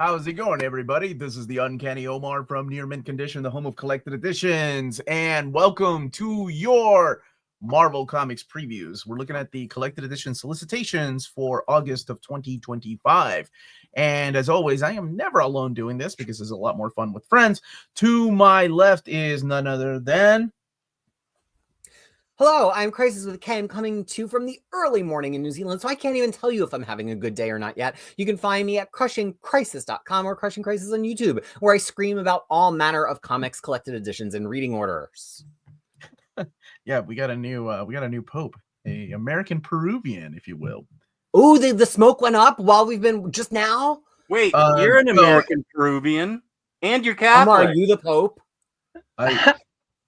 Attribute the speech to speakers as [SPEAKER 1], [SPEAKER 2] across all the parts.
[SPEAKER 1] How's it going, everybody? This is the Uncanny Omar from Near Mint Condition, the home of collected editions, and welcome to your Marvel Comics previews. We're looking at the collected edition solicitations for August of 2025. And as always, I am never alone doing this because it's a lot more fun with friends. To my left is none other than...
[SPEAKER 2] Hello, I'm Crisis with a K. I'm coming to you from the early morning in New Zealand, so I can't even tell you if I'm having a good day or not yet. You can find me at crushingcrisis.com or Crushing Crisis on YouTube, where I scream about all manner of comics, collected editions, and reading orders.
[SPEAKER 1] Yeah, we got a new pope, a American Peruvian, if you will.
[SPEAKER 2] Ooh, the smoke went up while we've been just now.
[SPEAKER 3] Wait, you're an American Peruvian, and you're Catholic.
[SPEAKER 2] Omar, are you the Pope?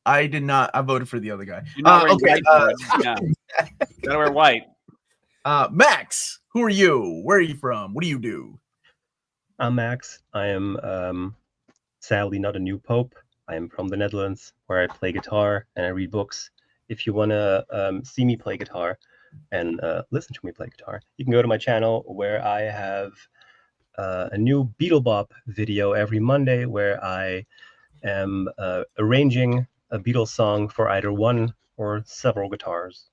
[SPEAKER 1] I did not. I voted for the other guy.
[SPEAKER 3] You're not wearing white. Yeah. Gotta wear white.
[SPEAKER 1] Max, who are you? Where are you from? What do you do?
[SPEAKER 4] I'm Max. I am sadly not a new pope. I am from the Netherlands, where I play guitar and I read books. If you want to see me play guitar and listen to me play guitar, you can go to my channel where I have a new Beatle Bop video every Monday where I am arranging a Beatles song for either one or several guitars.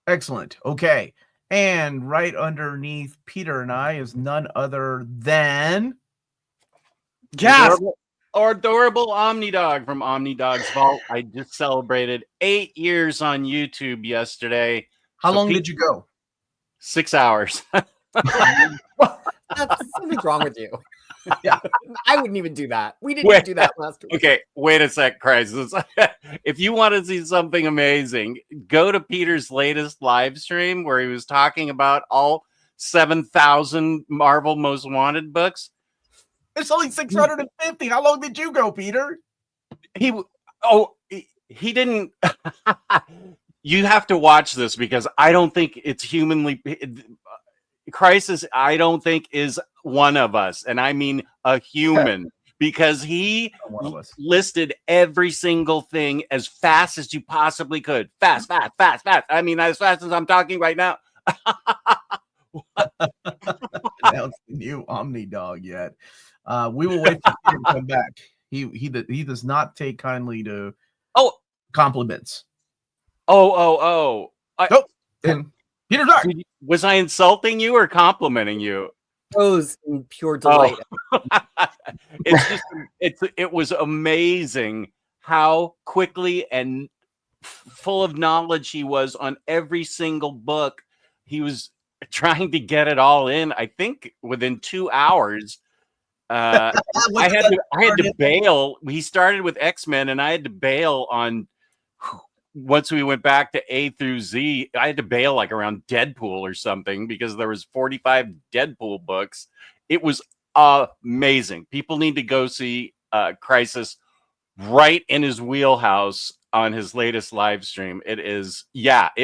[SPEAKER 1] Excellent. Okay. And right underneath Peter and I is none other than...
[SPEAKER 3] Yes! Our adorable Omnidog from Omnidog's Vault. I just celebrated 8 years on YouTube yesterday.
[SPEAKER 1] How long did you go?
[SPEAKER 3] 6 hours.
[SPEAKER 2] Something's wrong with you.
[SPEAKER 1] Yeah,
[SPEAKER 2] I wouldn't even do that. We didn't even do that last week.
[SPEAKER 3] Okay, wait a sec, Crisis. If you want to see something amazing, go to Peter's latest live stream where he was talking about all 7,000 Marvel Most Wanted books.
[SPEAKER 1] It's only 650. How long did you go, Peter?
[SPEAKER 3] He didn't. You have to watch this because I don't think it's humanly. Crisis, I don't think is one of us, and I mean a human, because he listed every single thing as fast as you possibly could. Fast. I mean, as fast as I'm talking right now.
[SPEAKER 1] Announced the new Omni Dog yet. We will wait for Peter to come back. He does not take kindly to compliments.
[SPEAKER 3] Nope.
[SPEAKER 1] And Peter's back.
[SPEAKER 3] Was I insulting you or complimenting you?
[SPEAKER 2] Those in pure delight.
[SPEAKER 3] It was amazing how quickly and full of knowledge he was on every single book. He was trying to get it all in. I think within 2 hours. I had to bail. He started with X-Men, and I had to bail on. Once we went back to A through Z, I had to bail like around Deadpool or something because there was 45 Deadpool books. It was amazing. People need to go see Crisis right in his wheelhouse on his latest live stream. It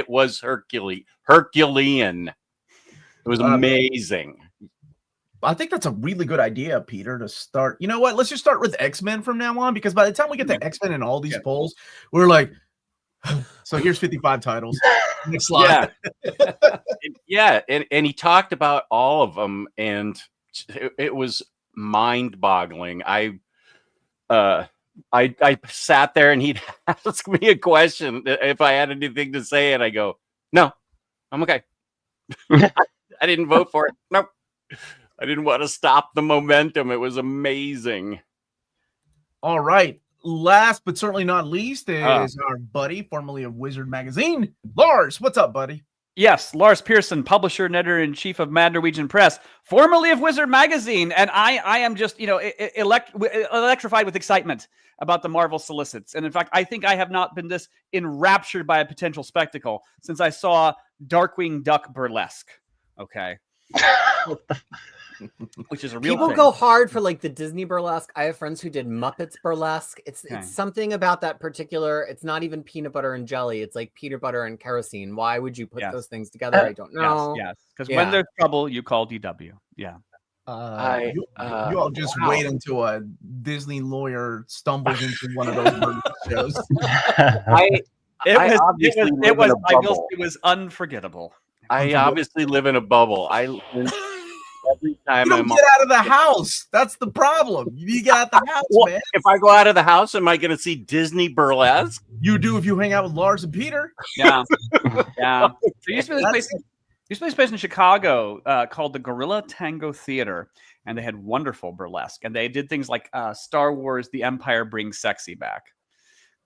[SPEAKER 3] was Herculean. It was amazing.
[SPEAKER 1] I think that's a really good idea, Peter, to start. You know what? Let's just start with X-Men from now on, because by the time we get to X-Men and all these polls, we're like, so here's 55 titles. Next slide.
[SPEAKER 3] And he talked about all of them, and it was mind-boggling. I sat there, and he'd ask me a question if I had anything to say, and I go, "No, I'm okay. I didn't vote for it. Nope. I didn't want to stop the momentum. It was amazing."
[SPEAKER 1] All right. Last but certainly not least is our buddy, formerly of Wizard Magazine, Lars. What's up, buddy?
[SPEAKER 5] Yes, Lars Pearson, publisher and editor-in-chief of Mad Norwegian Press, formerly of Wizard Magazine, and I am just, electrified with excitement about the Marvel Solicits. And in fact, I think I have not been this enraptured by a potential spectacle since I saw Darkwing Duck Burlesque. Okay. Which is a real
[SPEAKER 2] People
[SPEAKER 5] thing.
[SPEAKER 2] go hard for like the Disney burlesque. I have friends who did Muppets burlesque. It's something about that particular. It's not even peanut butter and jelly. It's like peanut butter and kerosene. Why would you put those things together? I don't know.
[SPEAKER 5] Yes, because when there's trouble, you call DW. Yeah.
[SPEAKER 1] You all just wait until a Disney lawyer stumbles into one of those burlesque shows.
[SPEAKER 5] It was unforgettable.
[SPEAKER 3] I obviously live in a bubble. every time
[SPEAKER 1] You don't get out of the house. That's the problem. You get out the house,
[SPEAKER 3] Well,
[SPEAKER 1] man.
[SPEAKER 3] if I go out of the house, am I going to see Disney burlesque?
[SPEAKER 1] You do if you hang out with Lars and Peter.
[SPEAKER 5] Yeah, yeah. There used to be this
[SPEAKER 1] That's
[SPEAKER 5] place. Used to be this place in Chicago called the Gorilla Tango Theater, and they had wonderful burlesque, and they did things like Star Wars: The Empire Brings Sexy back,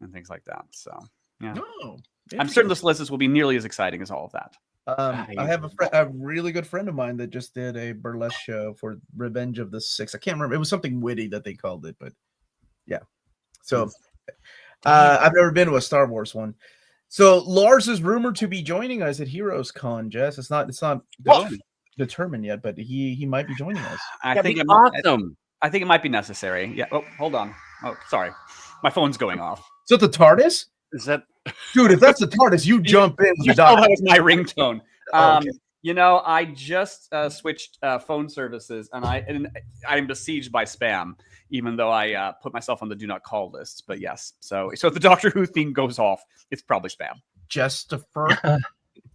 [SPEAKER 5] and things like that. So, yeah,
[SPEAKER 1] No.
[SPEAKER 5] I'm certain the Solicits will be nearly as exciting as all of that.
[SPEAKER 1] I have a really good friend of mine that just did a burlesque show for Revenge of the Six. I can't remember. It was something witty that they called it, but yeah. So I've never been to a Star Wars one. So Lars is rumored to be joining us at Heroes Con, Jess. It's not determined yet, but he might be joining us.
[SPEAKER 5] I think
[SPEAKER 3] awesome.
[SPEAKER 5] I think it might be necessary. Yeah. Oh, hold on. Oh, sorry, my phone's going off.
[SPEAKER 1] So the TARDIS?
[SPEAKER 3] Is that
[SPEAKER 1] Dude, if that's the TARDIS, you jump in.
[SPEAKER 5] You thought that was my ringtone.
[SPEAKER 1] Okay.
[SPEAKER 5] You know, I just switched phone services, and I'm besieged by spam, even though I put myself on the do not call list. But yes, so if the Doctor Who theme goes off, it's probably spam.
[SPEAKER 1] Justifer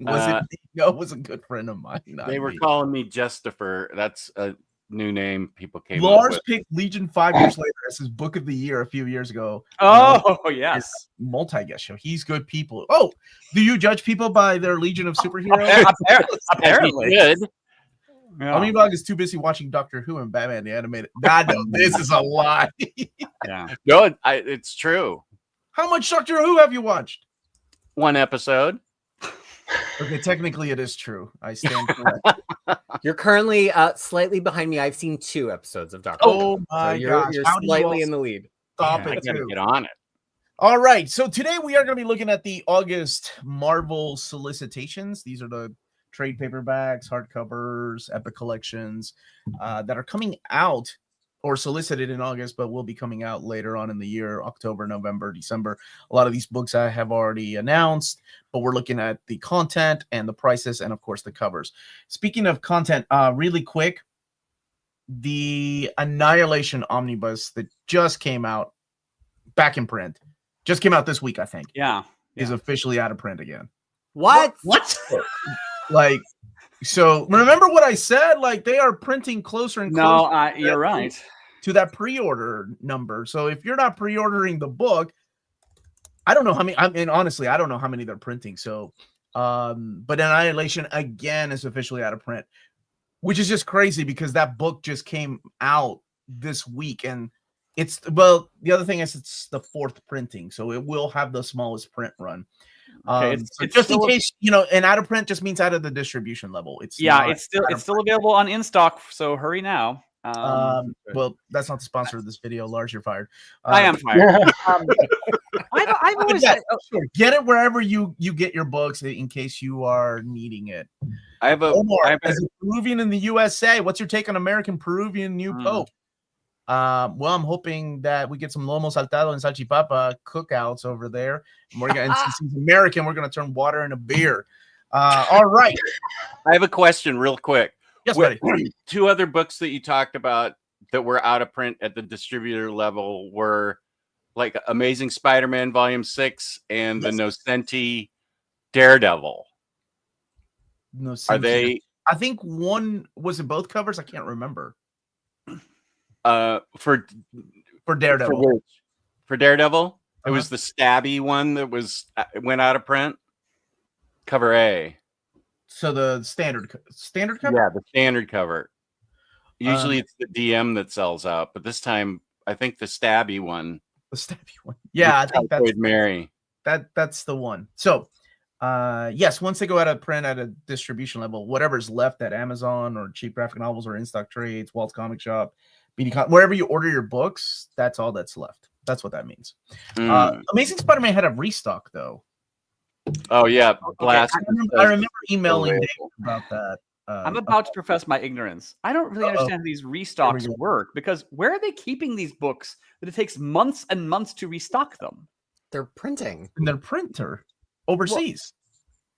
[SPEAKER 1] was a good friend of mine.
[SPEAKER 3] they were calling me Justifer. That's a new name people came up
[SPEAKER 1] Lars
[SPEAKER 3] with.
[SPEAKER 1] picked Legion 5 years later as his book of the year a few years ago.
[SPEAKER 5] Oh, yes.
[SPEAKER 1] Multi-guest show. He's good people. Oh, do you judge people by their Legion of Superheroes?
[SPEAKER 5] Apparently.
[SPEAKER 3] Good.
[SPEAKER 5] Yeah.
[SPEAKER 1] Omnibus is too busy watching Doctor Who and Batman the Animated. No, this is a lie.
[SPEAKER 5] Yeah.
[SPEAKER 3] No, it's true.
[SPEAKER 1] How much Doctor Who have you watched?
[SPEAKER 3] One episode.
[SPEAKER 1] Okay, technically it is true. I stand corrected.
[SPEAKER 2] You're currently slightly behind me. I've seen 2 episodes of Doctor Who.
[SPEAKER 1] Oh my
[SPEAKER 2] You're
[SPEAKER 1] gosh. How do you
[SPEAKER 2] slightly
[SPEAKER 1] all
[SPEAKER 2] in the lead.
[SPEAKER 1] Stop
[SPEAKER 3] I
[SPEAKER 1] it,
[SPEAKER 3] gotta
[SPEAKER 1] too.
[SPEAKER 3] get on it.
[SPEAKER 1] All right. So today we are going to be looking at the August Marvel Solicitations. These are the trade paperbacks, hardcovers, epic collections that are coming out or solicited in August, but will be coming out later on in the year, October, November, December. A lot of these books I have already announced, but we're looking at the content and the prices and, of course, the covers. Speaking of content, really quick, the Annihilation Omnibus that just came out back in print, just came out this week, I think, is officially out of print again.
[SPEAKER 2] What?
[SPEAKER 1] Like, so remember what I said? Like, they are printing closer and closer.
[SPEAKER 5] No, you're right.
[SPEAKER 1] To that pre-order number. So if you're not pre-ordering the book, I don't know how many. I mean, honestly, I don't know how many they're printing. So, but Annihilation again is officially out of print, which is just crazy because that book just came out this week, and the other thing is it's the 4th printing, so it will have the smallest print run.
[SPEAKER 5] Okay,
[SPEAKER 1] so just in case, and out of print just means out of the distribution level. It's
[SPEAKER 5] still available on in stock, so hurry now.
[SPEAKER 1] Well, that's not the sponsor of this video. Lars, you're fired.
[SPEAKER 5] I am fired. I've always
[SPEAKER 1] get it wherever you get your books in case you are needing it.
[SPEAKER 3] Omar,
[SPEAKER 1] as a Peruvian in the USA, what's your take on American Peruvian new pope? Well, I'm hoping that we get some lomo saltado and salchipapa cookouts over there. And we're gonna, since he's American, we're gonna turn water into beer. All right.
[SPEAKER 3] I have a question real quick.
[SPEAKER 1] Yes, buddy.
[SPEAKER 3] 2 other books that you talked about that were out of print at the distributor level were like Amazing Spider-Man Volume 6 and the Nocenti Daredevil. Are they?
[SPEAKER 1] I think one was it both covers. I can't remember.
[SPEAKER 3] For
[SPEAKER 1] Daredevil.
[SPEAKER 3] For Daredevil, it was the stabby one that went out of print. Cover A.
[SPEAKER 1] So the standard cover?
[SPEAKER 3] Yeah, the standard cover. Usually it's the DM that sells out, but this time I think the stabby one.
[SPEAKER 1] The stabby one. Yeah, I think that's
[SPEAKER 3] Mary.
[SPEAKER 1] That's the one. So yes, once they go out of print at a distribution level, whatever's left at Amazon or cheap graphic novels or in stock trades, Walt's Comic Shop, wherever you order your books, that's all that's left. That's what that means. Amazing Spider-Man had a restock though.
[SPEAKER 3] Oh yeah, Blast.
[SPEAKER 1] I remember emailing Dave about that.
[SPEAKER 5] I'm about to profess my ignorance. I don't really understand how these restocks work because where are they keeping these books that it takes months and months to restock them?
[SPEAKER 2] They're printing.
[SPEAKER 1] In their printer overseas.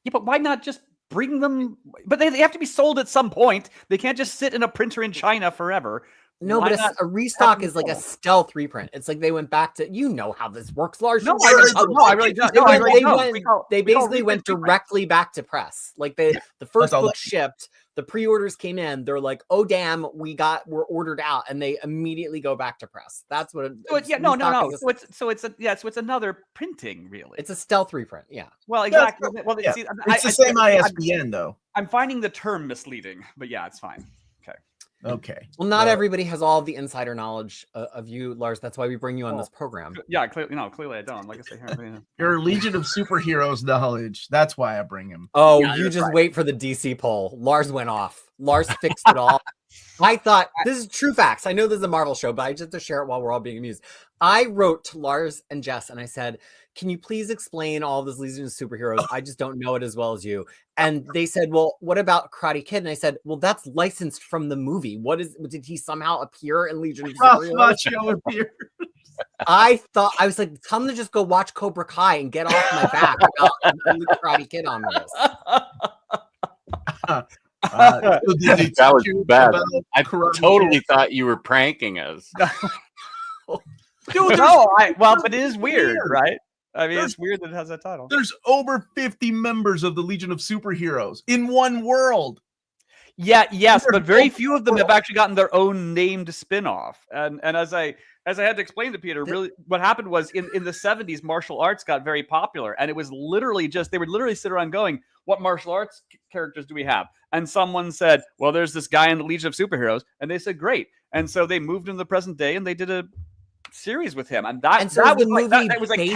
[SPEAKER 5] Yeah, but why not just bring them? But they have to be sold at some point. They can't just sit in a printer in China forever.
[SPEAKER 2] No, but a restock is like a stealth reprint. It's like they went back to, how this works, Lars.
[SPEAKER 5] No, I really don't.
[SPEAKER 2] They basically went directly back to press. Like the first book shipped, The pre-orders came in. They're like, "Oh damn, we're ordered out," and they immediately go back to press. That's what.
[SPEAKER 5] So it's another printing, really.
[SPEAKER 2] It's a stealth reprint. Yeah.
[SPEAKER 5] Well, exactly.
[SPEAKER 1] Yeah,
[SPEAKER 5] Well,
[SPEAKER 1] yeah.
[SPEAKER 5] see,
[SPEAKER 1] It's the same ISBN though.
[SPEAKER 5] I'm finding the term misleading, but yeah, it's fine.
[SPEAKER 1] Okay.
[SPEAKER 2] Well, not everybody has all of the insider knowledge of you, Lars. That's why we bring you on this program.
[SPEAKER 5] Yeah, clearly I don't. Like I say here,
[SPEAKER 1] Your Legion of Superheroes knowledge. That's why I bring him.
[SPEAKER 2] Oh, you just wait for the DC poll. Lars went off. Lars fixed it all. I thought, this is true facts. I know this is a Marvel show, but I just have to share it while we're all being amused. I wrote to Lars and Jess and I said, can you please explain all this Legion of Superheroes? I just don't know it as well as you. And they said, well, what about Karate Kid? And I said, well, that's licensed from the movie. Did he somehow appear in Legion of Superheroes? I was like, tell him to just go watch Cobra Kai and get off my back about Karate Kid on this.
[SPEAKER 3] That was bad. I totally thought you were pranking us.
[SPEAKER 1] Dude,
[SPEAKER 5] but it is weird, right? I mean, it's weird that it has that title.
[SPEAKER 1] There's over 50 members of the Legion of Superheroes in one world.
[SPEAKER 5] Yes, but very few of them have actually gotten their own named spin-off. And as I had to explain to Peter, really what happened was in the 70s, martial arts got very popular. And it was literally they would literally sit around going, what martial arts characters do we have? And someone said, well, there's this guy in the Legion of Superheroes. And they said, great. And so they moved into the present day and they did a series with him. And that was like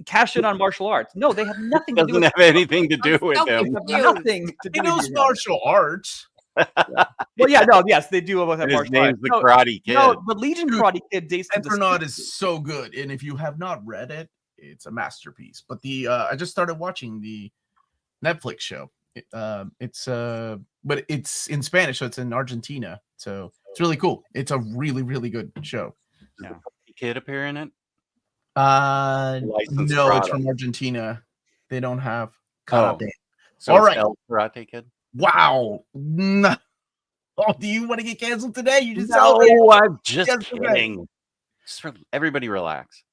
[SPEAKER 5] cash in on martial arts. No, they have nothing to do with
[SPEAKER 3] it. Doesn't have anything to do with him.
[SPEAKER 5] Nothing to do
[SPEAKER 1] with those martial arts.
[SPEAKER 5] Well, yeah, no, yes, they do both have martial arts.
[SPEAKER 3] The Karate Kid.
[SPEAKER 5] No, the Legion Karate Kid dates to
[SPEAKER 1] Enternaut is so good, and if you have not read it, it's a masterpiece. But I just started watching the Netflix show. But it's in Spanish, so it's in Argentina. So it's really cool. It's a really, really good show.
[SPEAKER 3] Yeah. Kid appear in it?
[SPEAKER 1] No, it's from Argentina. They don't have karate.
[SPEAKER 3] So all right, Karate Kid.
[SPEAKER 1] Wow. No. Oh, do you want to get canceled today? You just
[SPEAKER 3] I'm just kidding. Just everybody relax.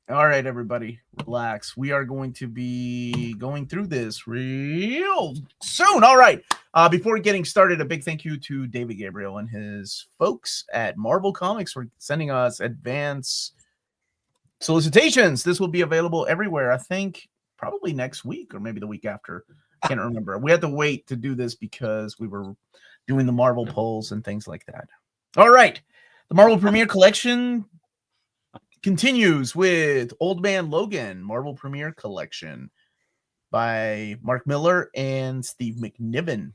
[SPEAKER 1] All right, everybody, relax. We are going to be going through this real soon. All right. Before getting started, a big thank you to David Gabriel and his folks at Marvel Comics for sending us advance solicitations. This will be available everywhere, I think, probably next week or maybe the week after. I can't remember. We had to wait to do this because we were doing the Marvel polls and things like that. All right. The Marvel Premiere Collection continues with Old Man Logan, Marvel Premiere Collection by Mark Miller and Steve McNiven.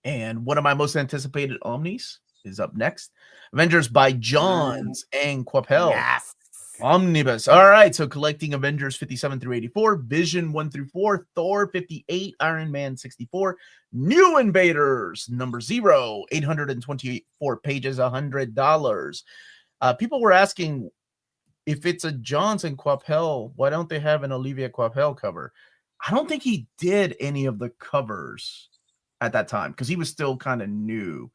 [SPEAKER 1] And one of my most anticipated Omnis is up next. Avengers by Johns and Quapel.
[SPEAKER 2] Yes.
[SPEAKER 1] Omnibus. All right. So collecting Avengers 57 through 84, Vision 1 through 4, Thor 58, Iron Man 64, New Invaders number 0, 824 pages, $100. People were asking if it's a Johns and Quapel, why don't they have an Olivia Quapel cover? I don't think he did any of the covers at that time because he was still kind of new.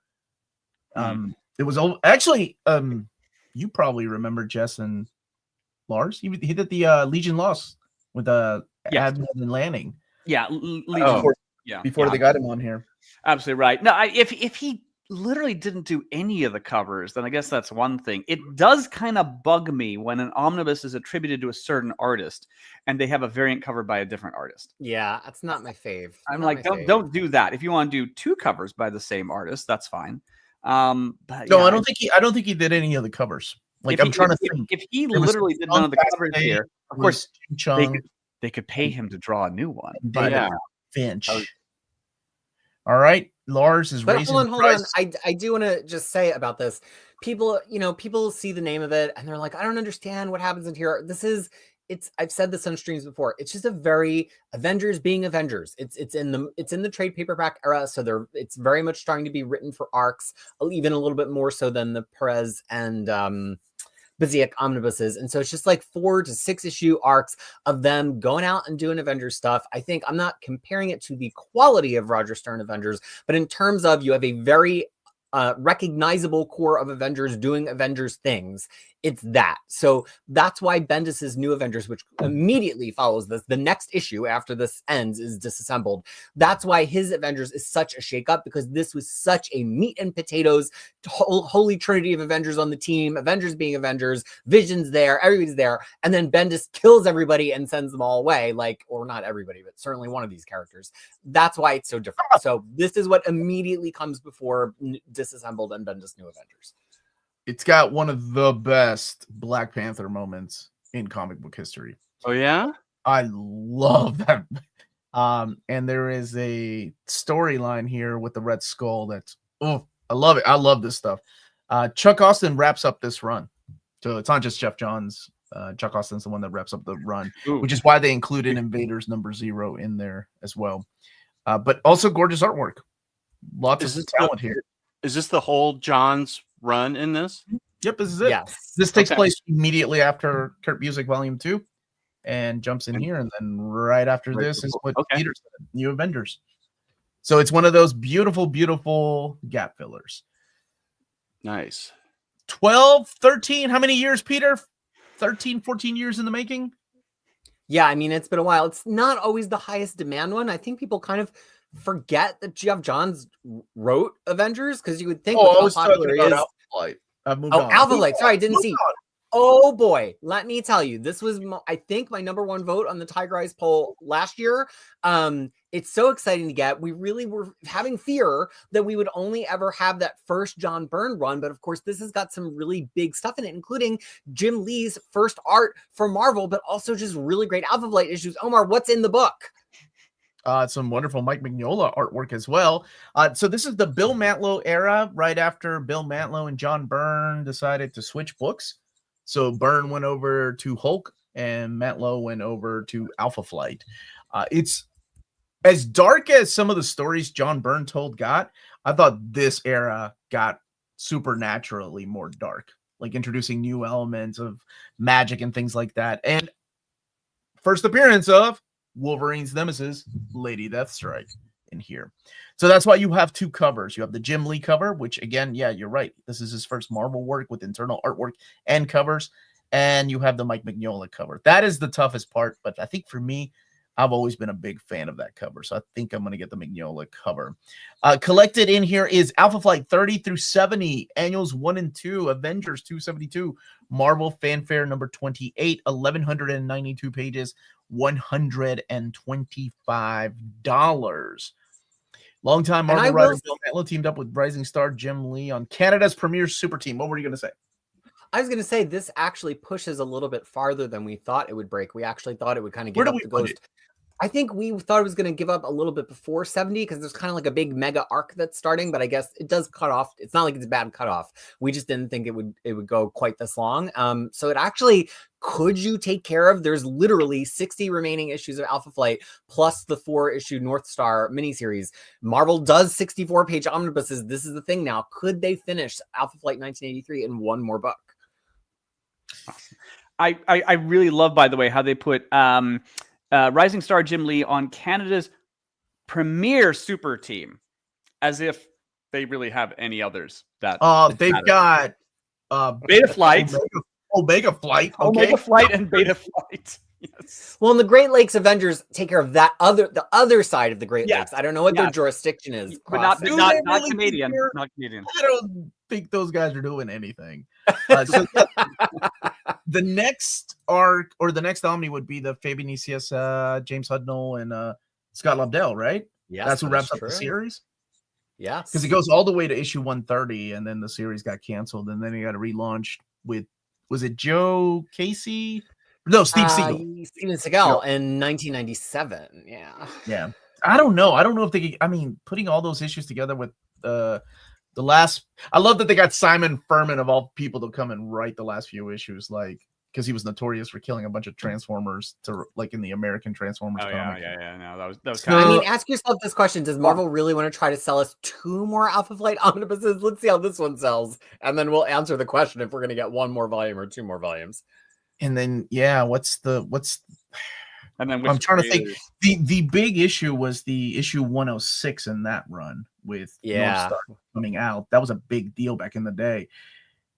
[SPEAKER 1] It was actually you probably remember Jess and Lars. He did the Legion Lost with Admiral and Lanning.
[SPEAKER 5] Yeah,
[SPEAKER 1] before they got him on here.
[SPEAKER 5] Absolutely right. No, if he literally didn't do any of the covers, then I guess that's one thing. It does kind of bug me when an omnibus is attributed to a certain artist and they have a variant cover by a different artist.
[SPEAKER 2] Yeah, that's not my fave.
[SPEAKER 5] I'm like, don't do that. If you want to do 2 covers by the same artist, that's fine. But
[SPEAKER 1] no, I don't think he did any of the covers. Like I'm trying to think.
[SPEAKER 5] If he literally did none of the covers here, of course they could pay him to draw a new one.
[SPEAKER 1] But yeah, Finch. All right, Lars is raising.
[SPEAKER 2] Hold on. I do want to just say about this. People see the name of it and they're like, I don't understand what happens in here. I've said this on streams before. It's just a very Avengers being Avengers. It's in the trade paperback era, so it's very much starting to be written for arcs, even a little bit more so than the Perez and Baziak omnibuses. And so it's just like 4 to 6 issue arcs of them going out and doing Avengers stuff. I think I'm not comparing it to the quality of Roger Stern Avengers, but in terms of you have a very recognizable core of Avengers doing Avengers things. It's that. So that's why Bendis's New Avengers, which immediately follows this, the next issue after this ends is Disassembled. That's why his Avengers is such a shakeup, because this was such a meat and potatoes, holy trinity of Avengers on the team, Avengers being Avengers, Vision's there, everybody's there. And then Bendis kills everybody and sends them all away. Like, or not everybody, but certainly one of these characters. That's why it's so different. So this is what immediately comes before Disassembled and Bendis New Avengers.
[SPEAKER 1] It's got one of the best Black Panther moments in comic book history.
[SPEAKER 3] Oh yeah,
[SPEAKER 1] I love that. And there is a storyline here with the Red Skull that's, oh, I love it. I love this stuff. Chuck Austin wraps up this run. So it's not just Jeff Johns. Chuck Austin's the one that wraps up the run, which is why they included Invaders #0 in there as well. But also gorgeous artwork. Lots of talent here.
[SPEAKER 3] Is this the whole Johns run in this?
[SPEAKER 1] Yep, this is it.
[SPEAKER 2] Yes.
[SPEAKER 1] This takes place immediately after Kurt Busiek Volume 2 and jumps in here. And then right after this is what Peter said, New Avengers. So it's one of those beautiful, beautiful gap fillers.
[SPEAKER 3] Nice.
[SPEAKER 1] 12, 13, how many years, Peter? 13, 14 years in the making?
[SPEAKER 2] Yeah, I mean, it's been a while. It's not always the highest demand one. I think people kind of forget that Geoff Johns wrote Avengers, because you would think
[SPEAKER 1] I
[SPEAKER 2] how
[SPEAKER 1] was
[SPEAKER 2] popular
[SPEAKER 1] talking
[SPEAKER 2] it is.
[SPEAKER 1] about Alpha Flight. I've moved on.
[SPEAKER 2] Alpha Flight. Sorry, I didn't see. Oh boy, let me tell you, this was I think my #1 vote on the Tiger Eyes poll last year. It's so exciting to get. We really were having fear that we would only ever have that first John Byrne run, but of course this has got some really big stuff in it, including Jim Lee's first art for Marvel, but also just really great Alpha Flight issues. Omar, what's in the book?
[SPEAKER 1] Some wonderful Mike Mignola artwork as well. So this is the Bill Mantlo era, right after Bill Mantlo and John Byrne decided to switch books. So Byrne went over to Hulk and Mantlo went over to Alpha Flight. It's as dark as some of the stories John Byrne told got. I thought this era got supernaturally more dark, like introducing new elements of magic and things like that. And first appearance of Wolverine's nemesis, Lady Deathstrike, in here. So that's why you have two covers. You have the Jim Lee cover, which again, yeah, you're right. This is his first Marvel work with internal artwork and covers. And you have the Mike Mignola cover. That is the toughest part. But I think for me, I've always been a big fan of that cover. So I think I'm going to get the Mignola cover. Collected in here is Alpha Flight 30 through 70, Annuals 1 and 2, Avengers 272, Marvel Fanfare number 28, 1,192 pages, $125. Longtime Marvel writer Bill Mantlo teamed up with rising star Jim Lee on Canada's premier super team. What were you going to say?
[SPEAKER 2] I was going to say this actually pushes a little bit farther than we thought it would break. We actually thought it would kind of give up the ghost. I think we thought it was going to give up a little bit before 70 because there's kind of like a big mega arc that's starting, but I guess it does cut off. It's not like it's a bad cutoff. We just didn't think it would go quite this long. So it actually, could you take care of? There's literally 60 remaining issues of Alpha Flight plus the 4-issue North Star miniseries. Marvel does 64-page omnibuses. This is the thing now. Could they finish Alpha Flight 1983 in one more book?
[SPEAKER 5] I really love, by the way, how they put Rising Star Jim Lee on Canada's premier super team, as if they really have any others. That
[SPEAKER 1] they've got
[SPEAKER 5] Beta Flight,
[SPEAKER 1] Omega Flight, okay.
[SPEAKER 5] Omega Flight, and Beta Flight. Yes.
[SPEAKER 2] Well, and the Great Lakes Avengers take care of the other side of the Great Lakes. I don't know what their jurisdiction is,
[SPEAKER 5] but not really Canadian. Not Canadian.
[SPEAKER 1] I don't think those guys are doing anything. So the next arc or the next Omni would be the Fabian Nicias, James Hudnall, and Scott Lobdell, right?
[SPEAKER 2] Yeah,
[SPEAKER 1] that's what wraps up the series.
[SPEAKER 2] Yeah,
[SPEAKER 1] because it goes all the way to issue 130, and then the series got canceled, and then it got relaunched with, was it Joe Casey? No, Steve Seagal.
[SPEAKER 2] Steven Seagal in 1997.
[SPEAKER 1] Yeah. I don't know. I don't know if they. I mean, putting all those issues together with the last. I love that they got Simon Furman of all people to come and write the last few issues, like because he was notorious for killing a bunch of Transformers to like in the American Transformers comic.
[SPEAKER 5] Yeah. No, that was.
[SPEAKER 2] So, I mean, ask yourself this question: does Marvel really want to try to sell us 2 more Alpha Flight omnibuses? Let's see how this one sells, and then we'll answer the question if we're going to get 1 more volume or 2 more volumes.
[SPEAKER 1] And then, what's
[SPEAKER 5] And then
[SPEAKER 1] I'm trying to think. The big issue was the issue 106 in that run with North Star coming out. That was a big deal back in the day.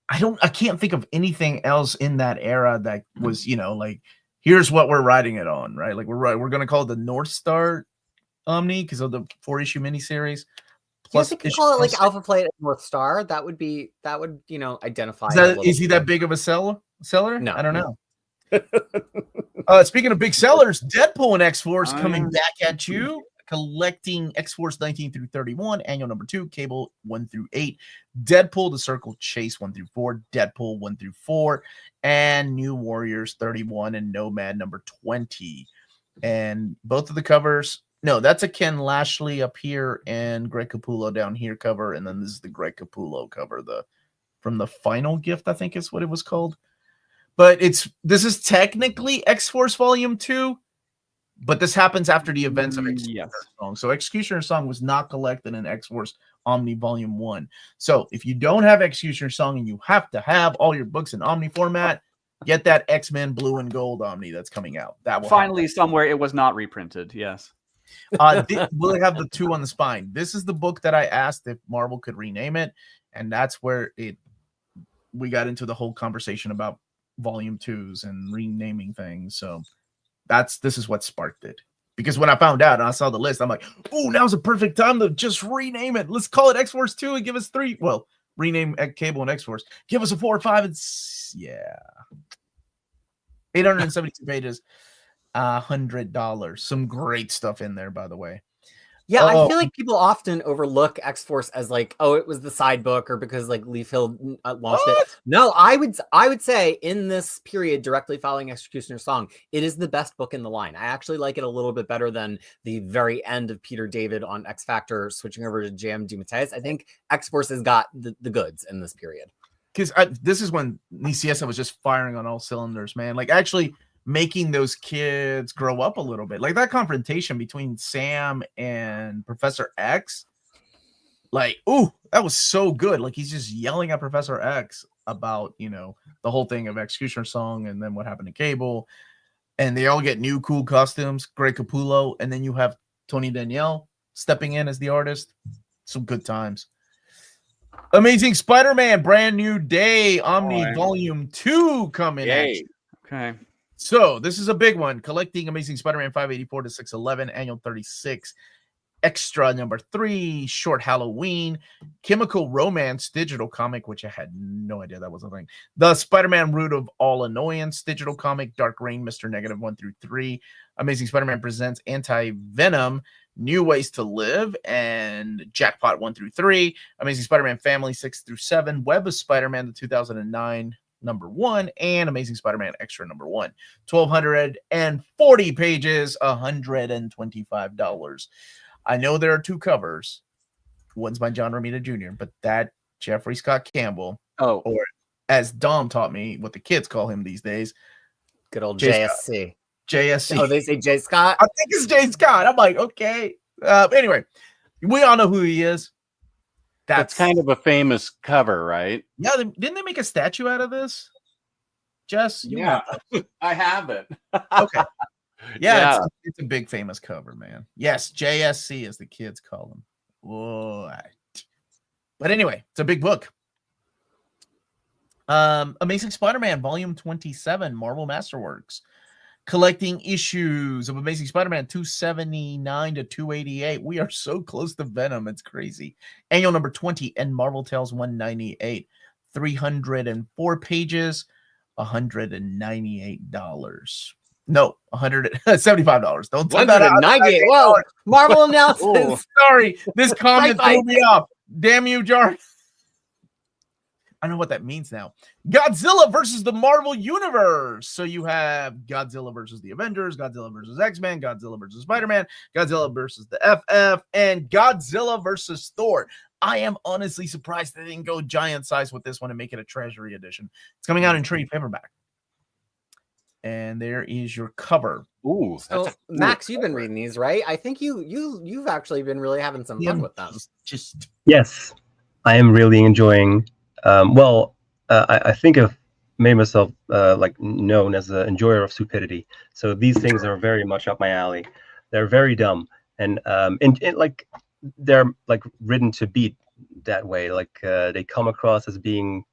[SPEAKER 1] I can't think of anything else in that era that was, like, here's what we're writing it on, right? Like we're gonna call it the North Star Omni because of the 4-issue miniseries.
[SPEAKER 2] Plus, you could call it like Alpha Flight North Star. That would identify.
[SPEAKER 1] Is he that big of a seller?
[SPEAKER 2] No,
[SPEAKER 1] I don't know. Speaking of big sellers, Deadpool and X-Force coming back at you, collecting X-Force 19 through 31, annual number 2, Cable 1 through 8, Deadpool The Circle Chase 1 through 4, Deadpool 1 through 4, and New Warriors 31 and Nomad number 20. And both of the covers, no, that's a Ken Lashley up here and Greg Capullo down here cover, and then this is the Greg Capullo cover, from the Final Gift, I think is what it was called. But this is technically X-Force Volume 2, but this happens after the events of Executioner Song. So Executioner Song was not collected in X-Force Omni Volume 1. So if you don't have Executioner Song and you have to have all your books in Omni format, get that X-Men Blue and Gold Omni that's coming out. That will
[SPEAKER 5] finally somewhere it was not reprinted. Yes.
[SPEAKER 1] Will it have the 2 on the spine? This is the book that I asked if Marvel could rename it, and that's where we got into the whole conversation about Volume 2s and renaming things. So this is what sparked it. Because when I found out and I saw the list, I'm like, oh, now's a perfect time to just rename it. Let's call it X-Force 2 and give us 3. Well, rename Cable and X-Force. Give us a 4 or 5. It's 872 pages. $100. Some great stuff in there, by the way.
[SPEAKER 2] Yeah, I feel like people often overlook X-Force as like, oh, it was the side book, or because like Leaf Hill launched it. No, I would say in this period directly following Executioner Song, it is the best book in the line. I actually like it a little bit better than the very end of Peter David on X Factor switching over to J.M. DeMatteis. I think X-Force has got the goods in this period.
[SPEAKER 1] Because this is when Nicieza was just firing on all cylinders, man. Like actually making those kids grow up a little bit. Like that confrontation between Sam and Professor X, like, ooh, that was so good. Like he's just yelling at Professor X about, the whole thing of Executioner Song and then what happened to Cable. And they all get new cool costumes, Greg Capullo, and then you have Tony Danielle stepping in as the artist. Some good times. Amazing Spider-Man, Brand New Day, Omni Volume 2 coming at you.
[SPEAKER 5] Okay.
[SPEAKER 1] So this is a big one. Collecting Amazing Spider-Man 584 to 611, annual 36, extra number 3, short Halloween, Chemical Romance digital comic, which I had no idea that was a thing. The Spider-Man Root of All Annoyance digital comic, Dark Reign, Mr. Negative 1 through 3. Amazing Spider-Man presents Anti-Venom, New Ways to Live, and Jackpot 1 through 3. Amazing Spider-Man Family 6 through 7. Web of Spider-Man, the 2009 number 1, and Amazing Spider-Man Extra number 1. 1,240 pages, $125. I know there are 2 covers. One's by John Romita Jr., but that Jeffrey Scott Campbell, or as Dom taught me, what the kids call him these days,
[SPEAKER 2] good old JSC.
[SPEAKER 1] JSC.
[SPEAKER 2] Oh, they say J. Scott?
[SPEAKER 1] I think it's J. Scott. I'm like, okay. Anyway, we all know who he is.
[SPEAKER 3] That's kind of a famous cover, right?
[SPEAKER 1] Yeah, didn't they make a statue out of this? Jess?
[SPEAKER 3] I have it.
[SPEAKER 1] Okay. Yeah. It's a big famous cover, man. Yes, JSC as the kids call him. What? But anyway, it's a big book. Amazing Spider-Man, Volume 27, Marvel Masterworks. Collecting issues of Amazing Spider-Man 279 to 288. We are so close to Venom. It's crazy. Annual number 20 and Marvel Tales 198. 304 pages, $198. No, $175. Don't tell that out.
[SPEAKER 2] $198. Whoa, Marvel announcements.
[SPEAKER 1] Sorry, this comment threw me off. Damn you, Jar. I know what that means now. Godzilla versus the Marvel Universe. So you have Godzilla versus the Avengers, Godzilla versus X-Men, Godzilla versus Spider-Man, Godzilla versus the FF, and Godzilla versus Thor. I am honestly surprised they didn't go giant size with this one and make it a treasury edition. It's coming out in trade paperback. And there is your cover.
[SPEAKER 3] Ooh,
[SPEAKER 2] so Max, you've been reading these, right? I think you've actually been really having some fun with them.
[SPEAKER 4] Yes, I am really enjoying. I think of made myself like known as an enjoyer of stupidity. So these things are very much up my alley. They're very dumb, and like they're like written to beat that way. Like they come across as being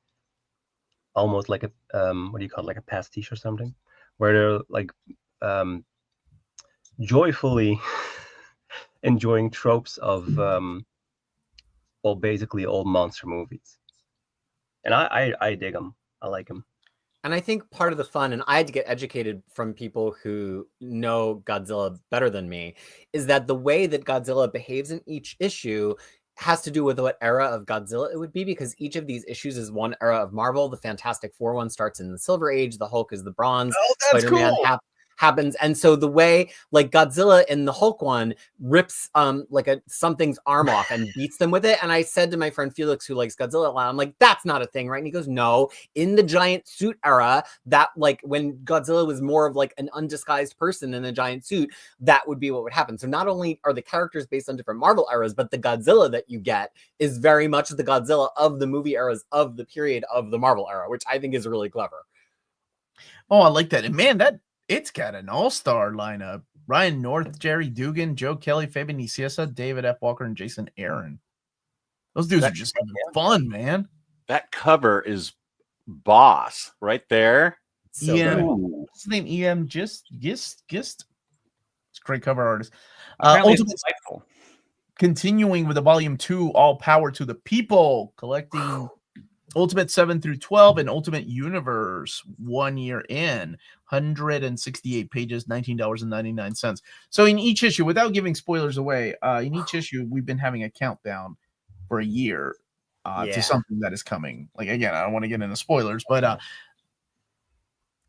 [SPEAKER 4] almost like a what do you call it, like a pastiche or something, where they're like joyfully enjoying tropes of well, basically old monster movies. And I dig them. I like them.
[SPEAKER 2] And I think part of the fun, and I had to get educated from people who know Godzilla better than me, is that the way that Godzilla behaves in each issue has to do with what era of Godzilla it would be, because each of these issues is one era of Marvel. The Fantastic Four one starts in the Silver Age, the Hulk is the Bronze,
[SPEAKER 1] Oh, that's
[SPEAKER 2] Spider-Man
[SPEAKER 1] cool.
[SPEAKER 2] happens. And so the way, like Godzilla in the Hulk one rips like something's arm off and beats them with it. And I said to my friend Felix, who likes Godzilla a lot, I'm like, that's not a thing, right? And he goes, no, in the giant suit era, that like when Godzilla was more of like an undisguised person in a giant suit, that would be what would happen. So not only are the characters based on different Marvel eras, but the Godzilla that you get is very much the Godzilla of the movie eras of the period of the Marvel era, which I think is really clever.
[SPEAKER 1] Oh, I like that. And man, it's got an all-star lineup. Ryan North, Jerry Dugan, Joe Kelly, Fabian Nicieza, David F. Walker, and Jason Aaron. Those dudes are just having fun, man.
[SPEAKER 3] That cover is boss right there.
[SPEAKER 2] So
[SPEAKER 1] EM,
[SPEAKER 2] good.
[SPEAKER 1] what's his name? EM Gist. It's a great cover artist.
[SPEAKER 5] Apparently it's
[SPEAKER 1] Ultimate,
[SPEAKER 5] delightful.
[SPEAKER 1] continuing with the volume 2, All Power to the People, collecting Ultimate 7 through 12 and Ultimate Universe 1 year in, 168 pages, $19.99. So in each issue, without giving spoilers away, in each issue, we've been having a countdown for a year to something that is coming. Like, again, I don't want to get into spoilers, but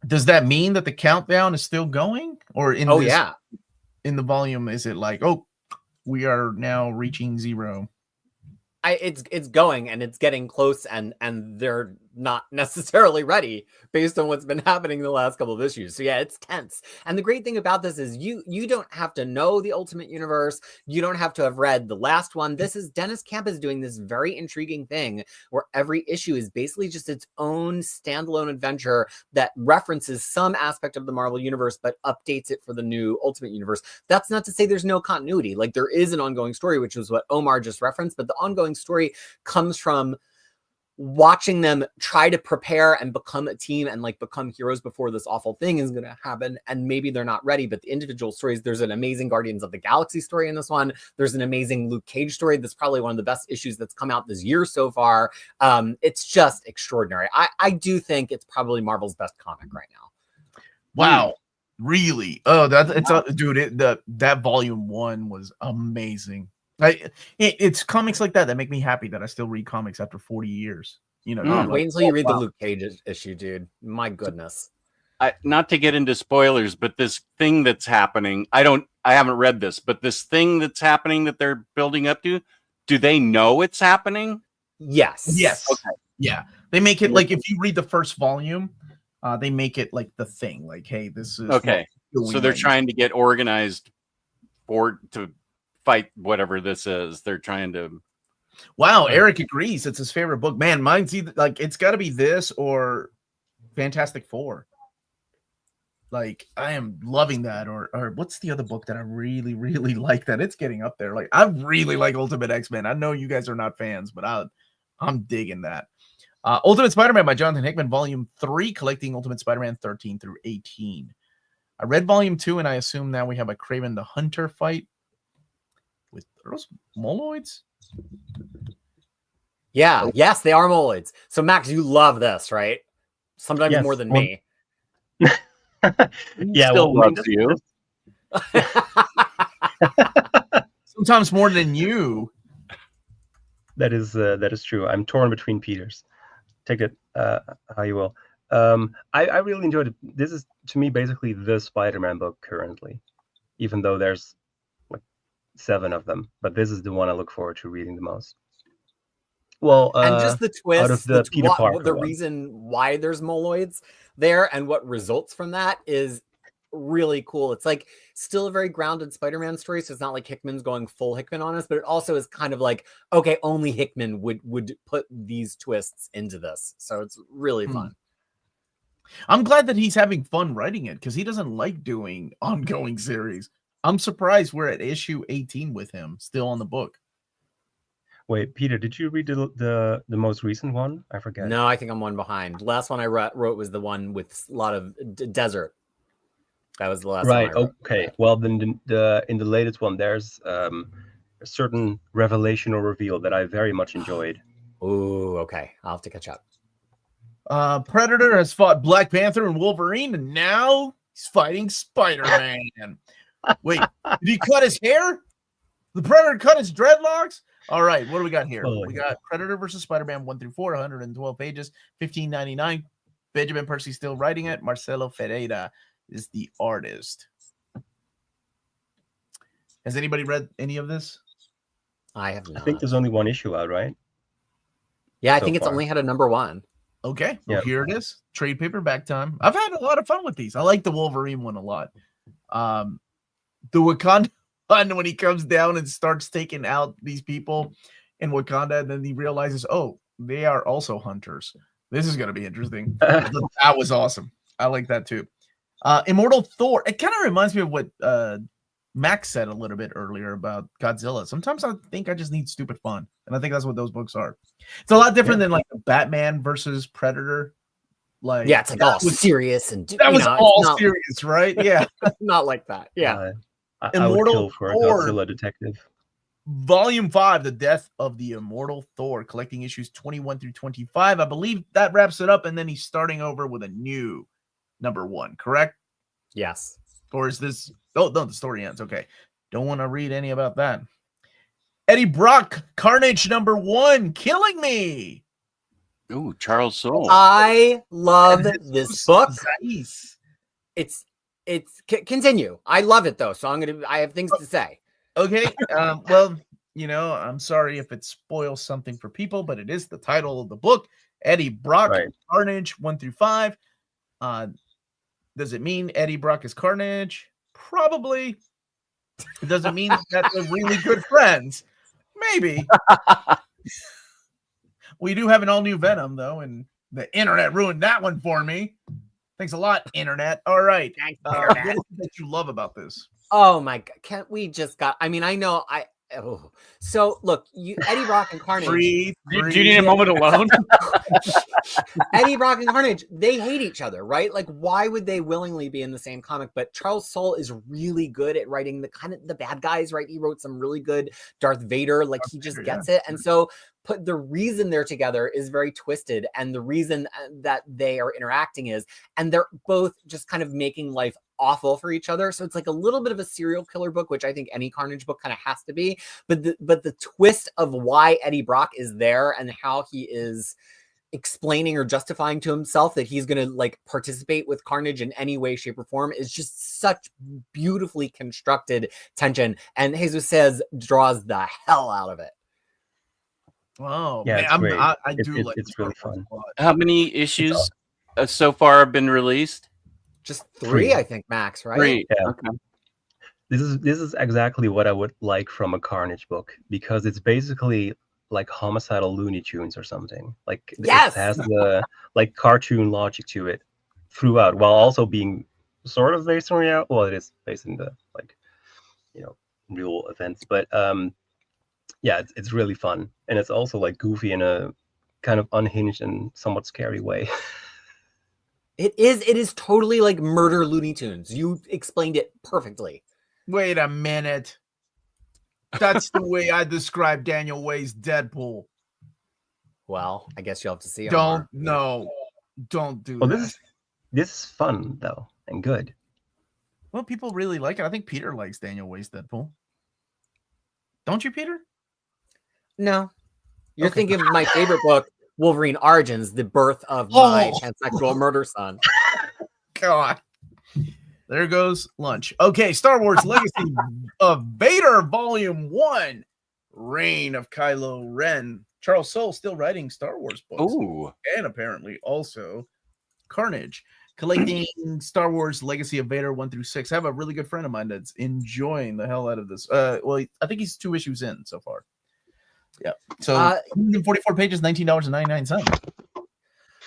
[SPEAKER 1] does that mean that the countdown is still going? Or in in the volume, is it like, oh, we are now reaching 0?
[SPEAKER 2] It's going and it's getting close, and they're not necessarily ready based on what's been happening the last couple of issues. So yeah, it's tense. And the great thing about this is you don't have to know the Ultimate Universe. You don't have to have read the last one. This is Dennis Camp is doing this very intriguing thing where every issue is basically just its own standalone adventure that references some aspect of the Marvel Universe but updates it for the new Ultimate Universe. That's not to say there's no continuity. Like, there is an ongoing story, which is what Omar just referenced, but the ongoing story comes from watching them try to prepare and become a team and like become heroes before this awful thing is going to happen. And maybe they're not ready, but the individual stories, there's an amazing Guardians of the Galaxy story in this one. There's an amazing Luke Cage story. That's probably one of the best issues that's come out this year so far. It's just extraordinary. I do think it's probably Marvel's best comic right now.
[SPEAKER 1] Wow. Really? Oh, dude, that volume 1 was amazing. It's comics like that make me happy that I still read comics after 40 years. You know,
[SPEAKER 2] Wait until you read the Luke Cage issue, dude. My goodness.
[SPEAKER 3] Not to get into spoilers, but this thing that's happening, I haven't read this, but this thing that's happening that they're building up to, do they know it's happening?
[SPEAKER 2] Yes.
[SPEAKER 3] Okay.
[SPEAKER 1] Yeah. They make it like, if you read the first volume, they make it like the thing, like, hey, this is
[SPEAKER 3] okay. So they're trying to get organized to fight whatever this is. They're trying to.
[SPEAKER 1] Wow, Eric agrees. It's his favorite book. Man, mine's either like, it's got to be this or Fantastic Four. Like, I am loving that. Or what's the other book that I really, really like that it's getting up there? Like, I really like Ultimate X-Men. I know you guys are not fans, but I'm digging that. Ultimate Spider-Man by Jonathan Hickman, Volume 3, collecting Ultimate Spider-Man 13 through 18. I read Volume 2, and I assume now we have a Kraven the Hunter fight with those moloids.
[SPEAKER 2] Yeah, yes, they are moloids. So Max, you love this, right? Sometimes more than me.
[SPEAKER 4] Yeah,
[SPEAKER 3] still loves you.
[SPEAKER 1] Sometimes more than you.
[SPEAKER 4] That is true. I'm torn between Peters. Take it how you will. I really enjoyed it. This is, to me, basically the Spider-Man book currently, even though there's like 7 of them. But this is the one I look forward to reading the most. Well,
[SPEAKER 2] and just the twist,
[SPEAKER 4] out of the Peter Parker
[SPEAKER 2] the
[SPEAKER 4] one.
[SPEAKER 2] reason why there's moloids there and what results from that is really cool. It's like still a very grounded Spider-Man story, so it's not like Hickman's going full Hickman on us, but it also is kind of like, okay, only Hickman would put these twists into this, so it's really fun.
[SPEAKER 1] I'm glad that he's having fun writing it because he doesn't like doing ongoing series. I'm surprised we're at issue 18 with him still on the book.
[SPEAKER 4] Wait, Peter, did you read the most recent one? I forget.
[SPEAKER 2] No, I think I'm one behind. Last one I wrote was the one with a lot of desert. That was the last one I
[SPEAKER 4] Right.
[SPEAKER 2] wrote.
[SPEAKER 4] Okay. Well, then in the latest one, there's a certain revelation or reveal that I very much enjoyed.
[SPEAKER 2] Ooh, okay. I'll have to catch up.
[SPEAKER 1] Predator has fought Black Panther and Wolverine, and now he's fighting Spider-Man. Wait, did he cut his hair? The Predator cut his dreadlocks? All right, what do we got here?
[SPEAKER 4] Oh,
[SPEAKER 1] We got Predator versus Spider-Man 1 through 4, 112 pages, $15.99. Benjamin Percy still writing it. Marcelo Ferreira is the artist. Has anybody read any of this?
[SPEAKER 2] I have not.
[SPEAKER 4] I think there's only one issue out, right?
[SPEAKER 2] Yeah, I
[SPEAKER 4] so
[SPEAKER 2] think it's
[SPEAKER 4] far.
[SPEAKER 2] only had a number 1.
[SPEAKER 1] Okay, well,
[SPEAKER 4] Yeah.
[SPEAKER 1] here it is. Trade paperback time. I've had a lot of fun with these. I like the Wolverine one a lot. The Wakanda one, when he comes down and starts taking out these people in Wakanda, and then he realizes, oh, they are also hunters. This is going to be interesting. That was awesome. I like that too. Immortal Thor. It kind of reminds me of what Max said a little bit earlier about Godzilla. Sometimes I think I just need stupid fun, and I think that's what those books are. It's a lot different than like Batman versus Predator. Like,
[SPEAKER 2] Yeah, it's like all serious and
[SPEAKER 1] that was all
[SPEAKER 2] not,
[SPEAKER 1] serious, right? Yeah.
[SPEAKER 2] not like that. Yeah.
[SPEAKER 4] I would
[SPEAKER 1] Immortal
[SPEAKER 4] kill for a
[SPEAKER 1] Thor.
[SPEAKER 4] Godzilla detective.
[SPEAKER 1] Volume 5, The Death of the Immortal Thor, collecting issues 21 through 25. I believe that wraps it up, and then he's starting over with a new number 1, correct?
[SPEAKER 2] Yes.
[SPEAKER 1] Or is this... Oh, no, the story ends. Okay. Don't want to read any about that. Eddie Brock, Carnage number 1, Killing Me.
[SPEAKER 3] Ooh, Charles Soule.
[SPEAKER 2] I love this book.
[SPEAKER 1] Nice.
[SPEAKER 2] It's continue. I love it though, so I have things to say.
[SPEAKER 1] Okay. Well, you know, I'm sorry if it spoils something for people, but it is the title of the book. Eddie Brock,
[SPEAKER 4] Right.
[SPEAKER 1] Carnage 1 through 5. Does it mean Eddie Brock is Carnage? Probably. It doesn't mean that they're really good friends. Maybe. We do have an all-new Venom, though, and the internet ruined that one for me. Thanks a lot, internet. All right.
[SPEAKER 2] Thanks,
[SPEAKER 1] What is it that you love about this?
[SPEAKER 2] Oh my god! Can't we just got? I mean, I know. So look, Eddie Brock and Carnage.
[SPEAKER 1] Breathe.
[SPEAKER 5] Do you need a moment alone?
[SPEAKER 2] Eddie Brock and Carnage, they hate each other, right? Like, why would they willingly be in the same comic? But Charles Soule is really good at writing the bad guys, right? He wrote some really good Darth Vader, like he just gets it. And so the reason they're together is very twisted. And the reason that they are interacting and they're both just kind of making life awful for each other. So it's like a little bit of a serial killer book, which I think any Carnage book kind of has to be. But the twist of why Eddie Brock is there and how he is explaining or justifying to himself that he's going to like participate with Carnage in any way, shape, or form is just such beautifully constructed tension. And Jesus says draws the hell out of it.
[SPEAKER 1] Oh,
[SPEAKER 4] Yeah,
[SPEAKER 1] man,
[SPEAKER 4] it's great.
[SPEAKER 1] I do like
[SPEAKER 4] it's really fun.
[SPEAKER 3] How many issues so far have been released?
[SPEAKER 2] Just 3,
[SPEAKER 4] Three.
[SPEAKER 2] I think, max, right?
[SPEAKER 3] 3.
[SPEAKER 4] Yeah.
[SPEAKER 3] Okay.
[SPEAKER 4] This is exactly what I would like from a Carnage book, because it's basically like homicidal Looney Tunes or something. Like
[SPEAKER 2] Yes!
[SPEAKER 4] it has the like cartoon logic to it throughout, while also being sort of based on reality. Well, it is based in the like, you know, real events, but yeah, it's really fun, and it's also like goofy in a kind of unhinged and somewhat scary way.
[SPEAKER 2] It is totally like murder Looney Tunes. You explained it perfectly.
[SPEAKER 1] Wait a minute. That's the way I describe Daniel Way's Deadpool.
[SPEAKER 2] Well, I guess you'll have to see.
[SPEAKER 1] Don't do
[SPEAKER 4] Well,
[SPEAKER 1] that.
[SPEAKER 4] this is fun though and good.
[SPEAKER 1] Well, people really like it. I think Peter likes Daniel Way's Deadpool. Don't you, Peter?
[SPEAKER 2] No. You're
[SPEAKER 1] Okay.
[SPEAKER 2] thinking of my favorite book, Wolverine Origins, the birth of my pansexual murder son.
[SPEAKER 1] God. There goes lunch. Okay, Star Wars Legacy of Vader, Volume 1. Reign of Kylo Ren. Charles Soule still writing Star Wars books.
[SPEAKER 3] Ooh.
[SPEAKER 1] And apparently also Carnage. Collecting Star Wars Legacy of Vader 1 through 6. I have a really good friend of mine that's enjoying the hell out of this. Well, I think he's 2 issues in so far. Yeah. So 144 pages, $19.99.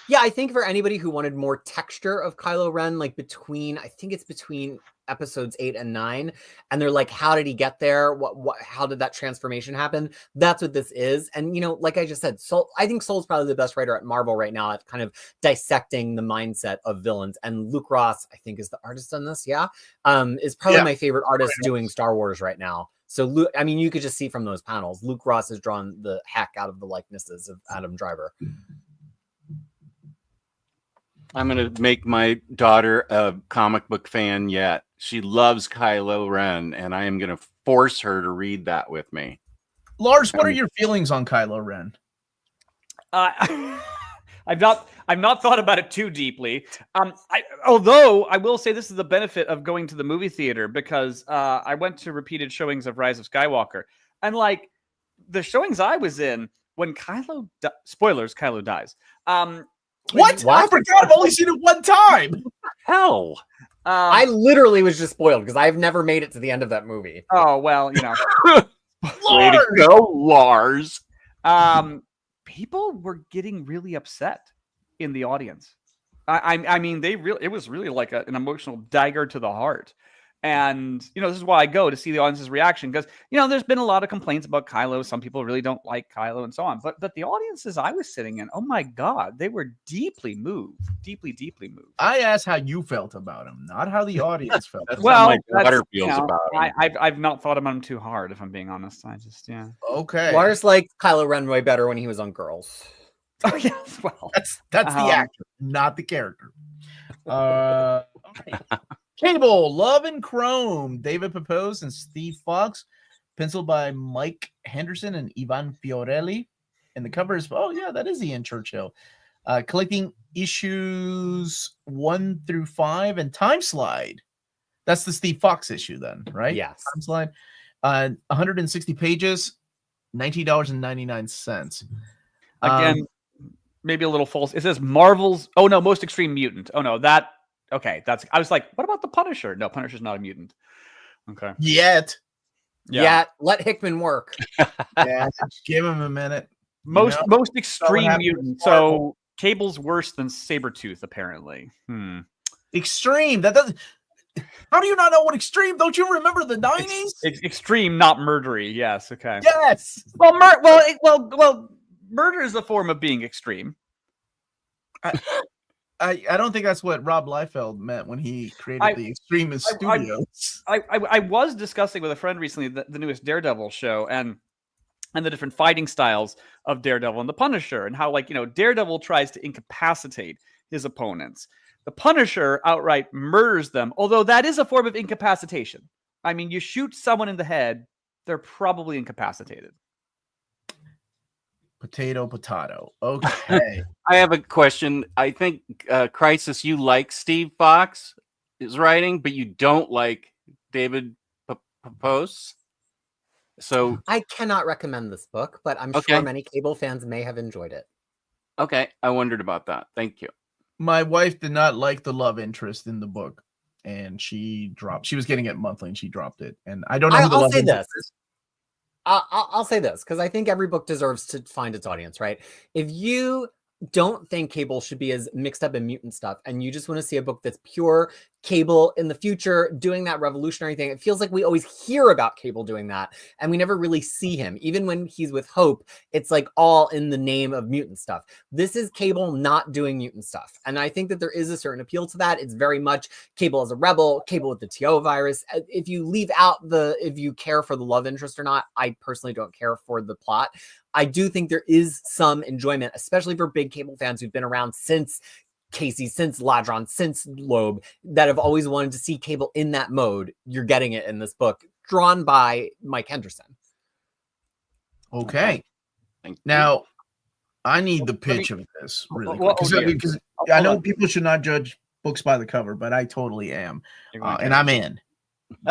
[SPEAKER 2] Yeah, I think for anybody who wanted more texture of Kylo Ren, like I think it's between episodes 8 and 9, and they're like, how did he get there? How did that transformation happen? That's what this is. And like I just said, I think Soul's probably the best writer at Marvel right now at kind of dissecting the mindset of villains. And Luke Ross, I think, is the artist on this. Yeah, is probably my favorite artist doing Star Wars right now. So Luke, I mean, you could just see from those panels, Luke Ross has drawn the heck out of the likenesses of Adam Driver.
[SPEAKER 3] I'm going to make my daughter a comic book fan yet. She loves Kylo Ren, and I am going to force her to read that with me.
[SPEAKER 1] Lars, what are your feelings on Kylo Ren?
[SPEAKER 5] I've not thought about it too deeply. Although I will say this is the benefit of going to the movie theater, because I went to repeated showings of Rise of Skywalker, and like the showings I was in, when Kylo dies.
[SPEAKER 1] What? I forgot. I've only seen it one time.
[SPEAKER 3] Hell.
[SPEAKER 2] I literally was just spoiled because I've never made it to the end of that movie.
[SPEAKER 5] Oh, well,
[SPEAKER 3] Way to go, Lars.
[SPEAKER 5] People were getting really upset in the audience. I mean, it was really like an emotional dagger to the heart. And, this is why I go to see the audience's reaction, because, there's been a lot of complaints about Kylo. Some people really don't like Kylo and so on. But the audiences I was sitting in, oh my God, they were deeply moved. Deeply, deeply moved.
[SPEAKER 1] I asked how you felt about him, not how the audience felt.
[SPEAKER 3] That's how my daughter feels about him.
[SPEAKER 5] I've not thought about him too hard, if I'm being honest.
[SPEAKER 1] Okay.
[SPEAKER 2] Lars liked Kylo Ren way better when he was on Girls.
[SPEAKER 5] Oh, yes. Well,
[SPEAKER 1] that's the actor, not the character. All right. Cable, Love and Chrome, David Pepose and Steve Fox, penciled by Mike Henderson and Ivan Fiorelli. And the cover is, that is Ian Churchill. Collecting issues 1 through 5 and Time Slide. That's the Steve Fox issue then, right?
[SPEAKER 2] Yes.
[SPEAKER 1] Time Slide. 160 pages, $19.99.
[SPEAKER 5] Again, maybe a little false. It says Marvel's, Most Extreme Mutant. Okay, I was like, what about the Punisher? No, Punisher's not a mutant. Okay.
[SPEAKER 1] Yet.
[SPEAKER 2] Yeah, let Hickman work.
[SPEAKER 1] Yeah, give him a minute.
[SPEAKER 5] Most extreme mutant. So Cable's worse than Sabretooth, apparently.
[SPEAKER 1] Extreme. That doesn't. How do you not know what extreme? Don't you remember the 90s?
[SPEAKER 5] Extreme, not murdery. Yes. Okay.
[SPEAKER 1] Yes.
[SPEAKER 5] Well, murder is a form of being extreme.
[SPEAKER 1] I don't think that's what Rob Liefeld meant when he created the Extremist Studios.
[SPEAKER 5] I was discussing with a friend recently the newest Daredevil show and the different fighting styles of Daredevil and the Punisher, and how Daredevil tries to incapacitate his opponents. The Punisher outright murders them, although that is a form of incapacitation. I mean, you shoot someone in the head, they're probably incapacitated.
[SPEAKER 1] Potato. Okay.
[SPEAKER 3] I have a question. I think, Crisis, you like Steve Fox, his writing, but you don't like David Pepose. So
[SPEAKER 2] I cannot recommend this book, but I'm sure many Cable fans may have enjoyed it.
[SPEAKER 3] Okay. I wondered about that. Thank you.
[SPEAKER 1] My wife did not like the love interest in the book, and she was getting it monthly and she dropped it. And I don't know who the love interest is.
[SPEAKER 2] I'll say this, because I think every book deserves to find its audience, right? If you don't think Cable should be as mixed up in mutant stuff, and you just want to see a book that's pure Cable in the future doing that revolutionary thing, it feels like we always hear about Cable doing that, and we never really see him. Even when he's with Hope, it's like all in the name of mutant stuff. This is Cable not doing mutant stuff, and I think that there is a certain appeal to that. It's very much Cable as a rebel, Cable with the TO virus. If you leave out if you care for the love interest or not, I personally don't care for the plot. I do think there is some enjoyment, especially for big Cable fans who've been around since Casey, since Ladron, since Loeb, that have always wanted to see Cable in that mode. You're getting it in this book, drawn by Mike Henderson.
[SPEAKER 1] Okay. Now, I need the pitch of this really quick, because I know people should not judge books by the cover, but I totally am, and I'm in.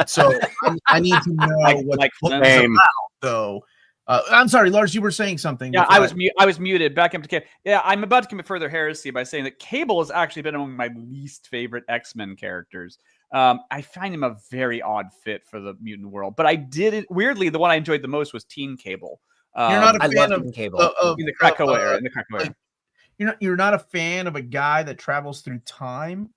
[SPEAKER 1] So I need to know what the book is about, though. I'm sorry, Lars, you were saying something.
[SPEAKER 5] Yeah, I was muted. Back up to Cable. Yeah, I'm about to commit further heresy by saying that Cable has actually been among my least favorite X-Men characters. I find him a very odd fit for the mutant world, but weirdly, the one I enjoyed the most was Teen Cable.
[SPEAKER 1] You're not a fan of
[SPEAKER 2] Cable
[SPEAKER 5] in the Krakoa era.
[SPEAKER 1] you're not a fan of a guy that travels through time.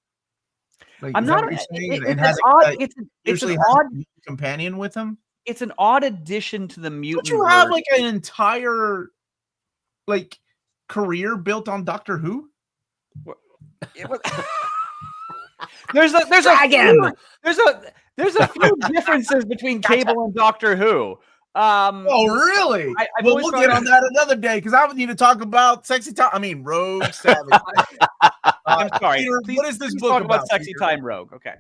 [SPEAKER 1] Like,
[SPEAKER 5] I'm
[SPEAKER 1] is that
[SPEAKER 5] not.
[SPEAKER 1] what you're saying?
[SPEAKER 5] It's
[SPEAKER 1] And
[SPEAKER 5] an
[SPEAKER 1] has
[SPEAKER 5] odd.
[SPEAKER 1] a,
[SPEAKER 5] It's
[SPEAKER 1] usually
[SPEAKER 5] an
[SPEAKER 1] has
[SPEAKER 5] odd.
[SPEAKER 1] a companion with him.
[SPEAKER 5] It's an odd addition to the
[SPEAKER 1] Don't
[SPEAKER 5] mutant.
[SPEAKER 1] you have
[SPEAKER 5] herd.
[SPEAKER 1] like an entire like career built on Doctor Who?
[SPEAKER 5] It was- there's a
[SPEAKER 2] Dragon!
[SPEAKER 5] there's a few differences between Cable and Doctor Who.
[SPEAKER 1] Oh, really?
[SPEAKER 5] I've
[SPEAKER 1] Well,
[SPEAKER 5] always
[SPEAKER 1] we'll
[SPEAKER 5] found
[SPEAKER 1] get
[SPEAKER 5] it-
[SPEAKER 1] on that another day because I would need to talk about Sexy Time. I mean, Rogue Savage.
[SPEAKER 5] I'm sorry.
[SPEAKER 1] Peter,
[SPEAKER 5] Please,
[SPEAKER 1] what is this
[SPEAKER 5] please
[SPEAKER 1] book
[SPEAKER 5] talk about
[SPEAKER 1] about?
[SPEAKER 5] Sexy
[SPEAKER 1] Peter?
[SPEAKER 5] Time Rogue. Okay.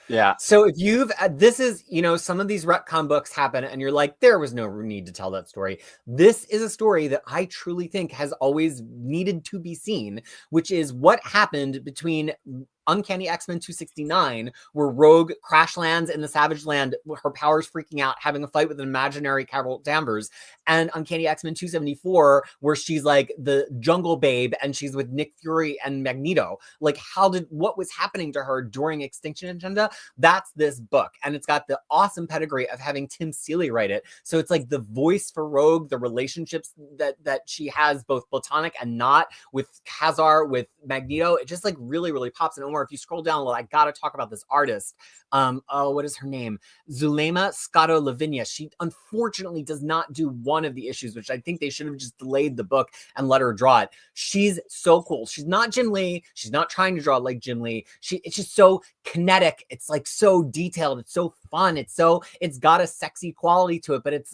[SPEAKER 3] Yeah.
[SPEAKER 2] So if you've this is, some of these retcon books happen and you're like, there was no need to tell that story. This is a story that I truly think has always needed to be seen, which is what happened between Uncanny X-Men 269, where Rogue crash lands in the Savage Land, her powers freaking out, having a fight with an imaginary Carol Danvers, and Uncanny X-Men 274, where she's like the jungle babe and she's with Nick Fury and Magneto. Like, what was happening to her during Extinction Agenda? That's this book. And it's got the awesome pedigree of having Tim Seeley write it. So it's like the voice for Rogue, the relationships that she has, both platonic and not, with Khazar, with Magneto. It just like really, really pops. And Omar, if you scroll down a little, I got to talk about this artist. What is her name? Zulema Scotto Lavinia. She unfortunately does not do one of the issues, which I think they should have just delayed the book and let her draw it. She's so cool. She's not Jim Lee. She's not trying to draw like Jim Lee. It's just so kinetic. It's like so detailed. It's so fun. It's got a sexy quality to it, but it's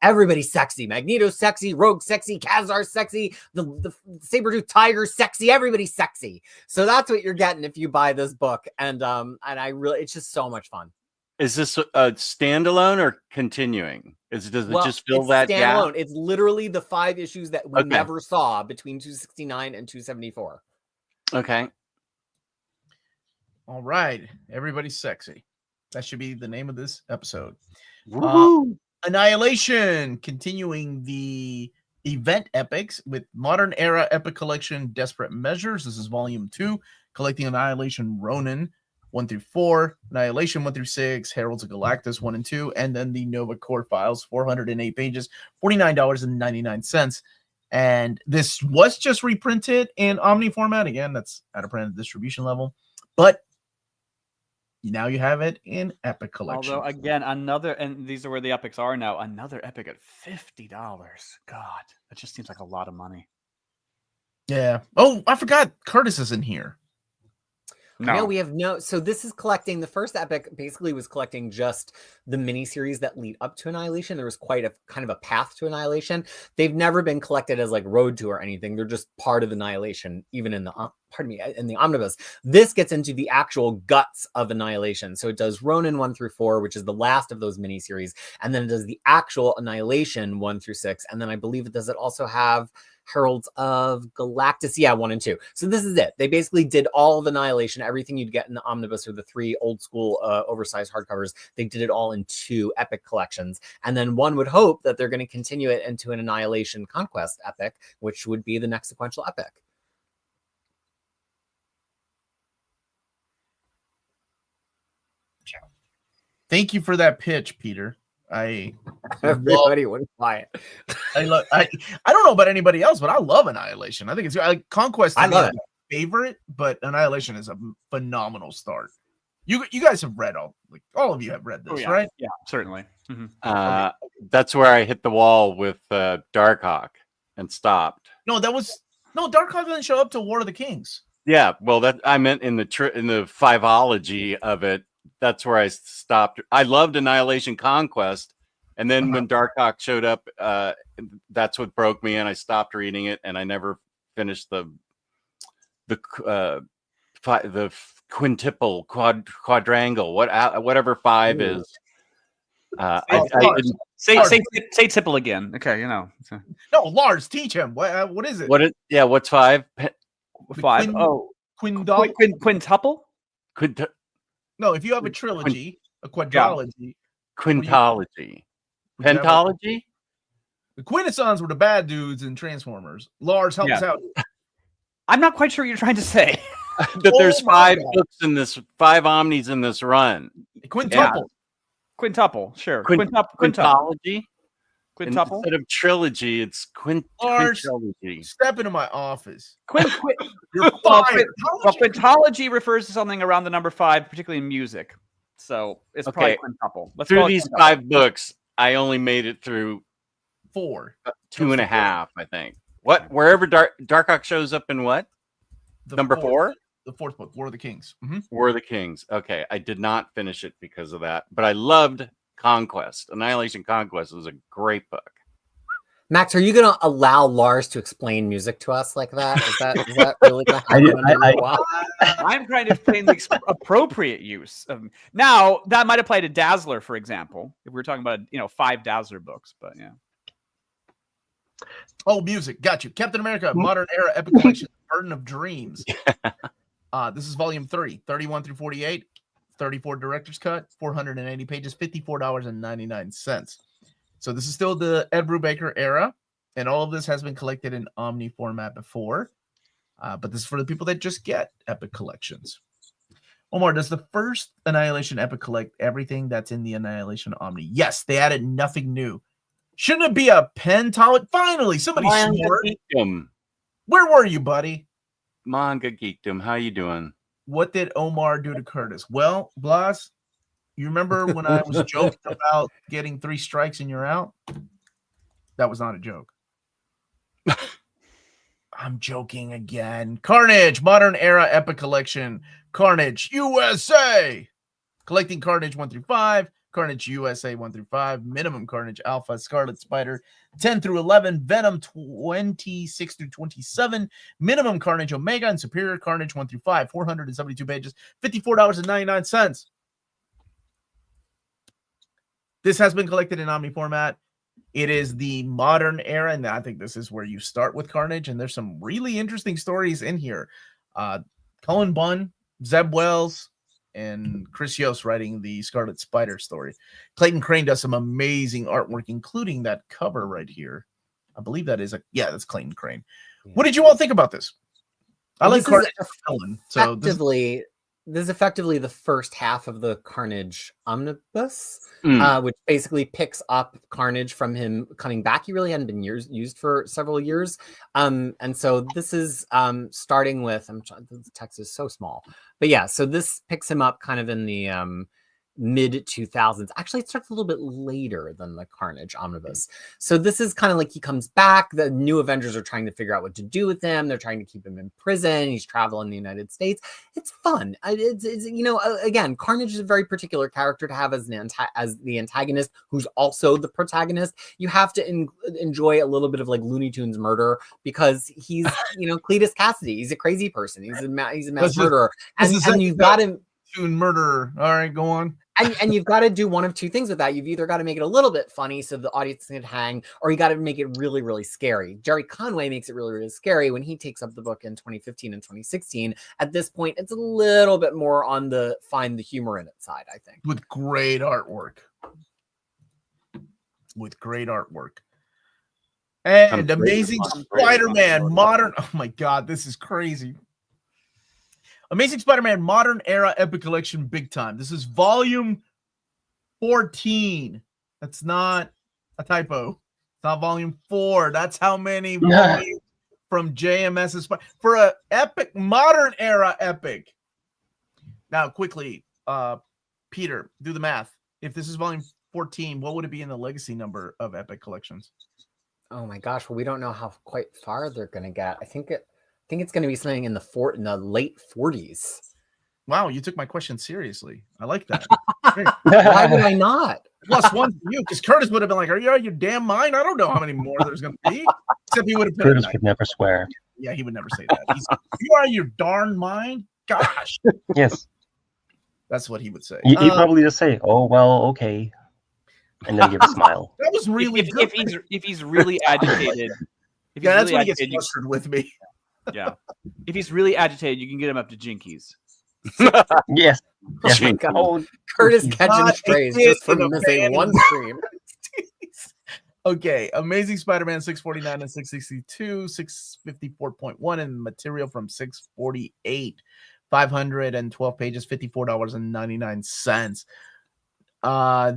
[SPEAKER 2] everybody's sexy. Magneto's sexy, Rogue's sexy, Khazar's sexy, the saber-tooth tiger's sexy, everybody's sexy. So that's what you're getting if you buy this book. And I really, it's just so much fun.
[SPEAKER 3] Is this a standalone or continuing? Does it just fill
[SPEAKER 2] it's
[SPEAKER 3] that gap?
[SPEAKER 2] standalone. It's literally the 5 issues that we never saw between 269 and 274.
[SPEAKER 3] Okay.
[SPEAKER 1] All right, everybody's sexy. That should be the name of this episode. Annihilation, continuing the event epics with Modern Era Epic Collection Desperate Measures. This is volume 2, collecting Annihilation Ronin 1 through 4, Annihilation 1 through 6, Heralds of Galactus 1 and 2, and then the Nova Core Files, 408 pages, $49.99. And this was just reprinted in Omni format. Again, that's out of print distribution level, but now you have it in Epic Collection.
[SPEAKER 5] Although, again, and these are where the epics are now, another epic at $50. God, that just seems like a lot of money.
[SPEAKER 1] Yeah. Oh, I forgot Curtis is in here.
[SPEAKER 2] No, we have no. So this is collecting. The first epic basically was collecting just the miniseries that lead up to Annihilation. There was quite a kind of a path to Annihilation. They've never been collected as like Road to or anything. They're just part of Annihilation, even in the in the Omnibus. This gets into the actual guts of Annihilation. So it does Ronin 1 through 4, which is the last of those miniseries, and then it does the actual Annihilation 1 through 6, and then I believe it also have Heralds of Galactus, 1 and 2. So this is it. They basically did all of Annihilation, everything you'd get in the Omnibus or the 3 old school oversized hardcovers. They did it all in 2 epic collections, and then one would hope that they're going to continue it into an Annihilation Conquest epic, which would be the next sequential epic.
[SPEAKER 1] Thank you for that pitch, Peter.
[SPEAKER 2] Everybody would buy it.
[SPEAKER 1] I don't know about anybody else, but I love Annihilation. I think it's like Conquest.
[SPEAKER 2] I love it.
[SPEAKER 1] Favorite, but Annihilation is a phenomenal start. You guys have read all of you have read this, right?
[SPEAKER 5] Yeah, certainly. Mm-hmm.
[SPEAKER 3] That's where I hit the wall with Darkhawk and stopped.
[SPEAKER 1] Darkhawk didn't show up to War of the Kings.
[SPEAKER 3] Yeah, well, that I meant in the fiveology of it. That's where I stopped. I loved Annihilation Conquest, and then when Darkhawk showed up, that's what broke me, and I stopped reading it, and I never finished the quintuple quadrangle, whatever 5 is. I didn't
[SPEAKER 5] Say tipple again. Okay,
[SPEAKER 1] No, Lars, teach him. What is it?
[SPEAKER 3] What's 5?
[SPEAKER 5] 5. Quintuple.
[SPEAKER 1] No, if you have a trilogy, a quadrilogy,
[SPEAKER 3] quintology, pentology.
[SPEAKER 1] The Quintessons were the bad dudes in Transformers. Lars, help us out.
[SPEAKER 5] I'm not quite sure what you're trying to say.
[SPEAKER 3] That there's 5 books in this, 5 omnis in this run.
[SPEAKER 1] Quintuple.
[SPEAKER 5] Quintuple, sure.
[SPEAKER 3] Quintology.
[SPEAKER 5] Quintuple.
[SPEAKER 3] Instead of trilogy, it's
[SPEAKER 1] Lars,
[SPEAKER 3] quintrilogy.
[SPEAKER 1] step into my office.
[SPEAKER 5] Quint.
[SPEAKER 1] You're
[SPEAKER 5] Well,
[SPEAKER 1] fired.
[SPEAKER 5] quintology refers to something around the number 5, particularly in music. So it's probably
[SPEAKER 3] Okay.
[SPEAKER 5] quintuple. Let's
[SPEAKER 3] Through
[SPEAKER 5] call it
[SPEAKER 3] these
[SPEAKER 5] quintuple.
[SPEAKER 3] 5 books, I only made it through
[SPEAKER 1] 4.
[SPEAKER 3] 2.5, I think. What? Wherever Darkhawk shows up in what? Number 4?
[SPEAKER 1] The 4th book, War of the Kings.
[SPEAKER 3] War of the Kings. Okay, I did not finish it because of that, but I loved Conquest. Annihilation Conquest was a great book.
[SPEAKER 2] Max, are you going to allow Lars to explain music to us like that? Is that really going to happen under your watch?
[SPEAKER 5] I'm trying to explain the appropriate use of. Now that might apply to Dazzler, for example, if we're talking about 5 Dazzler books. But yeah.
[SPEAKER 1] Oh, music. Got you. Captain America, Modern Era Epic Collection, Burden of Dreams. This is volume 3, 31 through 48, 34 director's cut, 480 pages, $54.99. So this is still the Ed Brubaker era, and all of this has been collected in Omni format before. But this is for the people that just get Epic collections. Omar, does the first Annihilation Epic collect everything that's in the Annihilation Omni? Yes, they added nothing new. Shouldn't it be a pentology? Finally, somebody smart.
[SPEAKER 3] Geekdom.
[SPEAKER 1] Where were you, buddy?
[SPEAKER 3] Manga Geekdom. How you doing?
[SPEAKER 1] What did Omar do to Curtis? Well, Blas, you remember when I was joking about getting 3 strikes and you're out? That was not a joke. I'm joking again. Carnage, Modern Era Epic Collection. Carnage USA. Collecting Carnage 1 through 5. Carnage USA 1 through 5. Minimum Carnage Alpha. Scarlet Spider 10 through 11. Venom 26 through 27. Minimum Carnage Omega and Superior Carnage 1 through 5. 472 pages. $54.99. This has been collected in Omni format. It is the modern era, and I think this is where you start with Carnage, and there's some really interesting stories in here. Cullen Bunn, Zeb Wells, and Chris Yost writing the Scarlet Spider story. Clayton Crane does some amazing artwork, including that cover right here. I believe that is that's Clayton Crane. Yeah. What did you all think about this? I like Carnage.
[SPEAKER 2] This is effectively the first half of the Carnage Omnibus, which basically picks up Carnage from him coming back. He really hadn't been used for several years. And so this is starting with, the text is so small, but yeah, so this picks him up kind of in the mid 2000s. Actually, it starts a little bit later than the Carnage Omnibus. So this is kind of like he comes back. The new Avengers are trying to figure out what to do with him. They're trying to keep him in prison. He's traveling the United States. It's fun. It's again, Carnage is a very particular character to have as the antagonist, who's also the protagonist. You have to enjoy a little bit of like Looney Tunes murder because he's Cletus Cassidy. He's a crazy person. He's a mass murderer, and you've got him.
[SPEAKER 1] Murderer. All right, go on.
[SPEAKER 2] And you've got to do one of two things with that. You've either got to make it a little bit funny so the audience can hang, or you got to make it really, really scary. Jerry Conway makes it really, really scary when he takes up the book in 2015 and 2016. At this point, it's a little bit more on the find the humor in it side, I think.
[SPEAKER 1] With great artwork. And Amazing Spider-Man Modern. Oh my God, this is crazy. Amazing Spider-Man Modern Era Epic Collection Big Time. This is volume 14. That's not a typo. It's not volume 4. That's how many volumes from JMS's for a epic modern era epic. Now, quickly, Peter, do the math. If this is volume 14, what would it be in the legacy number of epic collections?
[SPEAKER 2] Oh my gosh, well, we don't know how quite far they're going to get. I think it's going to be something in the late 40s.
[SPEAKER 1] Wow, you took my question seriously. I like that.
[SPEAKER 2] Why would I not?
[SPEAKER 1] +1 for you, because Curtis would have been like, "Are you out of your damn mind? I don't know how many more there's going to be." Except he would have.
[SPEAKER 4] Curtis would never swear.
[SPEAKER 1] Yeah, he would never say that. You are out of your darn mind. Gosh.
[SPEAKER 4] Yes.
[SPEAKER 1] That's what he would say.
[SPEAKER 4] He'd probably just say, "Oh well, okay," and then give a smile.
[SPEAKER 1] That was really good.
[SPEAKER 5] If he's really agitated.
[SPEAKER 1] That's when he gets flustered with me.
[SPEAKER 5] Yeah. If he's really agitated, you can get him up to Jinkies.
[SPEAKER 4] Yes.
[SPEAKER 2] Oh my God. Oh, Curtis catching strays just from missing one stream.
[SPEAKER 1] Okay. Amazing Spider-Man 649 and 662, 654.1, and material from 648. 512 pages, $54.99.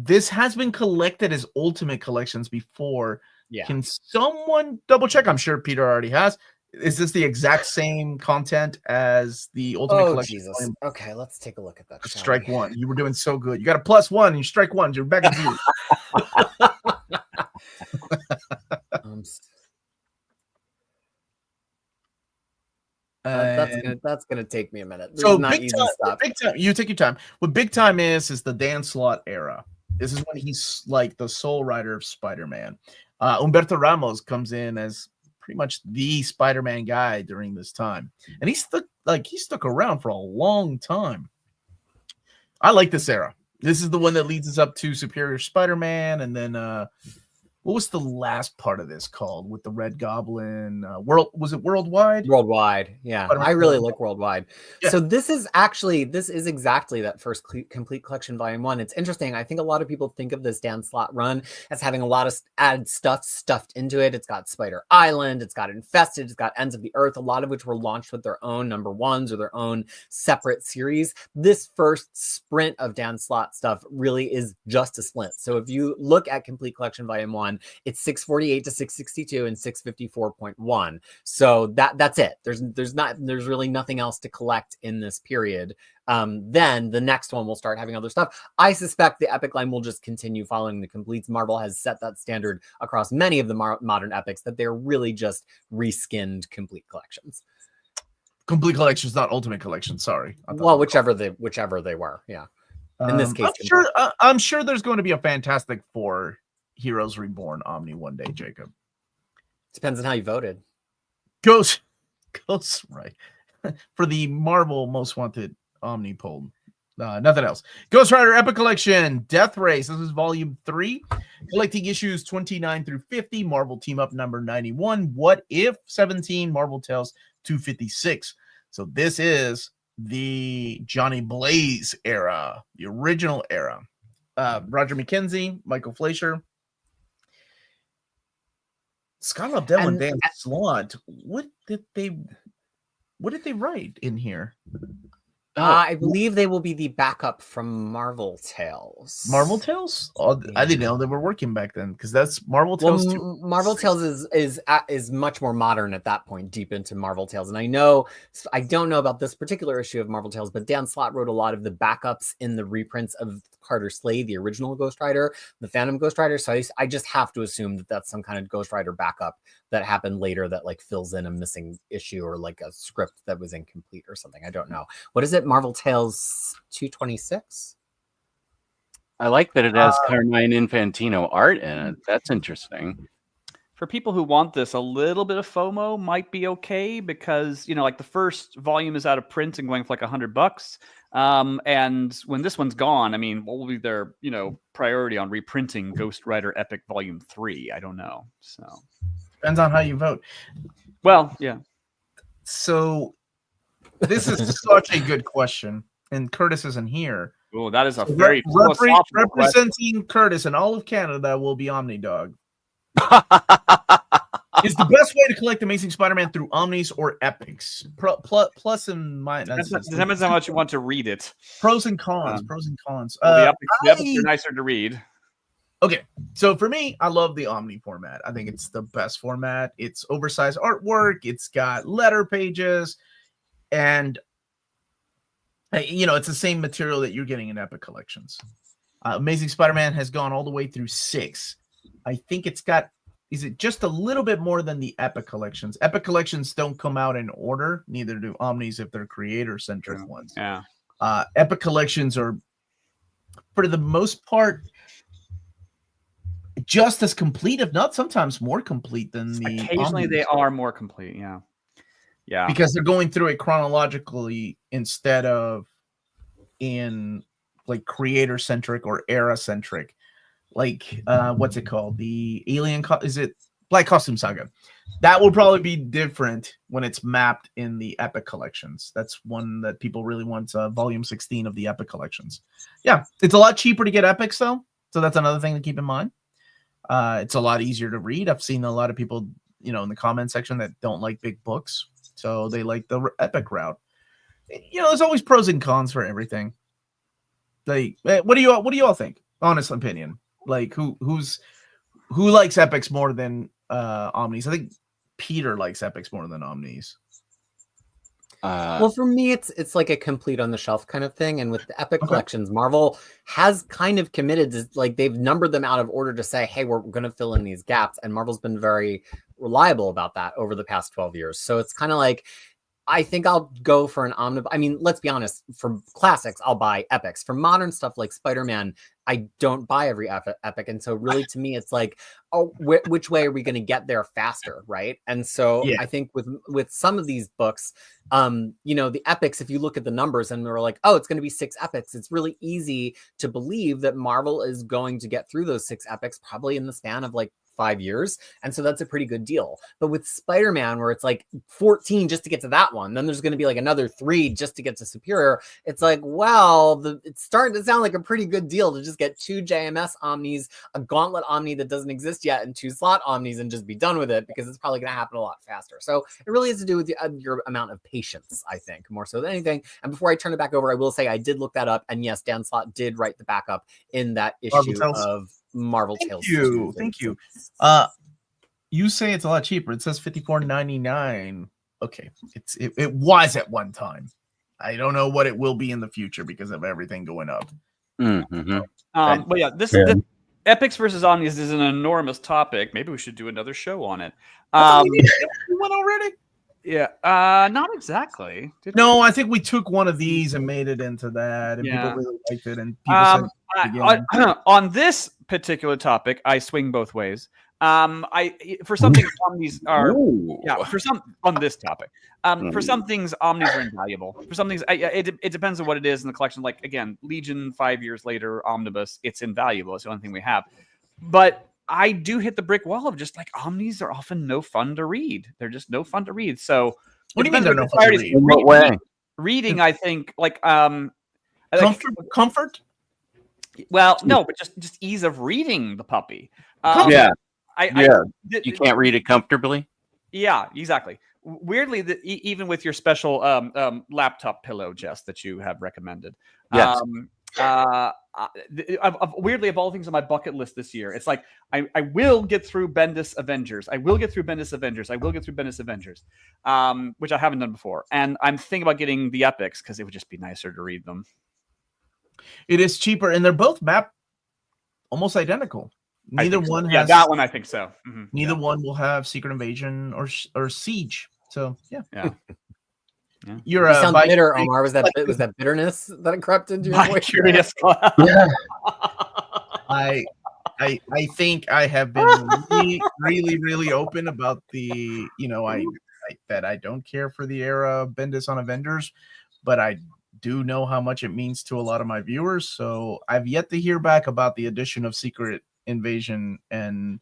[SPEAKER 1] This has been collected as Ultimate Collections before.
[SPEAKER 2] Yeah.
[SPEAKER 1] Can someone double check? I'm sure Peter already has. Is this the exact same content as the Ultimate
[SPEAKER 2] Oh,
[SPEAKER 1] Collection?
[SPEAKER 2] Jesus. Okay, let's take a look at that. shall
[SPEAKER 1] Strike
[SPEAKER 2] we?
[SPEAKER 1] one. You were doing so good. You got a +1. And you strike one. You're back at 0.
[SPEAKER 2] That's gonna take me a minute. This
[SPEAKER 1] So
[SPEAKER 2] is not
[SPEAKER 1] big
[SPEAKER 2] easy
[SPEAKER 1] time,
[SPEAKER 2] stuff.
[SPEAKER 1] big time. You take your time. What big time is the Dan Slott era. This is when he's like the sole writer of Spider-Man. Humberto Ramos comes in as pretty much the Spider-Man guy during this time, and he stuck around for a long time. I like this era. This is the one that leads us up to Superior Spider-Man, and then what was the last part of this called with the Red Goblin? Was it Worldwide?
[SPEAKER 2] Worldwide, yeah.
[SPEAKER 1] Spider-Man
[SPEAKER 2] I really
[SPEAKER 1] Worldwide.
[SPEAKER 2] like Worldwide.
[SPEAKER 1] Yeah.
[SPEAKER 2] So this is exactly that first complete collection, volume 1. It's interesting. I think a lot of people think of this Dan Slott run as having a lot of added stuff stuffed into it. It's got Spider Island, it's got Infested, it's got Ends of the Earth, a lot of which were launched with their own #1s or their own separate series. This first sprint of Dan Slott stuff really is just a splint. So if you look at complete collection volume 1, it's 648 to 662 and 654.1. So that's it. There's really nothing else to collect in this period. Then the next one will start having other stuff. I suspect the epic line will just continue following the completes. Marvel has set that standard across many of the modern epics that they're really just reskinned complete collections.
[SPEAKER 1] Complete collections, not Ultimate Collection. Sorry.
[SPEAKER 2] Well, whichever they were. Yeah. In this case,
[SPEAKER 1] I'm sure there's going to be a Fantastic Four Heroes Reborn Omni one day, Jacob.
[SPEAKER 2] Depends on how you voted.
[SPEAKER 1] Goes right for the Marvel Most Wanted Omni poll. Nothing else. Ghost Rider Epic Collection, Death Race. This is volume 3, collecting issues 29 through 50. Marvel Team Up number 91. What If 17. Marvel Tales 256. So this is the Johnny Blaze era, the original era. Roger McKenzie, Michael Fleischer, Scott Lobdell, and Dan Slott. What did they write in here?
[SPEAKER 2] I believe they will be the backup from Marvel Tales.
[SPEAKER 1] Marvel Tales? Oh, I didn't know they were working back then, because that's Marvel Tales.
[SPEAKER 2] Well, Marvel Tales is much more modern at that point, deep into Marvel Tales. And I don't know about this particular issue of Marvel Tales, but Dan Slott wrote a lot of the backups in the reprints of Carter Slade, the original Ghost Rider, the Phantom Ghost Rider. So I just have to assume that that's some kind of Ghost Rider backup that happened later that like fills in a missing issue or like a script that was incomplete or something. I don't know. What is it? Marvel Tales 226?
[SPEAKER 3] I like that it has Carmine Infantino art in it. That's interesting.
[SPEAKER 5] For people who want this, a little bit of FOMO might be okay because, like the first volume is out of print and going for like $100. And when this one's gone, I mean, what will be their, priority on reprinting Ghost Rider Epic Volume 3? I don't know. So
[SPEAKER 1] depends on how you vote.
[SPEAKER 5] Well, yeah.
[SPEAKER 1] So this is such a good question, and Curtis isn't here.
[SPEAKER 5] Oh, that is a very
[SPEAKER 1] representing Curtis and all of Canada will be Omnidog. Is the best way to collect Amazing Spider-Man through Omnis or Epics? Plus and minus.
[SPEAKER 5] Depends on how much you want to read it.
[SPEAKER 1] Pros and cons. Pros and cons.
[SPEAKER 5] Well, the Epics are nicer to read.
[SPEAKER 1] Okay, so for me, I love the Omni format. I think it's the best format. It's oversized artwork. It's got letter pages, and it's the same material that you're getting in Epic Collections. Amazing Spider-Man has gone all the way through 6. I think it's got. Is it just a little bit more than the Epic Collections? Epic Collections don't come out in order. Neither do Omnis if they're creator-centric ones.
[SPEAKER 5] Yeah.
[SPEAKER 1] Epic Collections are, for the most part, just as complete, if not sometimes more complete than the
[SPEAKER 5] Occasionally
[SPEAKER 1] Omnibus.
[SPEAKER 5] They are more complete, yeah,
[SPEAKER 1] because they're going through it chronologically instead of in like creator centric or era centric, like what's it called, the is it Black Costume Saga? That will probably be different when it's mapped in the Epic Collections. That's one that people really want. Volume 16 of the Epic Collections. Yeah, it's a lot cheaper to get Epics though, so that's another thing to keep in mind. It's a lot easier to read. I've seen a lot of people, in the comment section that don't like big books, so they like the Epic route. There's always pros and cons for everything. What do you all think? Honest opinion. Like who likes epics more than omnis? I think Peter likes epics more than omnis.
[SPEAKER 2] Well, for me, it's like a complete on the shelf kind of thing. And with the Epic
[SPEAKER 1] Okay.
[SPEAKER 2] collections, Marvel has kind of committed to, like, they've numbered them out of order to say, hey, we're going to fill in these gaps. And Marvel's been very reliable about that over the past 12 years. So it's kind of like, I think I'll go for an omnibus. I mean, let's be honest. For classics, I'll buy epics. For modern stuff like Spider-Man, I don't buy every epic. And so really, to me, it's like, oh, which way are we going to get there faster, right? And so
[SPEAKER 1] Yeah.
[SPEAKER 2] I think with some of these books, the epics, if you look at the numbers and we're like, oh, it's going to be 6 epics, it's really easy to believe that Marvel is going to get through those 6 epics probably in the span of like 5 years. And so that's a pretty good deal. But with Spider-Man, where it's like 14 just to get to that one, then there's going to be like another 3 just to get to Superior. It's like, well, it's starting to sound like a pretty good deal to just get 2 JMS Omnis, a Gauntlet Omni that doesn't exist yet, and 2 slot Omnis and just be done with it, because it's probably going to happen a lot faster. So it really has to do with your amount of patience, I think, more so than anything. And before I turn it back over, I will say I did look that up. And yes, Dan Slott did write the backup in that issue of Marvel Tales.
[SPEAKER 1] Thank you. You say it's a lot cheaper. It says $54.99. Okay, it was at one time. I don't know what it will be in the future because of everything going up.
[SPEAKER 3] Mm-hmm.
[SPEAKER 5] But yeah, this Epics versus Omnis is an enormous topic. Maybe we should do another show on it.
[SPEAKER 1] We went already?
[SPEAKER 5] Yeah, not exactly.
[SPEAKER 1] No, I think we took one of these and made it into that, and people really liked it. And people said
[SPEAKER 5] on this particular topic, I swing both ways. For some things, omnis are on this topic. For some things, omnis are invaluable. For some things, it depends on what it is in the collection. Like again, Legion 5 years later, Omnibus, it's invaluable. It's the only thing we have. But I do hit the brick wall of just like omnis are often no fun to read. They're just no fun to read. So
[SPEAKER 1] what do you mean they're no fun to read?
[SPEAKER 3] In what way?
[SPEAKER 5] Reading, I think, like
[SPEAKER 1] comfort.
[SPEAKER 5] Well, no, but just ease of reading the puppy.
[SPEAKER 3] You can't read it comfortably.
[SPEAKER 5] Yeah, exactly. Weirdly, even with your special laptop pillow, Jess, that you have recommended.
[SPEAKER 3] Yes.
[SPEAKER 5] Weirdly, of all things on my bucket list this year, it's like I will get through Bendis Avengers. I will get through Bendis Avengers. I will get through Bendis Avengers, which I haven't done before. And I'm thinking about getting the epics because it would just be nicer to read them.
[SPEAKER 1] It is cheaper, and they're both mapped almost identical. Neither one has.
[SPEAKER 5] Yeah, that one I think so. Mm-hmm.
[SPEAKER 1] Neither one will have Secret Invasion or Siege. So yeah.
[SPEAKER 2] You sound bitter, Omar. Was that bitterness that crept into your voice?
[SPEAKER 5] Curious.
[SPEAKER 1] I think I have been really open about the that I don't care for the era of Bendis on Avengers, but I do know how much it means to a lot of my viewers. So I've yet to hear back about the addition of Secret Invasion and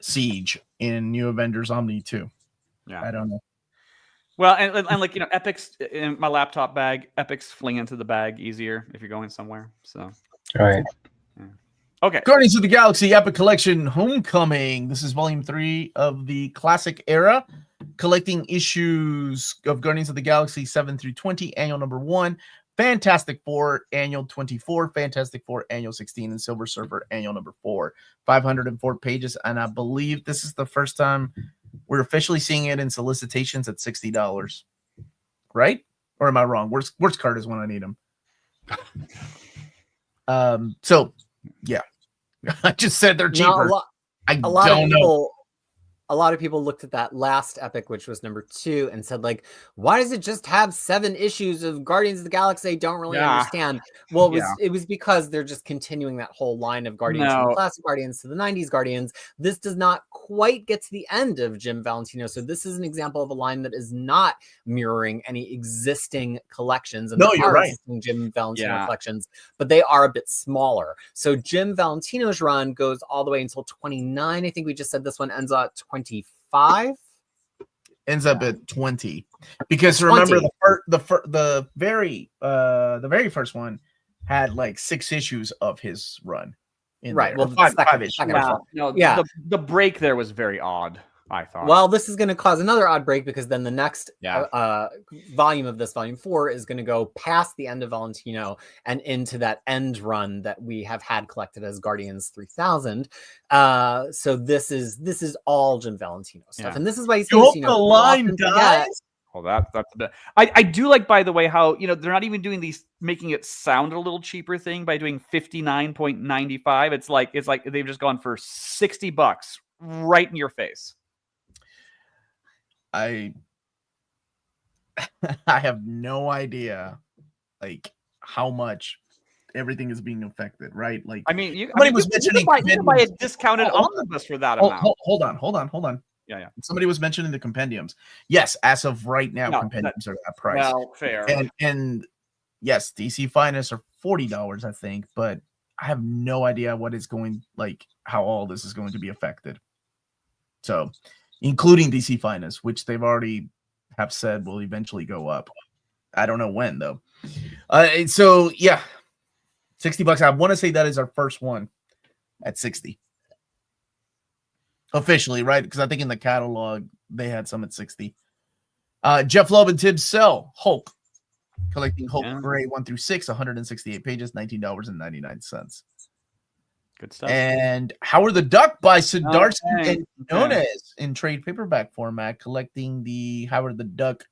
[SPEAKER 1] Siege in New Avengers Omni 2. Yeah, I don't know.
[SPEAKER 5] Well, and like epics in my laptop bag, epics fling into the bag easier if you're going somewhere. So
[SPEAKER 4] all right.
[SPEAKER 5] Yeah. Okay.
[SPEAKER 1] Guardians of the Galaxy Epic Collection Homecoming. This is volume 3 of the classic era, collecting issues of Guardians of the Galaxy 7 through 20, annual number 1, Fantastic Four, annual 24, Fantastic Four, annual 16, and Silver Surfer, annual number 4. 504 pages, and I believe this is the first time we're officially seeing it in solicitations at $60. Right? Or am I wrong? Where's card is when I need them. So yeah. I just said they're cheaper.
[SPEAKER 2] A lot of people looked at that last epic, which was number 2, and said, like, why does it just have 7 issues of Guardians of the Galaxy? I don't really understand. Well, it was because they're just continuing that whole line of Guardians from the classic Guardians to the 90s Guardians. This does not quite get to the end of Jim Valentino. So this is an example of a line that is not mirroring any existing collections. And
[SPEAKER 1] no, you're right.
[SPEAKER 2] Jim Valentino collections, but they are a bit smaller. So Jim Valentino's run goes all the way until 29. I think we just said this one ends at 25.
[SPEAKER 1] Ends up at 20 because 20. Remember the very first one had like 6 issues of his run.
[SPEAKER 5] Right. Well, 5 issues. The break there was very odd. I thought.
[SPEAKER 2] Well, this is going to cause another odd break because then the next
[SPEAKER 5] Yeah.
[SPEAKER 2] volume of this, volume 4, is going to go past the end of Valentino and into that end run that we have had collected as Guardians 3000. So this is all Jim Valentino stuff,
[SPEAKER 5] Yeah.
[SPEAKER 2] and this is why he
[SPEAKER 1] You
[SPEAKER 2] says,
[SPEAKER 1] hope the line dies.
[SPEAKER 5] Well, that's a bit. I do like, by the way, how they're not even doing these, making it sound a little cheaper thing by doing $59.95. It's like they've just gone for $60 right in your face.
[SPEAKER 1] I have no idea, like, how much everything is being affected, right? Like,
[SPEAKER 5] I mean,
[SPEAKER 1] somebody was
[SPEAKER 5] you
[SPEAKER 1] mentioning
[SPEAKER 5] can buy a discounted omnibus for that amount.
[SPEAKER 1] Hold on.
[SPEAKER 5] Yeah.
[SPEAKER 1] Somebody was mentioning the compendiums. Yes, as of right now, compendiums are that price.
[SPEAKER 5] Well, fair.
[SPEAKER 1] And yes, DC Finest are $40, I think, but I have no idea what is going, like, how all this is going to be affected. So, including DC Finest, which they've already have said will eventually go up. I don't know when though. So yeah, $60. I want to say that is our first one at 60 officially, right? Because I think in the catalog they had some at 60. Jeff Loeb and Tim Sell, Hulk, collecting Hulk Gray 1 through 6, 168 pages, $19.99.
[SPEAKER 5] Good stuff.
[SPEAKER 1] And Howard the Duck by Siddharth and
[SPEAKER 5] Okay.
[SPEAKER 1] Jonas in trade paperback format, collecting the Howard the Duck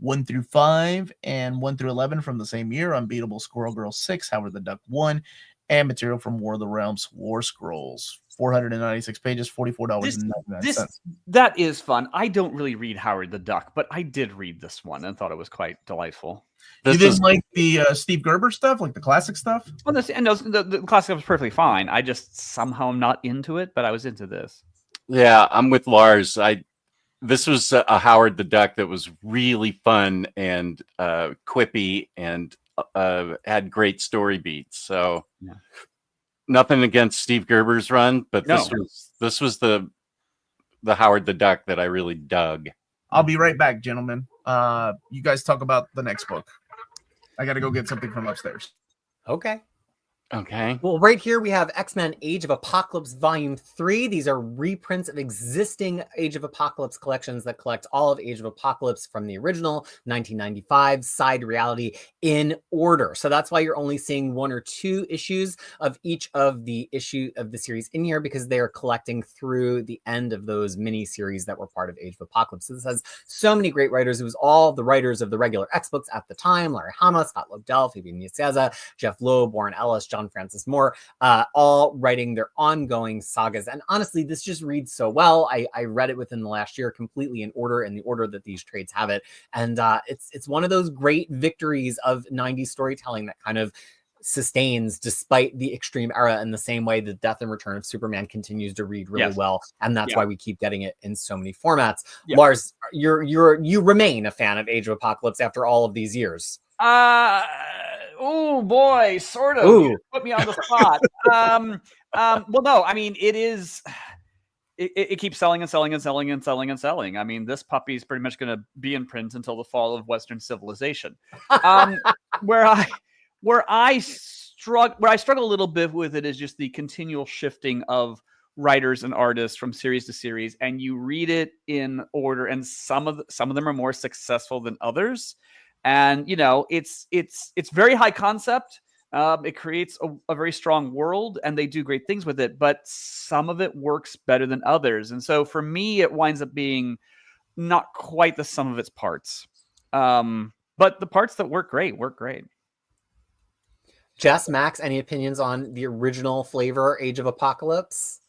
[SPEAKER 1] 1 through 5 and 1 through 11 from the same year, Unbeatable Squirrel Girl 6, Howard the Duck 1, and material from War of the Realms War Scrolls, 496 pages, $44.99.
[SPEAKER 5] That is fun. I don't really read Howard the Duck, but I did read this one and thought it was quite delightful.
[SPEAKER 1] You didn't like the Steve Gerber stuff, like the classic stuff?
[SPEAKER 5] Well, the classic stuff was perfectly fine. I just somehow am not into it, but I was into this.
[SPEAKER 3] Yeah, I'm with Lars. This was a Howard the Duck that was really fun and quippy and had great story beats. So nothing against Steve Gerber's run, but this was the Howard the Duck that I really dug.
[SPEAKER 1] I'll be right back, gentlemen. You guys talk about the next book. I got to go get something from upstairs.
[SPEAKER 2] Okay. Well, right here we have X-Men Age of Apocalypse Volume 3. These are reprints of existing Age of Apocalypse collections that collect all of Age of Apocalypse from the original 1995 side reality in order. So that's why you're only seeing 1 or 2 issues of each of the issue of the series in here, because they are collecting through the end of those mini series that were part of Age of Apocalypse. So this has so many great writers. It was all the writers of the regular X books at the time: Larry Hama, Scott Lobdell, Fabian Nicieza, Jeff Loeb, Warren Ellis, John Francis Moore, all writing their ongoing sagas. And honestly, this just reads so well. I read it within the last year, completely in order, in the order that these trades have it. And it's one of those great victories of 90s storytelling that kind of sustains despite the extreme era, in the same way the Death and Return of Superman continues to read really well. And that's why we keep getting it in so many formats. Lars, you remain a fan of Age of Apocalypse after all of these years.
[SPEAKER 5] Oh boy, sort of. You put me on the spot. Well, no, I mean, it keeps selling and selling and selling and selling and selling. I mean, this puppy is pretty much going to be in print until the fall of Western civilization. Where I struggle a little bit with it is just the continual shifting of writers and artists from series to series, and you read it in order, and some of them are more successful than others. And it's very high concept. It creates a very strong world, and they do great things with it, but some of it works better than others. And so for me, it winds up being not quite the sum of its parts. But the parts that work great.
[SPEAKER 2] Jess, Max, any opinions on the original flavor Age of Apocalypse?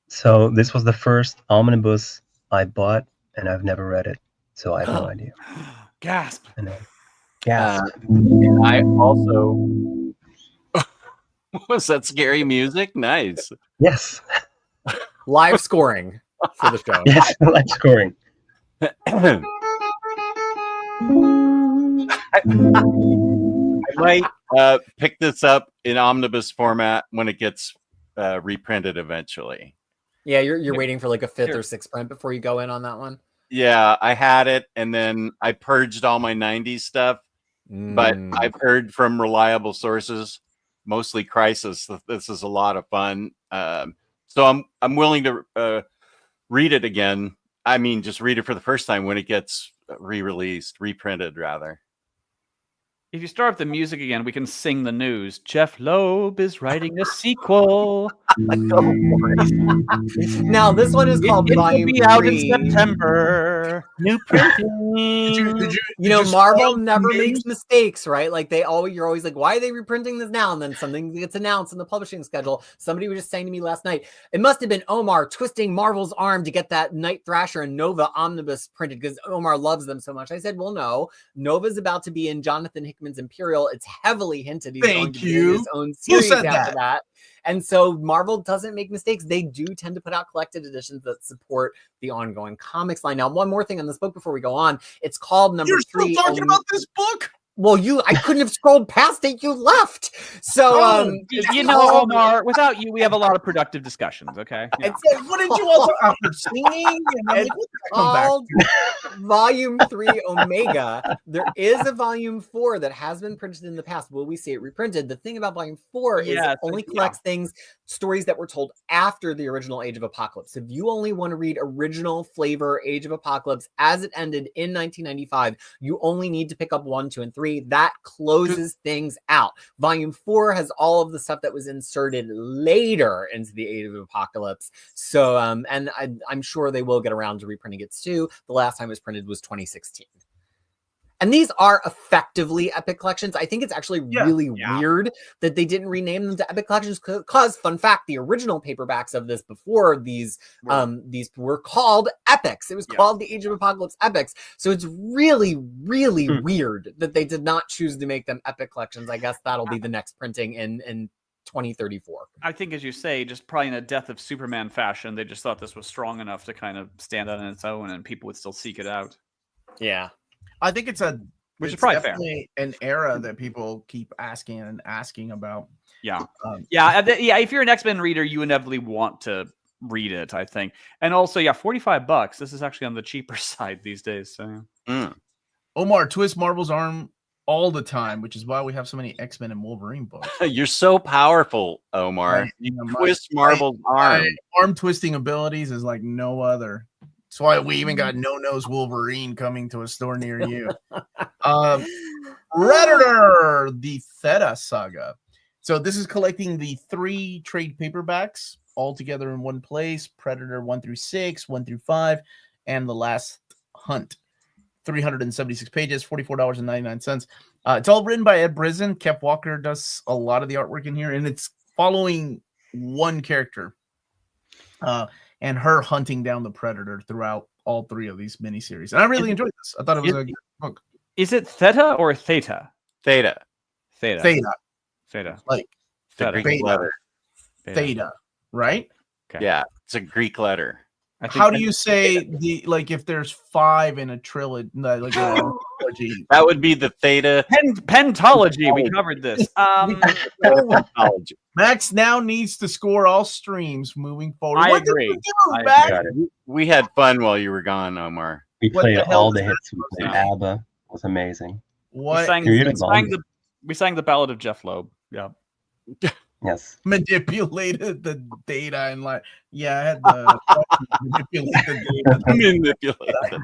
[SPEAKER 4] So this was the first omnibus I bought, and I've never read it, so I have no idea.
[SPEAKER 5] Gasp.
[SPEAKER 4] Gasp.
[SPEAKER 3] I also was that scary music? Nice.
[SPEAKER 4] Yes.
[SPEAKER 2] Live scoring for the show.
[SPEAKER 4] Yes, live scoring.
[SPEAKER 3] I might pick this up in omnibus format when it gets reprinted eventually.
[SPEAKER 2] Yeah, you're waiting for like a 5th or 6th print before you go in on that one.
[SPEAKER 3] Yeah, I had it, and then I purged all my 90s stuff. But I've heard from reliable sources, mostly Crisis, that this is a lot of fun. So I'm willing to read it again. I mean, just read it for the first time when it gets re-released, reprinted rather.
[SPEAKER 5] If you start up the music again, we can sing the news. Jeff Loeb is writing a sequel.
[SPEAKER 2] Now this one is called
[SPEAKER 5] It will
[SPEAKER 2] Volume
[SPEAKER 5] be out in
[SPEAKER 2] 3.
[SPEAKER 5] September.
[SPEAKER 3] New printing.
[SPEAKER 2] You know, Marvel
[SPEAKER 1] spoil
[SPEAKER 2] never
[SPEAKER 1] the
[SPEAKER 2] makes
[SPEAKER 1] news?
[SPEAKER 2] mistakes, right? Like you're always like, why are they reprinting this now? And then something gets announced in the publishing schedule. Somebody was just saying to me last night, it must have been Omar twisting Marvel's arm to get that Night Thrasher and Nova Omnibus printed because Omar loves them so much. I said, well, no, Nova's about to be in Jonathan Hickman's Imperial. It's heavily hinted he's going to be in his own series
[SPEAKER 1] said
[SPEAKER 2] after
[SPEAKER 1] that?
[SPEAKER 2] that. And so Marvel doesn't make mistakes. They do tend to put out collected editions that support the ongoing comics line. Now, one more thing on this book before we go on. It's called number
[SPEAKER 1] You're
[SPEAKER 2] 3.
[SPEAKER 1] still talking about this book?
[SPEAKER 2] Well, I couldn't have scrolled past it. You left. So,
[SPEAKER 5] You know, Omar, without you, we have a lot of productive discussions, okay? Yeah.
[SPEAKER 1] What did you all talk after singing? And I'm like, what did I come back
[SPEAKER 2] called
[SPEAKER 1] to?
[SPEAKER 2] Volume 3 Omega. There is a Volume 4 that has been printed in the past. Will we see it reprinted? The thing about Volume 4 is it only collects stories that were told after the original Age of Apocalypse. If you only want to read original flavor Age of Apocalypse as it ended in 1995, you only need to pick up 1, 2, and 3. That closes things out. Volume 4 has all of the stuff that was inserted later into the Age of Apocalypse. So, and I'm sure they will get around to reprinting it too. The last time it was printed was 2016. And these are effectively Epic Collections. I think it's actually really weird that they didn't rename them to Epic Collections because, fun fact, the original paperbacks of this before these were called Epics. It was called the Age of Apocalypse Epics. So it's really, really weird that they did not choose to make them Epic Collections. I guess that'll be the next printing in 2034.
[SPEAKER 5] I think, as you say, just probably in a Death of Superman fashion, they just thought this was strong enough to kind of stand out on its own and people would still seek it out.
[SPEAKER 2] Yeah.
[SPEAKER 1] I think it's
[SPEAKER 5] probably
[SPEAKER 1] definitely an era that people keep asking about.
[SPEAKER 5] Yeah. If you're an X-Men reader, you inevitably want to read it, I think. And also, $45. This is actually on the cheaper side these days. So.
[SPEAKER 1] Omar, twist Marvel's arm all the time, which is why we have so many X-Men and Wolverine books.
[SPEAKER 3] You're so powerful, Omar. Twist Marvel's arm.
[SPEAKER 1] My arm twisting abilities is like no other. That's why we even got No-Nose Wolverine coming to a store near you. Predator, the Theta Saga. So this is collecting the 3 trade paperbacks all together in one place. Predator 1 through 6, 1 through 5, and The Last Hunt. 376 pages, $44.99. It's all written by Ed Brisson. Kev Walker does a lot of the artwork in here, and it's following one character. And her hunting down the Predator throughout all 3 of these miniseries. And I really enjoyed this. I thought it was a good book.
[SPEAKER 5] Is it Theta or Theta?
[SPEAKER 3] Theta.
[SPEAKER 1] Like
[SPEAKER 3] the Greek letter.
[SPEAKER 1] Theta, right?
[SPEAKER 5] Okay.
[SPEAKER 3] Yeah, it's a Greek letter.
[SPEAKER 1] How do you say if there's 5 in a trilogy, like a trilogy?
[SPEAKER 3] That would be the Theta.
[SPEAKER 5] Pentology. We covered this.
[SPEAKER 1] Max now needs to score all streams moving forward.
[SPEAKER 5] I
[SPEAKER 1] What
[SPEAKER 5] agree.
[SPEAKER 1] did you do, Max?
[SPEAKER 3] We had fun while you were gone, Omar.
[SPEAKER 4] We
[SPEAKER 1] What
[SPEAKER 4] played
[SPEAKER 1] the hell
[SPEAKER 4] all the
[SPEAKER 1] is
[SPEAKER 4] hits. We played ABBA. It was amazing.
[SPEAKER 1] What
[SPEAKER 5] We sang the Ballad of Jeff Loeb. Yeah.
[SPEAKER 4] Yes.
[SPEAKER 1] manipulated the data and I had to manipulate the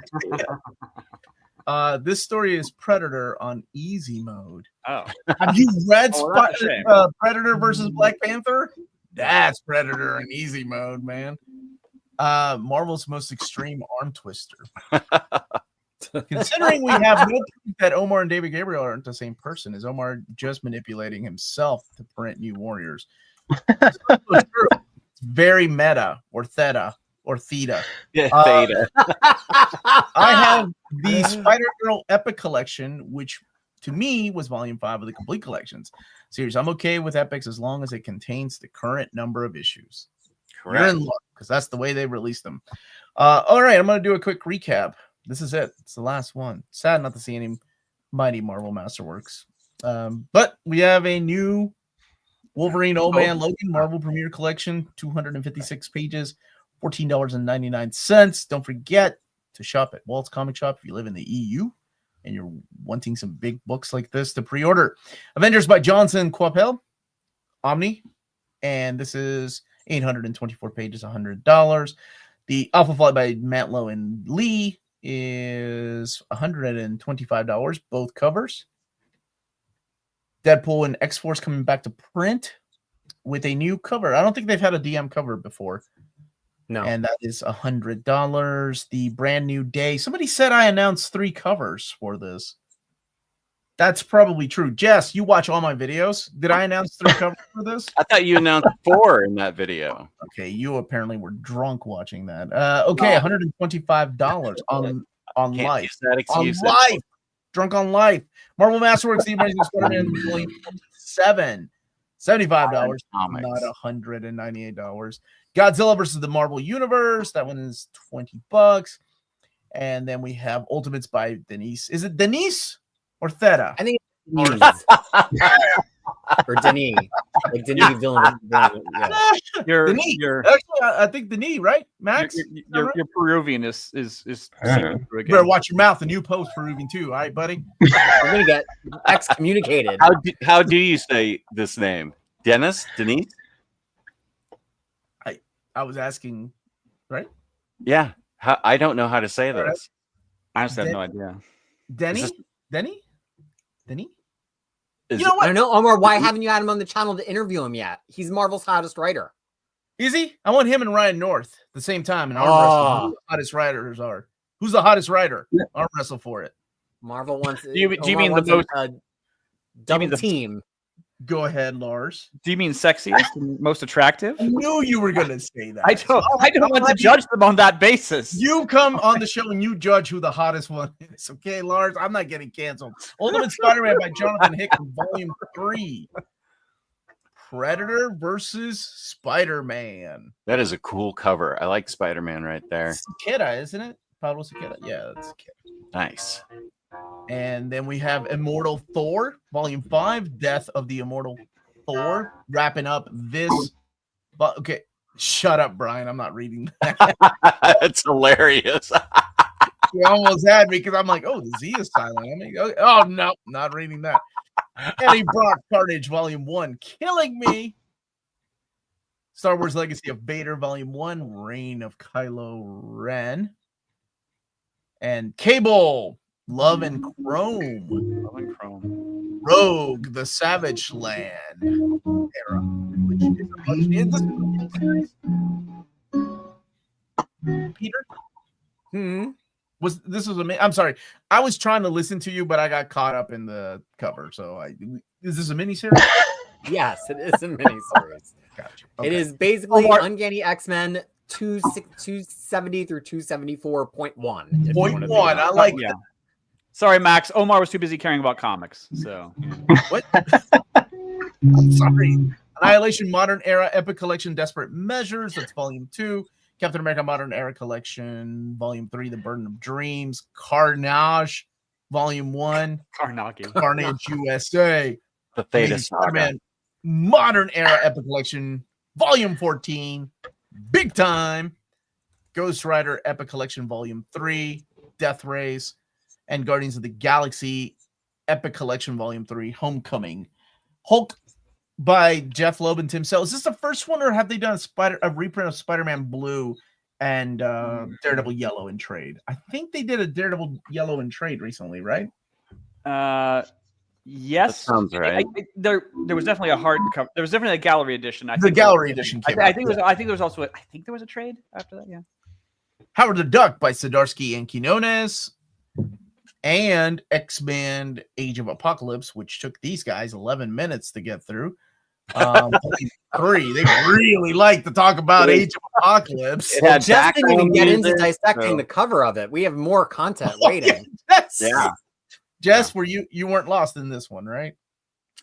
[SPEAKER 1] data. This story is Predator on easy mode.
[SPEAKER 5] Oh.
[SPEAKER 1] Have you read
[SPEAKER 5] that's a shame.
[SPEAKER 1] Predator versus Black Panther? That's Predator in easy mode, man. Marvel's most extreme arm twister. Considering we have no proof that Omar and David Gabriel aren't the same person, is Omar just manipulating himself to print new warriors? It's very meta, or theta, or theta.
[SPEAKER 3] Theta.
[SPEAKER 1] I have the Spider-Girl Epic Collection, which to me was volume 5 of the complete collections series. I'm okay with epics as long as it contains the current number of issues. Correct. You're in luck, because that's the way they released them. All right, I'm going to do a quick recap. This is it. It's the last one. Sad not to see any mighty Marvel Masterworks. But we have a new Wolverine Old Man Logan Marvel Premiere Collection, 256 pages, $14.99. Don't forget to shop at Walt's Comic Shop if you live in the EU and you're wanting some big books like this to pre-order. Avengers by Johnson Coipel, Omni, and this is 824 pages, $100. The Alpha Flight by Mantlo and Lee is $125, both covers. Deadpool and X-Force coming back to print with a new cover. I don't think they've had a DM cover before.
[SPEAKER 2] No.
[SPEAKER 1] And that is $100. The Brand New Day. Somebody said I announced 3 covers for this. That's probably true. Jess, you watch all my videos. Did I announce 3 covers for this?
[SPEAKER 3] I thought you announced 4 in that video.
[SPEAKER 1] Okay, you apparently were drunk watching that. Okay, $125 on
[SPEAKER 3] Can't
[SPEAKER 1] life.
[SPEAKER 3] use that
[SPEAKER 1] On
[SPEAKER 3] excuse.
[SPEAKER 1] life. Drunk on life. Marvel Masterworks, The Amazing Spider-Man Volume 7. $75,
[SPEAKER 3] Comics.
[SPEAKER 1] not $198. Godzilla versus the Marvel Universe. That one is $20. And then we have Ultimates by Denise. Is it Denise or Theta?
[SPEAKER 2] I think it's Denise. Or Denis. Like Denis Villeneuve. Yeah.
[SPEAKER 1] Denis. Actually, I think Denis, right? Max?
[SPEAKER 5] Your Peruvian is
[SPEAKER 1] You better watch your mouth, and you post Peruvian too, all right, buddy?
[SPEAKER 2] We're gonna get excommunicated.
[SPEAKER 3] How do you say this name? Dennis? Denise?
[SPEAKER 1] I was asking, right?
[SPEAKER 3] Yeah. I don't know how to say this.
[SPEAKER 1] Right.
[SPEAKER 5] I honestly have no idea.
[SPEAKER 1] Denny?
[SPEAKER 3] Is
[SPEAKER 1] Denny? Denny?
[SPEAKER 3] Is
[SPEAKER 1] You know
[SPEAKER 2] I
[SPEAKER 1] what?
[SPEAKER 2] don't know, Omar. Why haven't you had him on the channel to interview him yet? He's Marvel's hottest writer.
[SPEAKER 1] Is he? I want him and Ryan North at the same time and arm
[SPEAKER 2] Ah.
[SPEAKER 1] wrestle. Who the hottest writers are? Who's the hottest writer? Arm wrestle for it.
[SPEAKER 2] Marvel wants.
[SPEAKER 5] Do you
[SPEAKER 2] Omar
[SPEAKER 5] mean the
[SPEAKER 2] wants
[SPEAKER 5] most-
[SPEAKER 2] a double
[SPEAKER 5] the-
[SPEAKER 2] team?
[SPEAKER 1] Go ahead, Lars.
[SPEAKER 5] Do you mean sexiest and most attractive?
[SPEAKER 1] I knew you were gonna say that.
[SPEAKER 5] I don't want to judge them on that basis.
[SPEAKER 1] You come on the show and you judge who the hottest one is. Okay, Lars? I'm not getting canceled. Ultimate Spider-Man by Jonathan Hickman, Volume 3. Predator versus Spider-Man.
[SPEAKER 3] That is a cool cover. I like Spider-Man right there.
[SPEAKER 1] Cicada, isn't it? Pablo Cicada. Yeah, that's Cicada.
[SPEAKER 3] Nice.
[SPEAKER 1] And then we have Immortal Thor, Volume 5, Death of the Immortal Thor, wrapping up this. But okay, shut up, Brian. I'm not reading that.
[SPEAKER 3] It's hilarious.
[SPEAKER 1] You almost had me because I'm like, oh, the Z is silent. I mean, oh, no, not reading that. Eddie Brock Carnage, Volume 1, Killing Me. Star Wars Legacy of Vader, Volume 1, Reign of Kylo Ren. And Cable, Love and Chrome. Rogue, the Savage Land era, which is a bunch of series. Peter? This was amazing. I'm sorry. I was trying to listen to you, but I got caught up in the cover. So is this a miniseries?
[SPEAKER 2] Yes, it is a miniseries.
[SPEAKER 1] Gotcha.
[SPEAKER 2] It is basically Uncanny X-Men 270 through 274.1.
[SPEAKER 1] Point one. I like that.
[SPEAKER 5] Sorry, Max. Omar was too busy caring about comics. So
[SPEAKER 1] What? I'm sorry. Annihilation Modern Era Epic Collection Desperate Measures. That's Volume 2. Captain America Modern Era Collection, Volume 3, The Burden of Dreams. Carnage, Volume 1. Carnage USA.
[SPEAKER 3] The Theta
[SPEAKER 1] Amazing
[SPEAKER 3] Saga.
[SPEAKER 1] Spider-Man Modern Era Epic Collection, Volume 14. Big Time. Ghost Rider Epic Collection, Volume 3. Death Rays. And Guardians of the Galaxy Epic Collection, Volume 3. Homecoming. Hulk by Jeff Loeb and Tim Sale. Is this the first one, or have they done a reprint of Spider-Man Blue and Daredevil Yellow in trade? I think they did a Daredevil Yellow in trade recently, right?
[SPEAKER 5] yes,
[SPEAKER 3] That sounds right.
[SPEAKER 5] There was definitely a hard cover. There was definitely a gallery edition.
[SPEAKER 1] The gallery edition came
[SPEAKER 5] I think there was also. I think there was a trade after that. Yeah.
[SPEAKER 1] Howard the Duck by Zdarsky and Quinones. And X-Men Age of Apocalypse, which took these guys 11 minutes to get through. 3. They really like to talk about Age of Apocalypse.
[SPEAKER 3] It had
[SPEAKER 2] Jeff didn't even
[SPEAKER 3] background
[SPEAKER 2] get into
[SPEAKER 3] music,
[SPEAKER 2] dissecting
[SPEAKER 3] so-
[SPEAKER 2] the cover of it. We have more content waiting.
[SPEAKER 3] Yeah.
[SPEAKER 1] Jess, were you weren't lost in this one, right?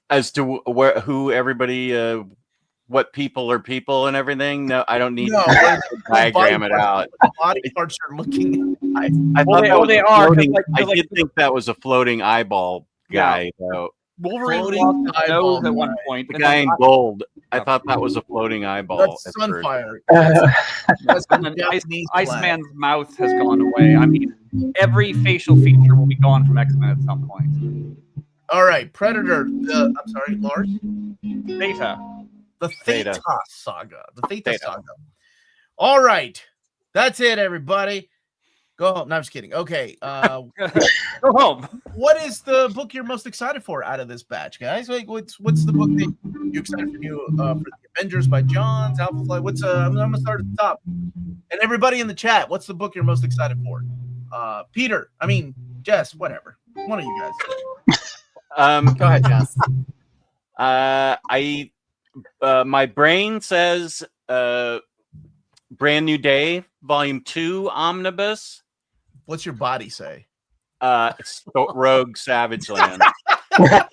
[SPEAKER 3] As to who everybody, what people are people and everything. No, I don't need
[SPEAKER 1] No,
[SPEAKER 3] to diagram it out.
[SPEAKER 1] Body parts are looking.
[SPEAKER 3] I
[SPEAKER 5] Well,
[SPEAKER 3] thought
[SPEAKER 5] they-
[SPEAKER 3] that was
[SPEAKER 5] they
[SPEAKER 3] a
[SPEAKER 5] are, 'cause
[SPEAKER 3] floating-
[SPEAKER 5] like-
[SPEAKER 3] I
[SPEAKER 5] 'cause like-
[SPEAKER 3] did think that was a floating eyeball guy, though.
[SPEAKER 5] Wolverine
[SPEAKER 1] Floating
[SPEAKER 5] lost his
[SPEAKER 1] eyeball
[SPEAKER 5] nose at one
[SPEAKER 1] guy.
[SPEAKER 5] point.
[SPEAKER 3] The
[SPEAKER 5] and
[SPEAKER 3] guy
[SPEAKER 5] then-
[SPEAKER 3] in gold. I thought that was a floating eyeball.
[SPEAKER 1] That's
[SPEAKER 3] at first.
[SPEAKER 1] Sunfire.
[SPEAKER 5] and then
[SPEAKER 1] Japanese
[SPEAKER 5] Iceman's mouth has gone away. I mean, every facial feature will be gone from X-Men at some point.
[SPEAKER 1] All right, Predator. I'm sorry, Lars.
[SPEAKER 5] Theta.
[SPEAKER 1] The
[SPEAKER 3] Theta.
[SPEAKER 1] Theta Saga. The Theta
[SPEAKER 3] Theta.
[SPEAKER 1] Saga. All right. That's it, everybody. Go home. No, I'm just kidding. Okay.
[SPEAKER 5] Go home.
[SPEAKER 1] What is the book you're most excited for out of this batch, guys? Like, what's the book that you excited for? For the Avengers by Johns, Alpha Flight. I'm gonna start at the top. And everybody in the chat, what's the book you're most excited for? Peter. I mean, Jess. Whatever. One of you guys.
[SPEAKER 2] Go ahead, Jess.
[SPEAKER 3] My brain says Brand New Day, Volume 2, Omnibus.
[SPEAKER 1] What's your body say?
[SPEAKER 3] Rogue Savage Land.
[SPEAKER 1] I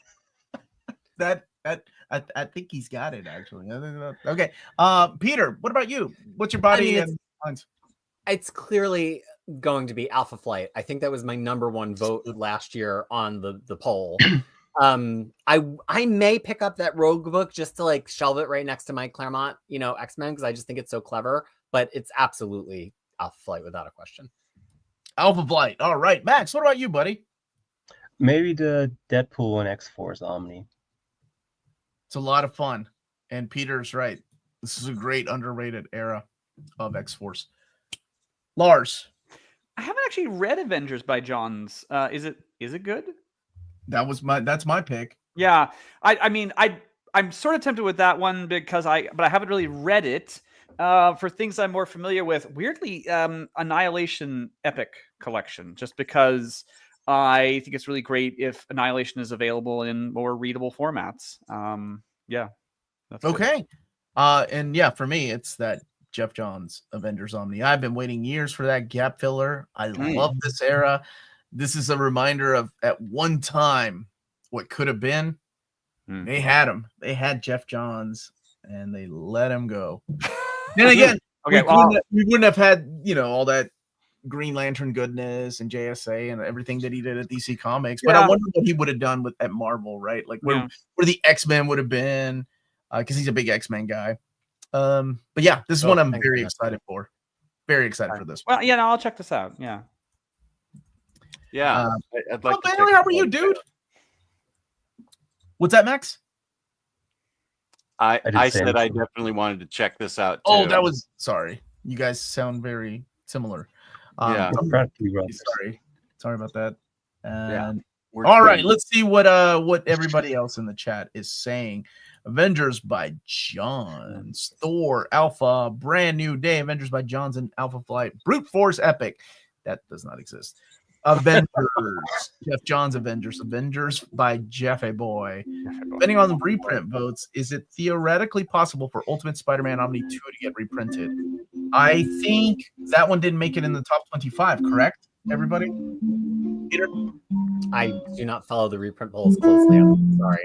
[SPEAKER 1] think he's got it actually. Okay. Peter, what about you? What's your body and minds?
[SPEAKER 2] It's clearly going to be Alpha Flight. I think that was my number one vote last year on the poll. I may pick up that Rogue book just to like shelve it right next to my Claremont, X-Men, because I just think it's so clever. But it's absolutely Alpha Flight without a question.
[SPEAKER 1] Alpha Flight. All right, Max. What about you, buddy?
[SPEAKER 4] Maybe the Deadpool and X-Force Omni.
[SPEAKER 1] It's a lot of fun, and Peter's right. This is a great underrated era of X-Force. Lars.
[SPEAKER 5] I haven't actually read Avengers by Johns. Is it good?
[SPEAKER 1] That's my pick.
[SPEAKER 5] Yeah, I mean, I'm sort of tempted with that one but I haven't really read it. For things I'm more familiar with, weirdly, Annihilation Epic Collection, just because I think it's really great if Annihilation is available in more readable formats. Yeah, that's
[SPEAKER 1] okay.
[SPEAKER 5] Good.
[SPEAKER 1] And yeah, for me, it's that Jeff Johns Avengers Omni. I've been waiting years for that gap filler. I love this era. This is a reminder of at one time what could have been. They had him. They had Jeff Johns, and they let him go. Then again, we wouldn't have had all that Green Lantern goodness and JSA and everything that he did at DC Comics. But I wonder what he would have done at Marvel, right? Like where the X-Men would have been, because he's a big X-Men guy. But yeah, this is one I'm very excited for. Very excited for this one.
[SPEAKER 5] Well, I'll check this out. Yeah.
[SPEAKER 3] Yeah. I'd like to
[SPEAKER 1] Bailey, how are you, dude? What's that, Max?
[SPEAKER 3] I said I definitely wanted to check this out too.
[SPEAKER 1] Oh, that was sorry. You guys sound very similar.
[SPEAKER 3] Yeah.
[SPEAKER 1] Sorry about that. And
[SPEAKER 3] We're
[SPEAKER 1] all right, let's see what everybody else in the chat is saying. Avengers by Johns, Thor, Alpha, Brand New Day, Avengers by Johns and Alpha Flight, Brute Force Epic. That does not exist. Avengers, Jeff Johns Avengers by Jeff A. Boy. Depending on the reprint votes, is it theoretically possible for Ultimate Spider-Man Omni 2 to get reprinted? I think that one didn't make it in the top 25, correct, everybody? Peter?
[SPEAKER 2] I do not follow the reprint polls closely. I'm sorry.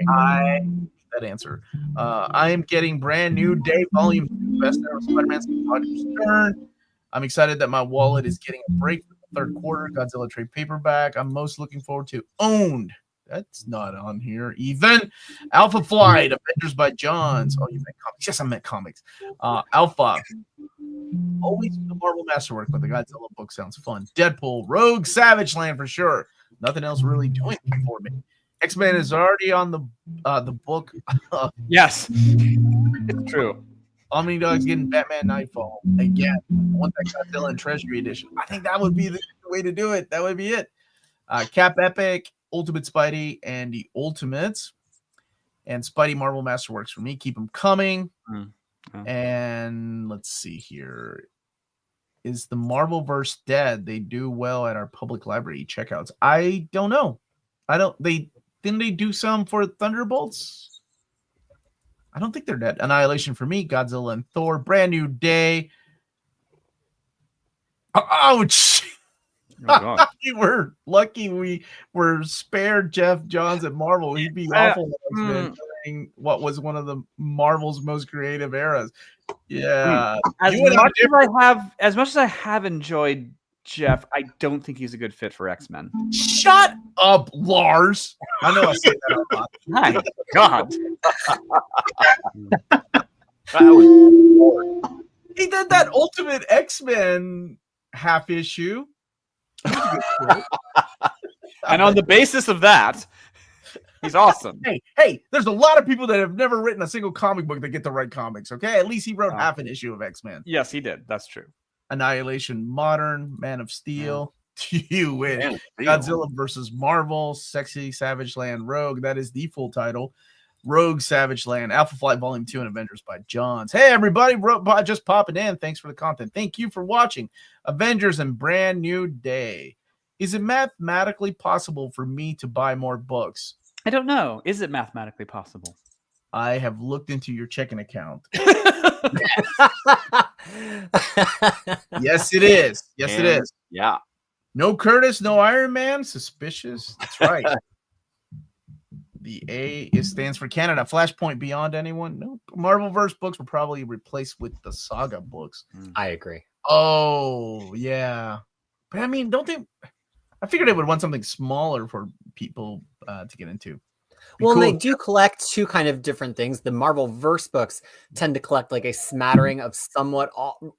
[SPEAKER 1] That answer. I am getting Brand New Day Volume 2, Best Ever Spider-Man since Roger Stern. I'm excited that my wallet is getting a break for the third quarter. Godzilla trade paperback. I'm most looking forward to Owned. That's not on here. Even Alpha Flight, Avengers by Johns. Oh, you meant comics? Yes, I meant comics. Alpha. Always the Marvel Masterwork, but the Godzilla book sounds fun. Deadpool, Rogue, Savage Land for sure. Nothing else really doing it for me. X-Men is already on the book.
[SPEAKER 5] Yes, it's true.
[SPEAKER 1] Omni Dog's getting Batman Nightfall again. I want that Godzilla and Treasury Edition. I think that would be the way to do it. That would be it. Cap Epic, Ultimate Spidey, and the Ultimates, and Spidey Marvel Masterworks for me. Keep them coming. And let's see here. Is the Marvelverse dead? They do well at our public library checkouts. I don't know. Didn't they do some for Thunderbolts? I don't think they're dead. Annihilation for me, Godzilla and Thor, Brand New Day. Ouch!
[SPEAKER 5] Oh,
[SPEAKER 1] we were lucky we were spared Jeff Johns at Marvel. He'd be awful during what was one of the Marvel's most creative eras. Yeah.
[SPEAKER 5] As much as I have enjoyed Jeff, I don't think he's a good fit for X-Men.
[SPEAKER 1] Shut up, Lars. I know I say that a lot.
[SPEAKER 5] My God.
[SPEAKER 1] He did that Ultimate X-Men half issue.
[SPEAKER 5] And on the basis of that, he's awesome.
[SPEAKER 1] Hey, there's a lot of people that have never written a single comic book that get to write comics, okay? At least he wrote half an issue of X-Men.
[SPEAKER 5] Yes, he did. That's true.
[SPEAKER 1] Annihilation Modern, Man of Steel. You win.
[SPEAKER 3] Man of Steel.
[SPEAKER 1] Godzilla versus Marvel, Sexy Savage Land Rogue. That is the full title. Rogue Savage Land, Alpha Flight Volume 2, and Avengers by Johns. Hey, everybody, just popping in. Thanks for the content. Thank you for watching Avengers and Brand New Day. Is it mathematically possible for me to buy more books?
[SPEAKER 5] I don't know. Is it mathematically possible?
[SPEAKER 1] I have looked into your checking account. Yes, it is. Yes, it is.
[SPEAKER 3] Yeah.
[SPEAKER 1] No Curtis, no Iron Man. Suspicious. That's right. The A stands for Canada. Flashpoint Beyond anyone? Nope. Marvelverse books were probably replaced with the Saga books.
[SPEAKER 2] I agree.
[SPEAKER 1] Oh, yeah. But I mean, I figured they would want something smaller for people to get into.
[SPEAKER 2] Well, and they do collect two kind of different things. The Marvel verse books tend to collect like a smattering of somewhat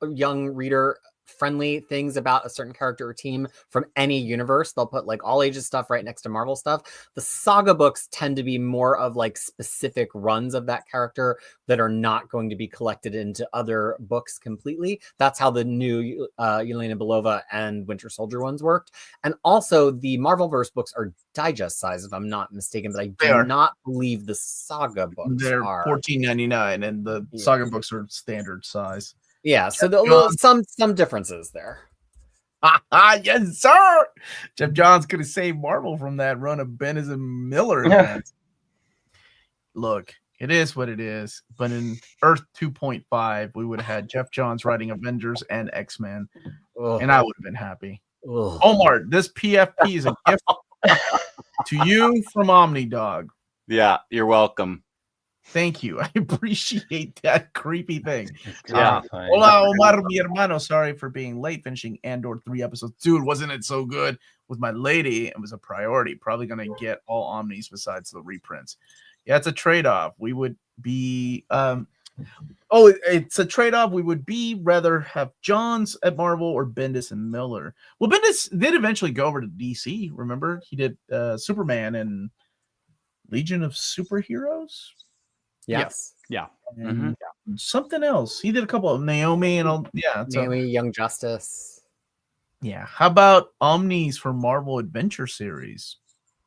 [SPEAKER 2] young reader friendly things about a certain character or team from any universe. They'll put like all ages stuff right next to Marvel stuff. The Saga books tend to be more of like specific runs of that character that are not going to be collected into other books completely. That's how the new Yelena Belova and Winter Soldier ones worked. And also the Marvelverse books are digest size, if I'm not mistaken, but I do not believe the Saga books
[SPEAKER 1] They're
[SPEAKER 2] are
[SPEAKER 1] $14.99 and the Saga books are standard size.
[SPEAKER 2] Yeah, so some differences there.
[SPEAKER 1] Yes, sir. Jeff Johns could have saved Marvel from that run of Bendis and Miller events. Look, it is what it is. But in Earth 2.5, we would have had Jeff Johns writing Avengers and X-Men, and I would have been happy. Omar, this PFP is a gift to you from OmniDog.
[SPEAKER 3] Yeah, you're welcome.
[SPEAKER 1] Thank you. I appreciate that creepy thing.
[SPEAKER 3] Yeah.
[SPEAKER 1] Hola, Omar, mi hermano. Sorry for being late finishing Andor 3 episodes. Dude, wasn't it so good with my lady? It was a priority. Probably going to get all Omnis besides the reprints. Yeah, it's a trade-off. We would be... it's a trade-off. We would rather have Johns at Marvel or Bendis and Miller. Well, Bendis did eventually go over to DC. Remember? He did Superman and Legion of Superheroes?
[SPEAKER 2] Yes.
[SPEAKER 5] Yeah.
[SPEAKER 1] And something else. He did a couple of Naomi and all. Yeah.
[SPEAKER 2] Naomi, Young Justice.
[SPEAKER 1] Yeah. How about Omnis for Marvel Adventure Series?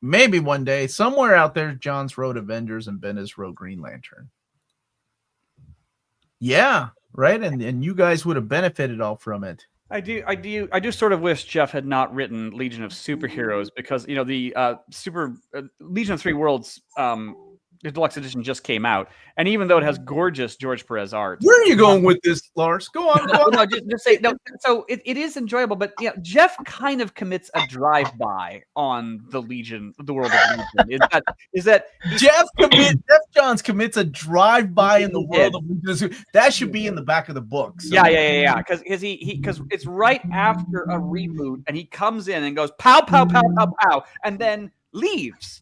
[SPEAKER 1] Maybe one day, somewhere out there, Johns wrote Avengers and Bendis wrote Green Lantern. Yeah. Right. And you guys would have benefited all from it.
[SPEAKER 5] I do sort of wish Jeff had not written Legion of Superheroes because, you know, the Legion of Three Worlds, the deluxe edition just came out, and even though it has gorgeous George Perez art,
[SPEAKER 1] where are you going with this, Lars? Go on.
[SPEAKER 5] No, just say no. So it is enjoyable, but yeah, Jeff kind of commits a drive-by on the world of Legion. Is that
[SPEAKER 1] Jeff Johns commits a drive-by in the world of Legion? That should be in the back of the book. So.
[SPEAKER 5] Yeah. Because it's right after a reboot, and he comes in and goes pow pow pow pow pow, and then leaves.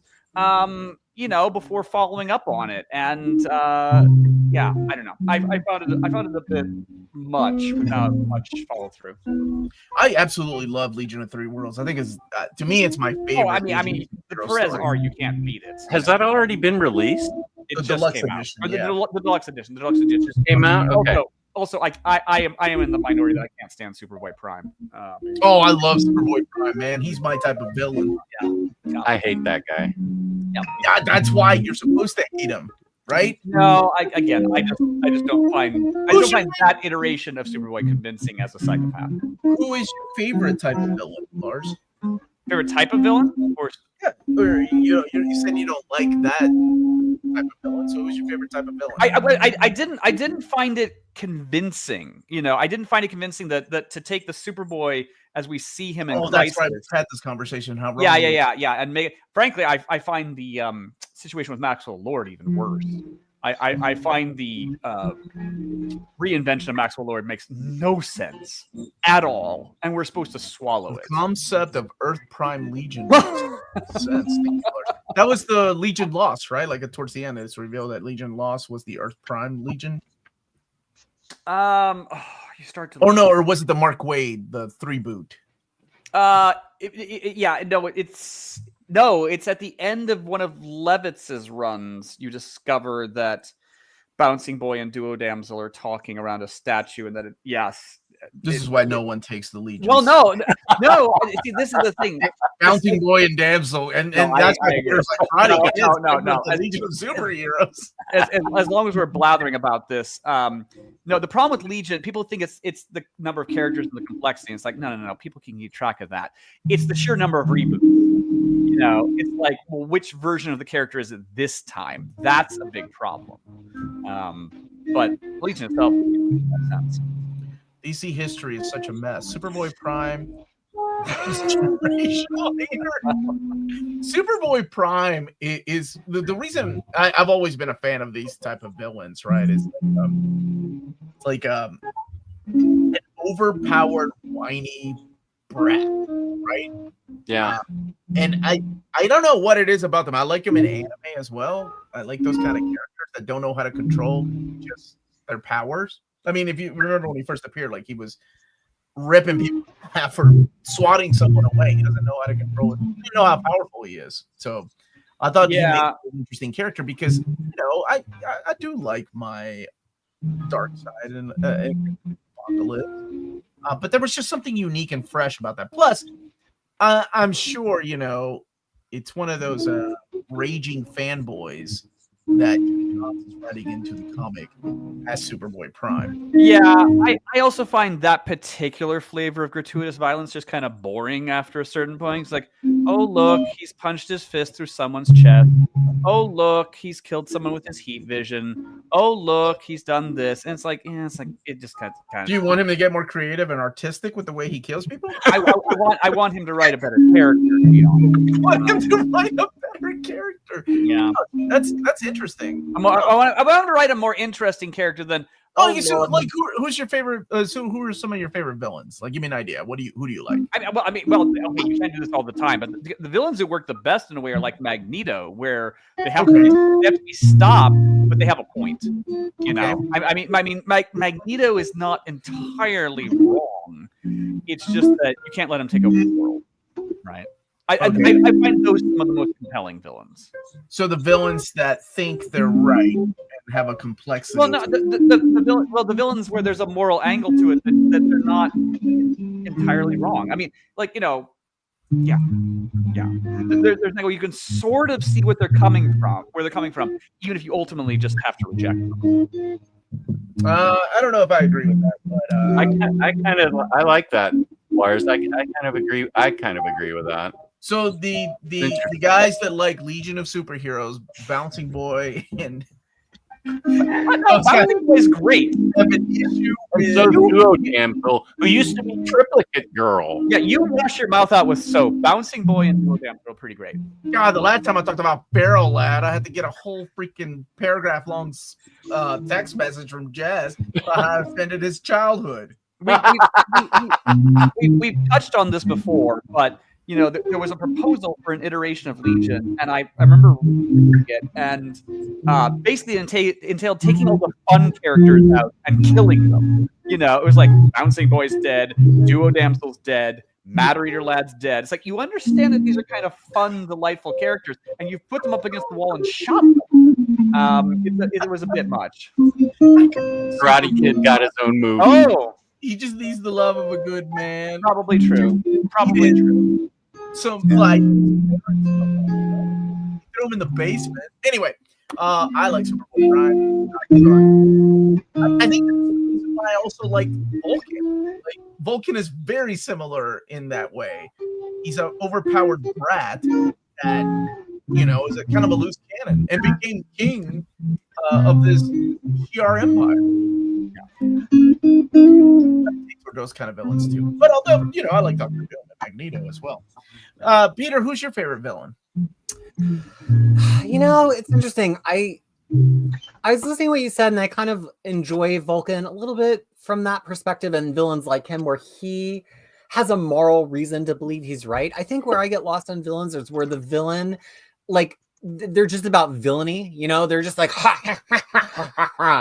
[SPEAKER 5] Before following up on it, and I don't know. I found it a bit much without much follow through.
[SPEAKER 1] I absolutely love Legion of Three Worlds. I think to me it's my favorite.
[SPEAKER 5] Oh, I mean, the Perez art, you can't beat it.
[SPEAKER 3] Has that already been released?
[SPEAKER 5] It just came out. The deluxe edition. The deluxe edition just
[SPEAKER 3] came out. Okay.
[SPEAKER 5] Also, I am in the minority that I can't stand Superboy Prime.
[SPEAKER 1] I love Superboy Prime, man. He's my type of villain.
[SPEAKER 5] Yeah.
[SPEAKER 3] I hate that guy.
[SPEAKER 1] Yeah, that's why you're supposed to hate him, right?
[SPEAKER 5] No, I just don't find that iteration of Superboy convincing as a psychopath.
[SPEAKER 1] Who is your favorite type of villain, Lars?
[SPEAKER 5] Favorite type of villain? Or
[SPEAKER 1] you said you don't like that type of villain. So who's your favorite type of villain?
[SPEAKER 5] I didn't find it convincing. I didn't find it convincing that to take the Superboy as we see him in
[SPEAKER 1] that's right. We've had this conversation. How wrong?
[SPEAKER 5] Yeah. And frankly, I find the situation with Maxwell Lord even worse. I find the reinvention of Maxwell Lord makes no sense at all, and we're supposed to swallow it.
[SPEAKER 1] The concept of Earth Prime Legion makes sense. That was the Legion Lost, right? Like towards the end, it's revealed that Legion Lost was the Earth Prime Legion.
[SPEAKER 5] You start to.
[SPEAKER 1] Or was it the Mark Waid, the 3 boot?
[SPEAKER 5] It's at the end of one of Levitz's runs. You discover that Bouncing Boy and Duo Damsel are talking around a statue, and that
[SPEAKER 1] This is why no one takes the Legion.
[SPEAKER 5] Well, no. See, this is the thing.
[SPEAKER 1] Bouncing Boy and Damsel, and
[SPEAKER 5] No,
[SPEAKER 1] that's
[SPEAKER 5] I
[SPEAKER 1] why
[SPEAKER 5] agree.
[SPEAKER 1] Peter's like,
[SPEAKER 5] No.
[SPEAKER 1] The Legion of Superheroes.
[SPEAKER 5] As long as we're blathering about this, no. The problem with Legion, people think it's the number of characters and the complexity. It's like no. People can keep track of that. It's the sheer number of reboots. You know, it's like, well, which version of the character is it this time? That's a big problem. But Legion itself makes sense.
[SPEAKER 1] DC history is such a mess. Superboy Prime. Superboy Prime is the reason I've always been a fan of these type of villains, right? Is like an overpowered, whiny brat, right?
[SPEAKER 3] Yeah.
[SPEAKER 1] And I don't know what it is about them. I like them in anime as well. I like those kind of characters that don't know how to control just their powers. I mean, if you remember when he first appeared, like he was ripping people in half for swatting someone away. He doesn't know how to control it. He doesn't know how powerful he is. So I thought he made an interesting character because, you know, I do like my dark side and Apocalypse. But there was just something unique and fresh about that. Plus, I'm sure, you know, it's one of those raging fanboys that is writing into the comic as Superboy Prime.
[SPEAKER 5] Yeah, I also find that particular flavor of gratuitous violence just kind of boring after a certain point. It's like, oh, look, he's punched his fist through someone's chest. Oh, look, he's killed someone with his heat vision. Oh, look, he's done this. And it's like it just kind of.
[SPEAKER 1] Do you want him to get more creative and artistic with the way he kills people?
[SPEAKER 5] I want him to write a better character. You know?
[SPEAKER 1] You want him to write a better character?
[SPEAKER 5] Yeah,
[SPEAKER 1] that's interesting.
[SPEAKER 5] I want him to write a more interesting character than.
[SPEAKER 1] So like who's your favorite? So who are some of your favorite villains? Like, give me an idea. Who do you like?
[SPEAKER 5] Okay, you can't do this all the time, but the villains who work the best in a way are like Magneto, where they have to be stopped, but they have a point. You know, I mean, Magneto is not entirely wrong. It's just that you can't let him take over the world, right? I find those some of the most compelling villains.
[SPEAKER 1] So the villains that think they're right and have a complexity.
[SPEAKER 5] Well, no, the villains where there's a moral angle to it that they're not entirely wrong. I mean, like, you know, yeah. There's no, you can sort of see what they're coming from, even if you ultimately just have to reject them.
[SPEAKER 1] I don't know if I agree with that, but
[SPEAKER 3] I like that, Lars. I kind of agree. I kind of agree with that.
[SPEAKER 1] So the guys that like Legion of Superheroes, Bouncing Boy, and
[SPEAKER 5] Bouncing Boy is great.
[SPEAKER 1] Have an issue with
[SPEAKER 3] So Duo Damsel, who used to be Triplicate Girl.
[SPEAKER 5] Yeah, you wash your mouth out with soap. Bouncing Boy and Duo Damsel are pretty great.
[SPEAKER 1] God, the last time I talked about Barrel Lad, I had to get a whole freaking paragraph long text message from Jazz about how it offended his childhood.
[SPEAKER 5] We've touched on this before, but you know, there was a proposal for an iteration of Legion, and I remember reading it, and basically entailed taking all the fun characters out and killing them. You know, it was like Bouncing Boy's dead, Duo Damsel's dead, Matter Eater Lad's dead. It's like, you understand that these are kind of fun, delightful characters, and you've put them up against the wall and shot them. It was a bit much.
[SPEAKER 3] Karate Kid got his own movie.
[SPEAKER 5] Oh,
[SPEAKER 1] He just needs the love of a good man.
[SPEAKER 5] probably true. Probably true.
[SPEAKER 1] Some like throw him in the basement. Anyway, I like Superboy Prime. I think that's the reason why I also like Vulcan. Like, Vulcan is very similar in that way. He's an overpowered brat that, you know, is a kind of a loose cannon and became king of this GR empire. For those kind of villains too. But although, you know, I like Dr. Doom and Magneto as well. Peter, who's your favorite villain?
[SPEAKER 2] You know, it's interesting. I was listening to what you said, and I kind of enjoy Vulcan a little bit from that perspective, and villains like him where he has a moral reason to believe he's right. I think where I get lost on villains is where the villain, like, they're just about villainy, you know, they're just like,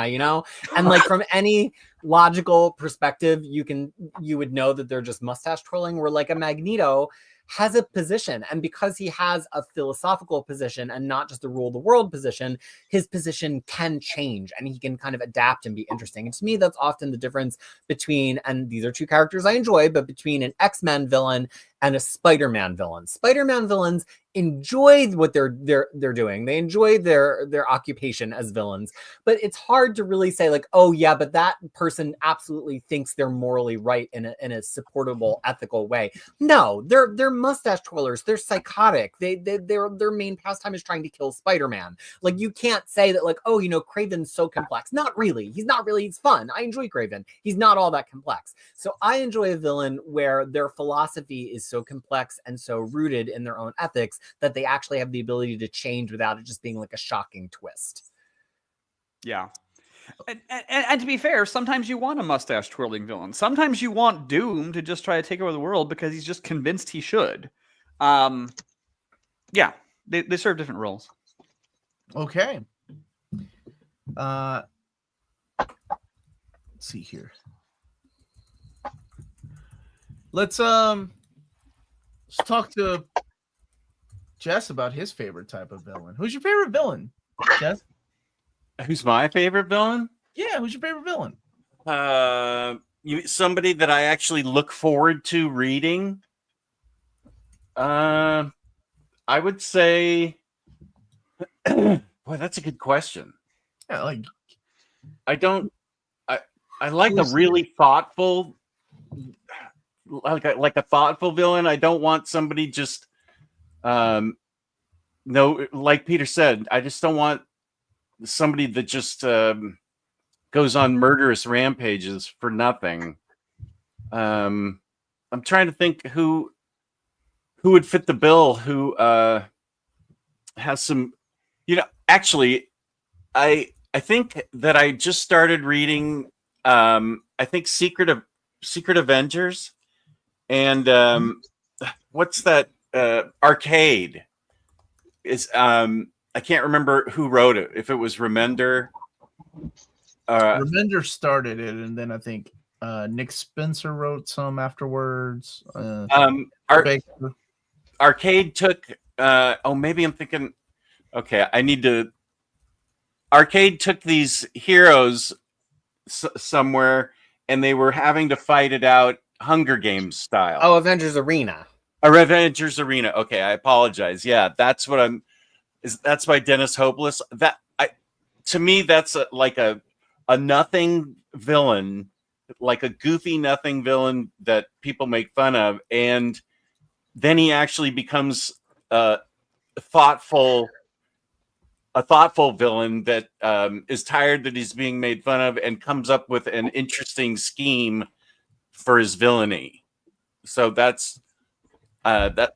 [SPEAKER 2] you know, and like from any logical perspective, you would know that they're just mustache twirling, where like a Magneto has a position. And because he has a philosophical position and not just a rule the world position, his position can change and he can kind of adapt and be interesting. And to me, that's often the difference between, and these are two characters I enjoy, but between an X-Men villain and a Spider-Man villain. Spider-Man villains enjoy what they're doing. They enjoy their occupation as villains, but it's hard to really say like, oh yeah, but that person absolutely thinks they're morally right in a supportable, ethical way. No, they're mustache twirlers. They're psychotic. Their main pastime is trying to kill Spider-Man. Like, you can't say that like, oh, you know, Kraven's so complex. Not really. He's not really. He's fun. I enjoy Kraven. He's not all that complex. So I enjoy a villain where their philosophy is so complex and so rooted in their own ethics that they actually have the ability to change without it just being like a shocking twist.
[SPEAKER 5] Yeah. And to be fair, sometimes you want a mustache twirling villain. Sometimes you want Doom to just try to take over the world because he's just convinced he should. Yeah, they serve different roles.
[SPEAKER 1] Okay. Let's see here. Let's talk to Jess about his favorite type of villain. Who's your favorite villain, Jess?
[SPEAKER 3] Who's my favorite villain?
[SPEAKER 1] Yeah, who's your favorite villain?
[SPEAKER 3] Somebody that I actually look forward to reading. I would say, boy, that's a good question.
[SPEAKER 1] Yeah, like
[SPEAKER 3] I like a really thoughtful, like a thoughtful villain. I don't want somebody just, no, like Peter said, I just don't want somebody that just goes on murderous rampages for nothing. I'm trying to think who would fit the bill, who has some, actually, I think that I just started reading I think Secret Avengers, and what's that Arcade is I can't remember who wrote it, if it was Remender.
[SPEAKER 1] Remender started it, and then I think Nick Spencer wrote some afterwards.
[SPEAKER 3] Arcade took maybe I'm thinking, okay, Arcade took these heroes somewhere, and they were having to fight it out Hunger Games style.
[SPEAKER 2] Oh, Avengers Arena.
[SPEAKER 3] Avengers Arena. Okay, I apologize. Yeah, that's that's by Dennis Hopeless. To me, that's like a nothing villain, like a goofy nothing villain that people make fun of, and then he actually becomes a thoughtful villain that is tired that he's being made fun of and comes up with an interesting scheme for his villainy. So that's I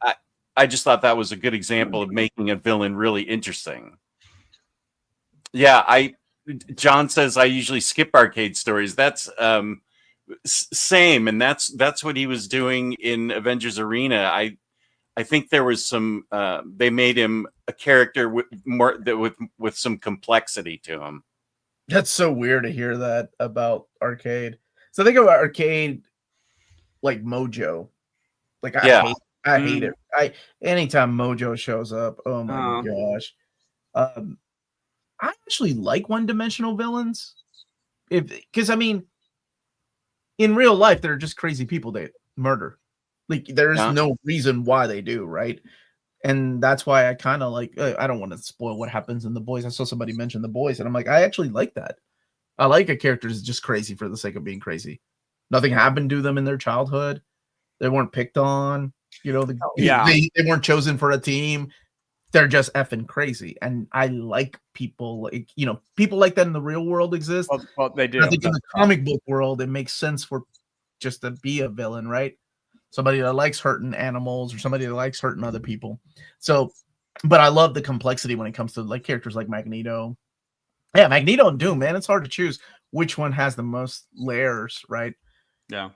[SPEAKER 3] just thought that was a good example of making a villain really interesting. Yeah, John says I usually skip Arcade stories. That's same, and that's what he was doing in Avengers Arena. I think there was some they made him a character with some complexity to him.
[SPEAKER 1] That's so weird to hear that about Arcade. So think about Arcade like Mojo. Like I hate it. Anytime Mojo shows up, oh my gosh. I actually like one-dimensional villains. Because I mean, in real life, they're just crazy people they murder. Like, there's no reason why they do, right? And that's why I kind of like, I don't want to spoil what happens in The Boys. I saw somebody mention The Boys, and I'm like, I actually like that. I like a character that's just crazy for the sake of being crazy. Nothing happened to them in their childhood. They weren't picked on. They weren't chosen for a team. They're just effing crazy. And I like people like, people like that in the real world exist.
[SPEAKER 5] Well, they do.
[SPEAKER 1] I think in the comic book world, it makes sense for just to be a villain, right? Somebody that likes hurting animals or somebody that likes hurting other people. So, but I love the complexity when it comes to like characters like Magneto. Yeah, Magneto and Doom, man, it's hard to choose which one has the most layers, right?
[SPEAKER 5] Yeah.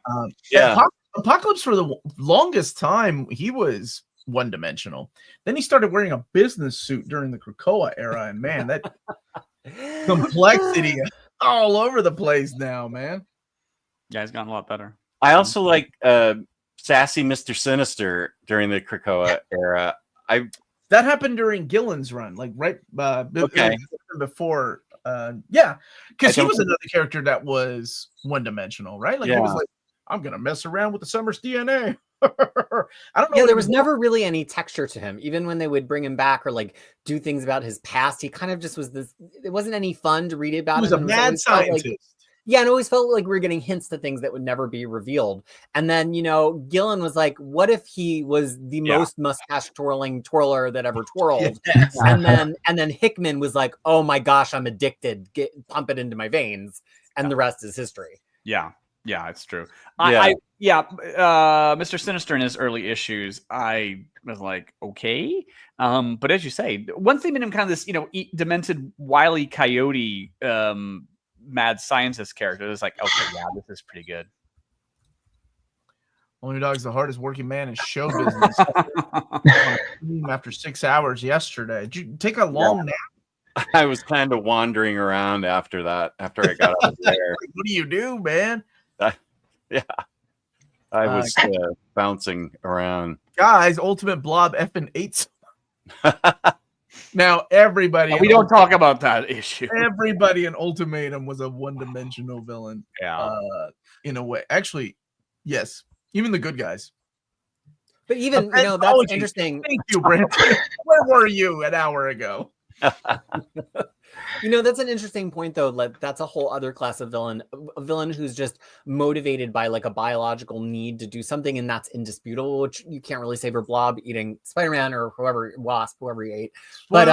[SPEAKER 1] Apocalypse for the longest time, he was one-dimensional. Then he started wearing a business suit during the Krakoa era, and man, that complexity all over the place now, man.
[SPEAKER 5] Yeah, he's gotten a lot better.
[SPEAKER 3] I also like sassy Mr. Sinister during the Krakoa era.
[SPEAKER 1] That happened during Gillen's run, like
[SPEAKER 3] Okay.
[SPEAKER 1] before. Yeah, because he
[SPEAKER 3] don't
[SPEAKER 1] was
[SPEAKER 3] think-
[SPEAKER 1] another character that was one-dimensional, right? Like he was
[SPEAKER 3] Yeah.
[SPEAKER 1] like, I'm gonna mess around with the Summers DNA. I don't know.
[SPEAKER 2] Yeah,
[SPEAKER 1] what
[SPEAKER 2] there
[SPEAKER 1] he
[SPEAKER 2] was never really any texture to him. Even when they would bring him back or like do things about his past, he kind of just was this. It wasn't any fun to read about
[SPEAKER 1] He was
[SPEAKER 2] him.
[SPEAKER 1] a
[SPEAKER 2] and
[SPEAKER 1] mad
[SPEAKER 2] always felt
[SPEAKER 1] scientist.
[SPEAKER 2] Like, yeah, and it always felt like we were getting hints to things that would never be revealed. And then, Gillen was like, what if he was the most mustache twirler that ever twirled?
[SPEAKER 1] Yes.
[SPEAKER 2] And then Hickman was like, oh my gosh, I'm addicted. Pump it into my veins. And the rest is history.
[SPEAKER 5] Yeah. Yeah, it's true. Mr. Sinister in his early issues, I was like, okay. But as you say, one thing made him kind of this, demented Wile E. Coyote mad scientist character. It's like, okay, yeah, this is pretty good.
[SPEAKER 1] Only Dog's the hardest working man in show business. After 6 hours yesterday. Did you take a long nap?
[SPEAKER 3] I was kind of wandering around after that, after I got out of there.
[SPEAKER 1] What do you do, man?
[SPEAKER 3] I was bouncing around.
[SPEAKER 1] Guys, Ultimate Blob effing 8. Now everybody.
[SPEAKER 5] We don't talk about that issue.
[SPEAKER 1] Everybody in Ultimatum was a one-dimensional villain.
[SPEAKER 5] Yeah.
[SPEAKER 1] In a way. Actually, yes. Even the good guys.
[SPEAKER 2] But even, that's
[SPEAKER 1] Anthology.
[SPEAKER 2] interesting.
[SPEAKER 1] Thank you, Brent. Where were you an hour ago?
[SPEAKER 2] That's an interesting point, though. Like, that's a whole other class of villain. A villain who's just motivated by like a biological need to do something, and that's indisputable, which you can't really say for Blob eating Spider-Man or whoever he ate. But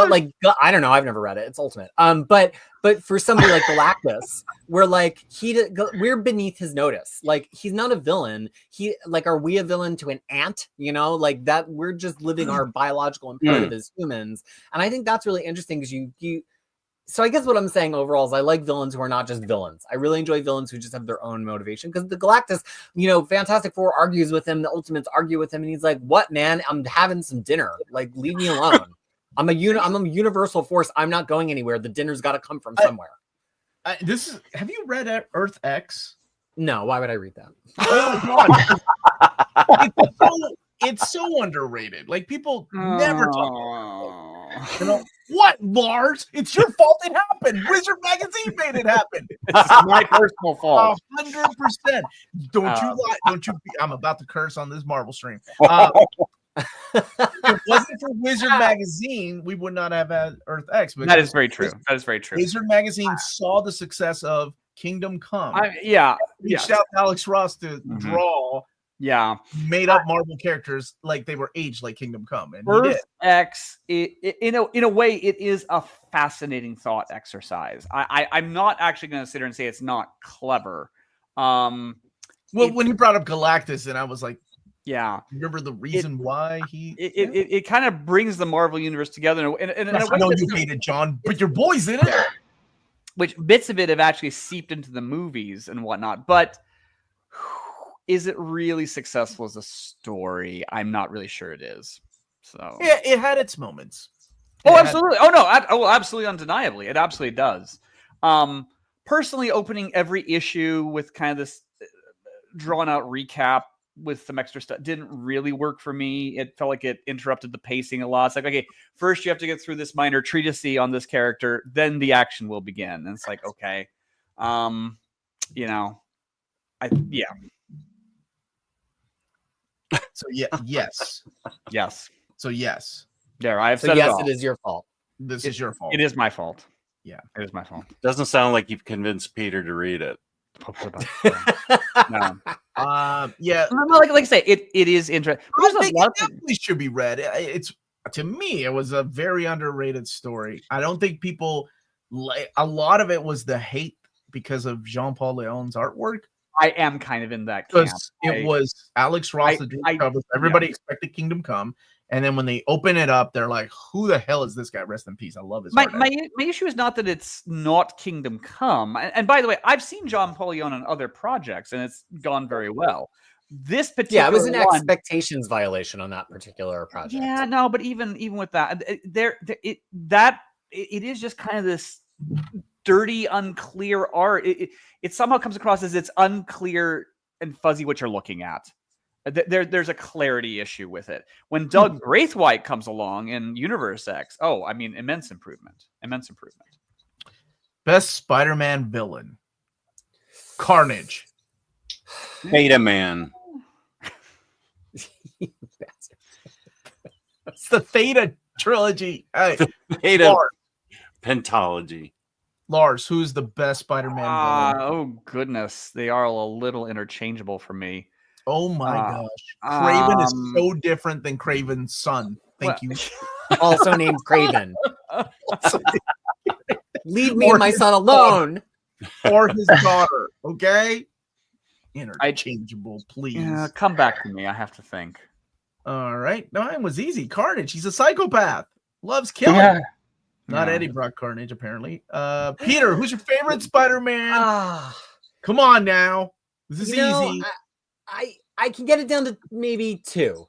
[SPEAKER 2] like, I don't know. I've never read it. It's Ultimate. But for somebody like Galactus, where like we're beneath his notice. Like, he's not a villain. Are we a villain to an ant? Like that. We're just living our biological imperative as humans. And I think that's really interesting because so I guess what I'm saying overall is I like villains who are not just villains. I really enjoy villains who just have their own motivation, because the Galactus, Fantastic Four argues with him, the Ultimates argue with him, and he's like, what, man? I'm having some dinner. Like, leave me alone. I'm a universal force. I'm not going anywhere. The dinner's got to come from somewhere.
[SPEAKER 1] Have you read Earth X?
[SPEAKER 2] No, why would I read that?
[SPEAKER 1] Oh, God. It's so underrated. Like, people never talk about it. What, Lars? It's your fault it happened. Wizard Magazine made it happen.
[SPEAKER 5] It's my personal fault.
[SPEAKER 1] 100%. Don't you lie. Don't you? I'm about to curse on this Marvel stream. If it wasn't for Wizard Magazine, we would not have had Earth X.
[SPEAKER 5] That is very true. That is very true.
[SPEAKER 1] Wizard Magazine saw the success of Kingdom Come. Reached out to Alex Ross to draw.
[SPEAKER 5] Yeah,
[SPEAKER 1] made up Marvel characters like they were aged like Kingdom Come, and
[SPEAKER 5] Earth X. In a way, it is a fascinating thought exercise. I'm not actually going to sit here and say it's not clever.
[SPEAKER 1] When you brought up Galactus, and I was like,
[SPEAKER 5] yeah,
[SPEAKER 1] remember the reason why he?
[SPEAKER 5] It kind of brings the Marvel universe together.
[SPEAKER 1] I know you hate it, John, but your boys in it.
[SPEAKER 5] Which bits of it have actually seeped into the movies and whatnot, but. Is it really successful as a story? I'm not really sure it is. So
[SPEAKER 1] yeah, it had its moments.
[SPEAKER 5] Absolutely. Absolutely, undeniably, it absolutely does. Personally, opening every issue with kind of this drawn out recap with some extra stuff didn't really work for me. It felt like it interrupted the pacing a lot. It's like, okay, first you have to get through this minor treatise on this character, then the action will begin. And it's like, okay,
[SPEAKER 1] So yes. So yes.
[SPEAKER 5] There, I have
[SPEAKER 2] so
[SPEAKER 5] said
[SPEAKER 2] yes,
[SPEAKER 5] it all.
[SPEAKER 2] It is your fault.
[SPEAKER 1] This is your fault.
[SPEAKER 5] It is my fault.
[SPEAKER 1] Yeah,
[SPEAKER 5] it is my fault.
[SPEAKER 3] Doesn't sound like you've convinced Peter to read it.
[SPEAKER 5] No.
[SPEAKER 1] Yeah.
[SPEAKER 5] Like I say, it is interesting.
[SPEAKER 1] It definitely should be read. It's, to me, it was a very underrated story. I don't think people a lot of it was the hate because of Jean-Paul Leon's artwork.
[SPEAKER 5] I am kind of in that camp.
[SPEAKER 1] It was Alex Ross that drew the covers. Everybody expected Kingdom Come, and then when they open it up, they're like, "Who the hell is this guy?" Rest in peace. I love his.
[SPEAKER 5] My issue is not that it's not Kingdom Come, and by the way, I've seen Jean-Paul Leon on other projects, and it's gone very well. This particular,
[SPEAKER 2] it was an expectations violation on that particular project.
[SPEAKER 5] Yeah, no, but even with that, it is just kind of this dirty, unclear art. It somehow comes across as it's unclear and fuzzy what you're looking at. There's a clarity issue with it. When Doug Braithwaite comes along in Universe X, oh, I mean, immense improvement. Immense improvement.
[SPEAKER 1] Best Spider-Man villain. Carnage.
[SPEAKER 3] Beta Man.
[SPEAKER 1] It's the Theta trilogy. Hey,
[SPEAKER 3] Beta
[SPEAKER 1] Lars,
[SPEAKER 3] Pentology.
[SPEAKER 1] Lars, who's the best Spider-Man villain?
[SPEAKER 5] Oh, goodness. They are a little interchangeable for me.
[SPEAKER 1] Oh my gosh. Craven is so different than Craven's son. Thank you.
[SPEAKER 2] Also named Craven. Leave me and my son alone.
[SPEAKER 1] Or his daughter, okay? Interchangeable, please.
[SPEAKER 5] Yeah, come back to me. I have to think.
[SPEAKER 1] All right. No, mine was easy. Carnage. He's a psychopath. Loves killing.
[SPEAKER 4] Yeah.
[SPEAKER 1] Not
[SPEAKER 5] Yeah.
[SPEAKER 1] Eddie Brock Carnage, apparently. Peter, who's your favorite Spider-Man?
[SPEAKER 2] Ah,
[SPEAKER 1] Come on now. This is
[SPEAKER 2] you know,
[SPEAKER 1] easy.
[SPEAKER 2] I can get it down to maybe 2.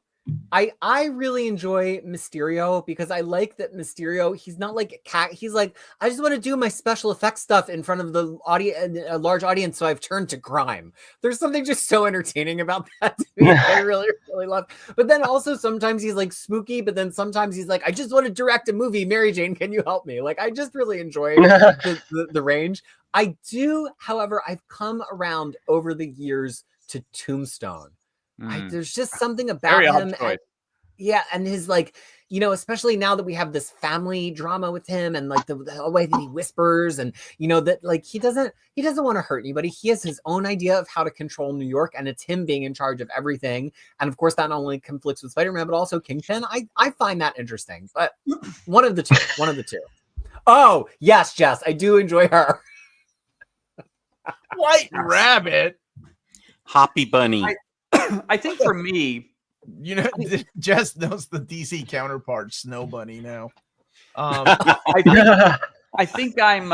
[SPEAKER 2] I really enjoy Mysterio because I like that Mysterio, he's not like a cat. He's like, I just want to do my special effects stuff in front of the audience, a large audience. So I've turned to crime. There's something just so entertaining about that to me. I really, really love. But then also sometimes he's like spooky, but then sometimes he's like, I just want to direct a movie. Mary Jane, can you help me? Like, I just really enjoy the range. I do, however, I've come around over the years to Tombstone. There's just something about
[SPEAKER 5] Very odd
[SPEAKER 2] him.
[SPEAKER 5] choice.
[SPEAKER 2] And his like, you know, especially now that we have this family drama with him and like the way that he whispers and, you know, that like he doesn't want to hurt anybody. He has his own idea of how to control New York, and it's him being in charge of everything. And of course, that not only conflicts with Spider-Man, but also Kingpin. I find that interesting, but one of the two. Oh, yes, Jess, I do enjoy her.
[SPEAKER 1] White Rabbit.
[SPEAKER 3] Hoppy Bunny.
[SPEAKER 5] I think for me,
[SPEAKER 1] You know, Jess knows the DC counterpart, Snow Bunny now.
[SPEAKER 5] I think I'm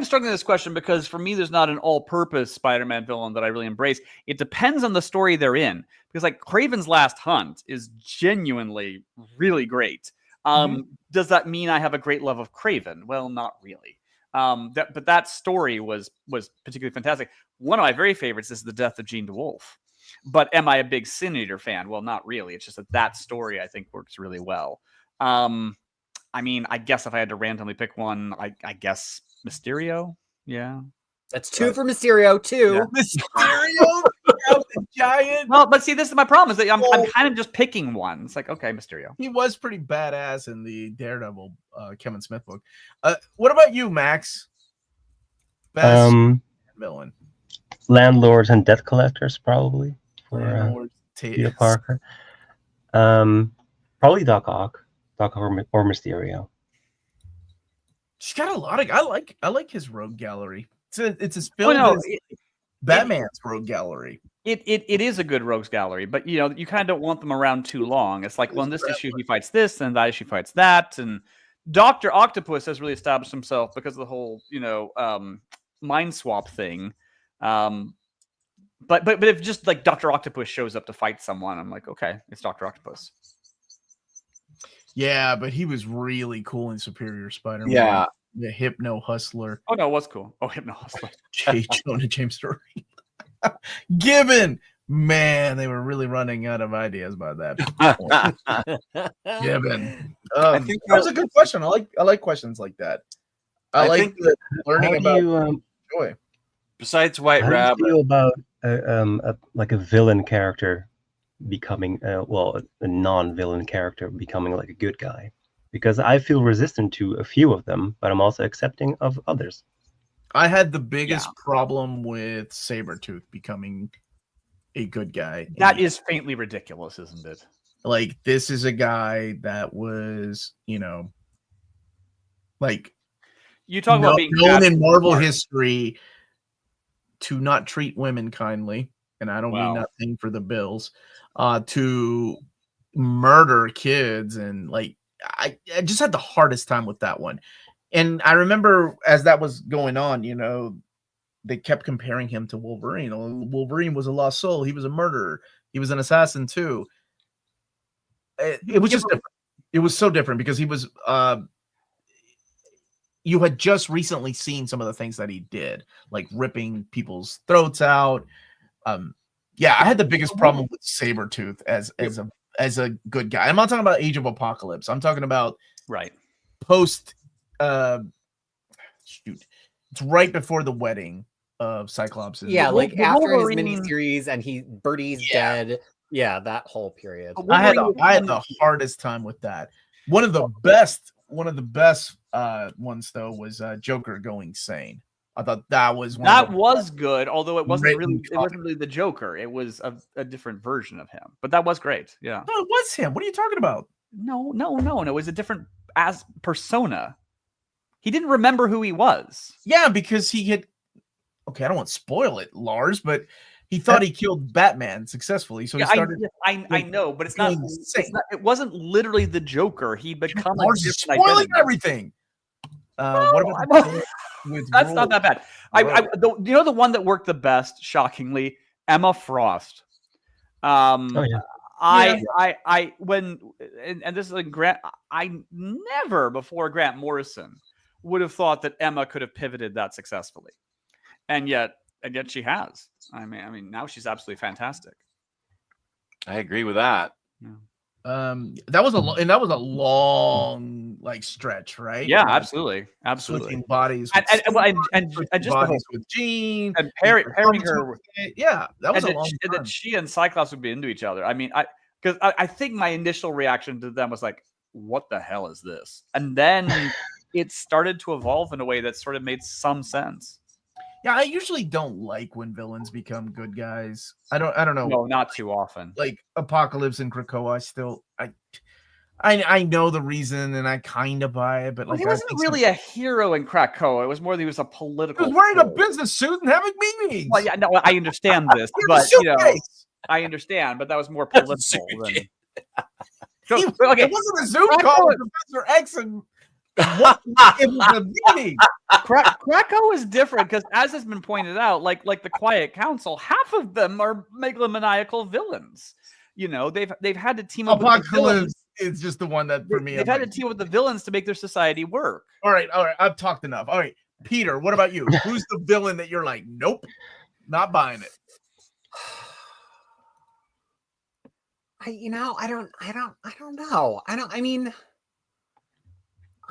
[SPEAKER 5] struggling with this question because for me, there's not an all-purpose Spider-Man villain that I really embrace. It depends on the story they're in, because like Kraven's Last Hunt is genuinely really great. Does that mean I have a great love of Kraven? Well, not really. But that story was particularly fantastic. One of my very favorites is The Death of Jean DeWolf. But am I a big Sin Eater fan? Well, not really. It's just that story I think works really well. I mean, I guess if I had to randomly pick one, I guess Mysterio. Yeah.
[SPEAKER 2] That's 2 for Mysterio, 2.
[SPEAKER 5] Yeah.
[SPEAKER 1] Mysterio, the giant.
[SPEAKER 5] Well, but see, this is my problem is that I'm kind of just picking one. It's like, okay, Mysterio.
[SPEAKER 1] He was pretty badass in the Daredevil Kevin Smith book. What about you, Max? Best villain.
[SPEAKER 4] Landlords and debt collectors, probably. For
[SPEAKER 1] Peter
[SPEAKER 4] Parker. Probably Doc Ock or Mysterio.
[SPEAKER 1] She's got a lot of. I like his rogue gallery. It's as filled as Batman's rogue gallery.
[SPEAKER 5] It is a good rogues gallery, but you know you kind of don't want them around too long. It's like, well, in this issue he fights this, and that issue fights that, and Dr. Octopus has really established himself because of the whole mind swap thing. But if just like Dr. Octopus shows up to fight someone, I'm like, okay, it's Dr. Octopus.
[SPEAKER 1] Yeah, but he was really cool in Superior Spider-Man.
[SPEAKER 3] Yeah.
[SPEAKER 1] The Hypno Hustler.
[SPEAKER 5] Oh no, it was cool. Oh, Hypno Hustler.
[SPEAKER 1] J. Jonah James Story. Gibbon. Man, they were really running out of ideas by that point. Gibbon.
[SPEAKER 3] I think
[SPEAKER 1] that was a good question. I like questions like that. I like
[SPEAKER 3] think
[SPEAKER 1] learning about joy.
[SPEAKER 3] Besides White
[SPEAKER 4] How
[SPEAKER 3] Rabbit,
[SPEAKER 4] do you feel about like a villain character becoming a non-villain character becoming like a good guy? Because I feel resistant to a few of them, but I'm also accepting of others.
[SPEAKER 1] I had the biggest problem with Sabretooth becoming a good guy.
[SPEAKER 5] That is faintly ridiculous, isn't it?
[SPEAKER 1] Like, this is a guy that was, like,
[SPEAKER 5] you talk about being
[SPEAKER 1] known in Marvel history to not treat women kindly, and I don't mean nothing for the Bills, to murder kids, and like I just had the hardest time with that one. And I remember as that was going on, they kept comparing him to Wolverine. Wolverine was a lost soul. He was a murderer. He was an assassin too. It was just different. It was so different because he was you had just recently seen some of the things that he did, like ripping people's throats out. Yeah, I had the biggest problem with Sabretooth as a good guy. I'm not talking about Age of Apocalypse. I'm talking about
[SPEAKER 5] Right.
[SPEAKER 1] post shoot. It's right before the wedding of Cyclops.
[SPEAKER 2] Yeah,
[SPEAKER 5] The
[SPEAKER 2] like after his
[SPEAKER 5] Wolverine-
[SPEAKER 2] miniseries and Birdie's
[SPEAKER 1] Yeah.
[SPEAKER 2] dead. Yeah, that whole period.
[SPEAKER 5] But
[SPEAKER 1] I had
[SPEAKER 5] Wolverine-
[SPEAKER 1] the hardest time with that. One of the best ones though was Joker going sane. I thought that was one
[SPEAKER 5] that
[SPEAKER 1] of the
[SPEAKER 5] was good, although it wasn't
[SPEAKER 1] written
[SPEAKER 5] really the Joker. It was a different version of him. But that was great. Yeah.
[SPEAKER 1] No, it was him. What are you talking about?
[SPEAKER 5] No. It was a different as persona. He didn't remember who he was.
[SPEAKER 1] Yeah, because he had. Okay, I don't want to spoil it, Lars, but he thought he killed Batman successfully, so he started.
[SPEAKER 5] I know, but it's not,
[SPEAKER 1] feeling sick.
[SPEAKER 5] It wasn't literally the Joker. He'd become a
[SPEAKER 1] Lars is
[SPEAKER 5] different
[SPEAKER 1] spoiling
[SPEAKER 5] identity.
[SPEAKER 1] everything. What about
[SPEAKER 5] I'm-
[SPEAKER 1] with
[SPEAKER 5] That's not that bad.
[SPEAKER 1] Right.
[SPEAKER 5] You know the one that worked the best, shockingly, Emma Frost.
[SPEAKER 4] Oh yeah.
[SPEAKER 5] I when and this is like Grant. I never before Grant Morrison would have thought that Emma could have pivoted that successfully, and yet she has. I mean, now she's absolutely fantastic.
[SPEAKER 3] I agree with that.
[SPEAKER 1] That was a long like stretch, right?
[SPEAKER 5] Yeah,
[SPEAKER 1] Like,
[SPEAKER 5] absolutely.
[SPEAKER 1] switching bodies,
[SPEAKER 5] And
[SPEAKER 1] switching
[SPEAKER 5] just the
[SPEAKER 1] bodies
[SPEAKER 5] whole,
[SPEAKER 1] with Jean,
[SPEAKER 5] and pairing her.
[SPEAKER 1] Yeah, that was
[SPEAKER 5] and
[SPEAKER 1] a long
[SPEAKER 5] that
[SPEAKER 1] time.
[SPEAKER 5] she and Cyclops would be into each other. I mean, because I think my initial reaction to them was like, "What the hell is this?" And then it started to evolve in a way that sort of made some sense.
[SPEAKER 1] Yeah, I usually don't like when villains become good guys. I don't know.
[SPEAKER 5] No, not too often.
[SPEAKER 1] Like Apocalypse and Krakoa, I know the reason and I kind of buy it, but
[SPEAKER 5] Well,
[SPEAKER 1] like
[SPEAKER 5] he
[SPEAKER 1] I
[SPEAKER 5] wasn't
[SPEAKER 1] think
[SPEAKER 5] really a hero in Krakoa. It was more that he was a
[SPEAKER 1] he
[SPEAKER 5] political.
[SPEAKER 1] was wearing a
[SPEAKER 5] fool.
[SPEAKER 1] business suit and having meetings.
[SPEAKER 5] Well, yeah, no, I understand this,
[SPEAKER 1] He had a
[SPEAKER 5] but you know,
[SPEAKER 1] suitcase.
[SPEAKER 5] I understand, but that was more political than.
[SPEAKER 1] He-
[SPEAKER 5] Okay,
[SPEAKER 1] It wasn't a Zoom
[SPEAKER 5] Krakoa-
[SPEAKER 1] call with Professor X and what it was a meeting.
[SPEAKER 5] Krakow is different because, as has been pointed out, like the Quiet Council, half of them are megalomaniacal villains. You know, they've had to team up with the villains.
[SPEAKER 1] Apocalypse is just the one that for me.
[SPEAKER 5] They've
[SPEAKER 1] I'm
[SPEAKER 5] had to
[SPEAKER 1] like,
[SPEAKER 5] team up with the villains to make their society work.
[SPEAKER 1] all right. I've talked enough. All right, Peter, what about you? Who's the villain that you're like, nope, not buying it?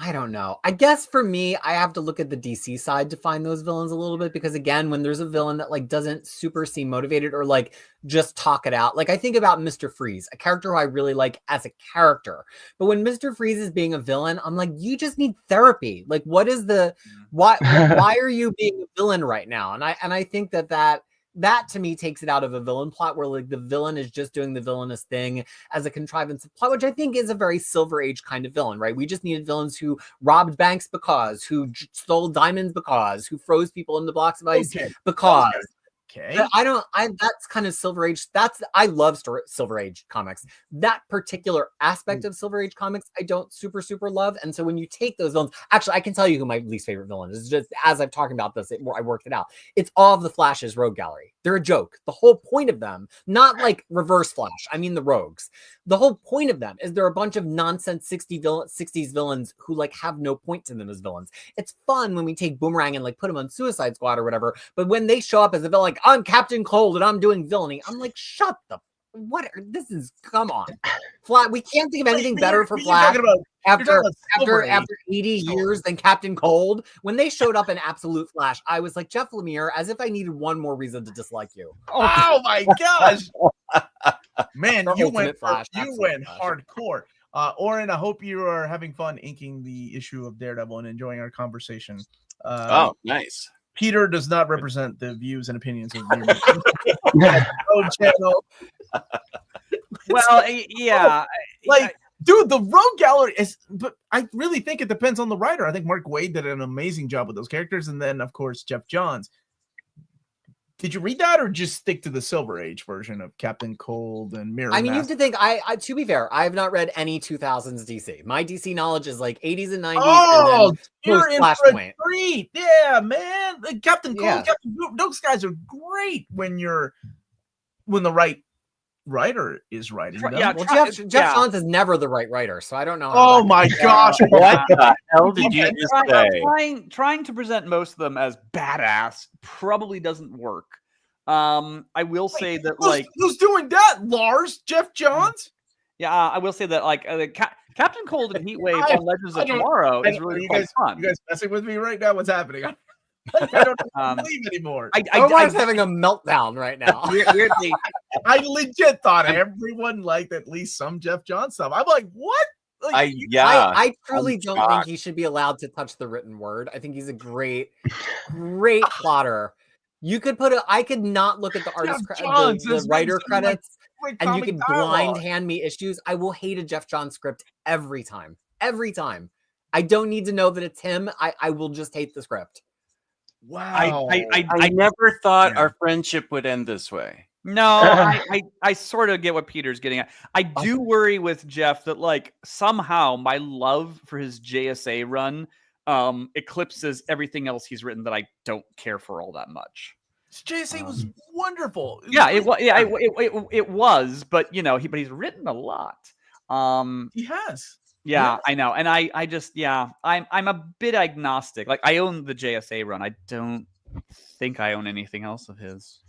[SPEAKER 2] I don't know. I guess for me, I have to look at the DC side to find those villains a little bit because again, when there's a villain that like doesn't super seem motivated or like just talk it out, like I think about Mr. Freeze, a character who I really like as a character. But when Mr. Freeze is being a villain, I'm like, you just need therapy. Like, what is the why are you being a villain right now? And I think that to me takes it out of a villain plot where like the villain is just doing the villainous thing as a contrivance of plot, which I think is a very Silver Age kind of villain, right? We just needed villains who robbed banks because, who stole diamonds because, who froze people into blocks of ice because.
[SPEAKER 1] Okay.
[SPEAKER 2] That's kind of Silver Age. I love Silver Age comics. That particular aspect of Silver Age comics, I don't super love. And so when you take those villains, actually, I can tell you who my least favorite villain is. Just as I've talked about this, I worked it out. It's all of the Flash's Rogue Gallery. They're a joke. The whole point of them, not like Reverse Flash, I mean the Rogues. The whole point of them is they're a bunch of nonsense 60s villains who like have no point to them as villains. It's fun when we take Boomerang and like put him on Suicide Squad or whatever, but when they show up as a villain, like I'm Captain Cold and I'm doing villainy, I'm like, shut the come on. Flash, we can't think of anything better for Flash after 80 years than Captain Cold. When they showed up in Absolute Flash, I was like, Jeff Lemire, as if I needed one more reason to dislike you.
[SPEAKER 1] Oh my gosh. Man,
[SPEAKER 2] Or
[SPEAKER 1] you
[SPEAKER 2] Ultimate
[SPEAKER 1] went
[SPEAKER 2] Flash,
[SPEAKER 1] you
[SPEAKER 2] Absolute
[SPEAKER 1] went
[SPEAKER 2] Flash.
[SPEAKER 1] hardcore. Oren, I hope you are having fun inking the issue of Daredevil and enjoying our conversation.
[SPEAKER 3] Oh, nice.
[SPEAKER 1] Peter does not represent the views and opinions of your own channel.
[SPEAKER 5] Well, yeah,
[SPEAKER 1] Like, dude, the Rogue Gallery is, but I really think it depends on the writer. I think Mark Waid did an amazing job with those characters, and then of course Jeff Johns. Did you read that or just stick to the Silver Age version of Captain Cold and Mirror?
[SPEAKER 2] I mean, you have to think, I to be fair, I have not read any 2000s DC. My DC knowledge is like 80s and 90s.
[SPEAKER 1] Oh,
[SPEAKER 2] and then
[SPEAKER 1] you're in for a
[SPEAKER 2] Flashpoint.
[SPEAKER 1] treat. Yeah, man. Captain Cold,
[SPEAKER 2] Yeah.
[SPEAKER 1] Captain Blue, those guys are great when the right writer is writing them.
[SPEAKER 5] Yeah,
[SPEAKER 2] Well,
[SPEAKER 5] Try-
[SPEAKER 2] Jeff
[SPEAKER 5] yeah.
[SPEAKER 2] Johns is never the right writer, so I don't know. how
[SPEAKER 1] Oh
[SPEAKER 2] that
[SPEAKER 1] my
[SPEAKER 2] goes.
[SPEAKER 1] gosh.
[SPEAKER 3] What the hell did you just say?
[SPEAKER 5] Trying to present most of them as badass probably doesn't work. I will say that
[SPEAKER 1] who's doing that? Lars, Jeff Johns.
[SPEAKER 5] Yeah, I will say that Captain Cold and Heatwave
[SPEAKER 1] I-
[SPEAKER 5] on Legends
[SPEAKER 1] I
[SPEAKER 5] of
[SPEAKER 1] don't-
[SPEAKER 5] Tomorrow
[SPEAKER 1] I
[SPEAKER 5] is
[SPEAKER 1] don't-
[SPEAKER 5] really
[SPEAKER 1] you
[SPEAKER 5] quite
[SPEAKER 1] guys-
[SPEAKER 5] fun.
[SPEAKER 1] You guys messing with me right now? What's happening? I don't believe anymore.
[SPEAKER 2] Omar's having a meltdown right now.
[SPEAKER 3] Weirdly,
[SPEAKER 1] I legit thought everyone liked at least some Jeff Johns stuff. I'm like, what? Like,
[SPEAKER 2] I truly
[SPEAKER 3] I'm
[SPEAKER 2] don't think
[SPEAKER 3] shocked.
[SPEAKER 2] he should be allowed to touch the written word. I think he's a great plotter. You could I could not look at the artist,
[SPEAKER 1] Johns
[SPEAKER 2] the
[SPEAKER 1] has
[SPEAKER 2] writer
[SPEAKER 1] written some,
[SPEAKER 2] credits,
[SPEAKER 1] great
[SPEAKER 2] and you
[SPEAKER 1] comic
[SPEAKER 2] could
[SPEAKER 1] dialogue.
[SPEAKER 2] blind hand me issues. I will hate a Jeff Johns script every time. Every time. I don't need to know that it's him. I will just hate the script.
[SPEAKER 1] Wow.
[SPEAKER 3] I never thought our friendship would end this way.
[SPEAKER 5] No, I sort of get what Peter's getting at. I do worry with Jeff that somehow my love for his JSA run eclipses everything else he's written that I don't care for all that much.
[SPEAKER 1] JSA was wonderful.
[SPEAKER 5] It was, but but he's written a lot.
[SPEAKER 1] He has.
[SPEAKER 5] Yeah, I know. And I just, I'm a bit agnostic. Like, I own the JSA run. I don't think I own anything else of his.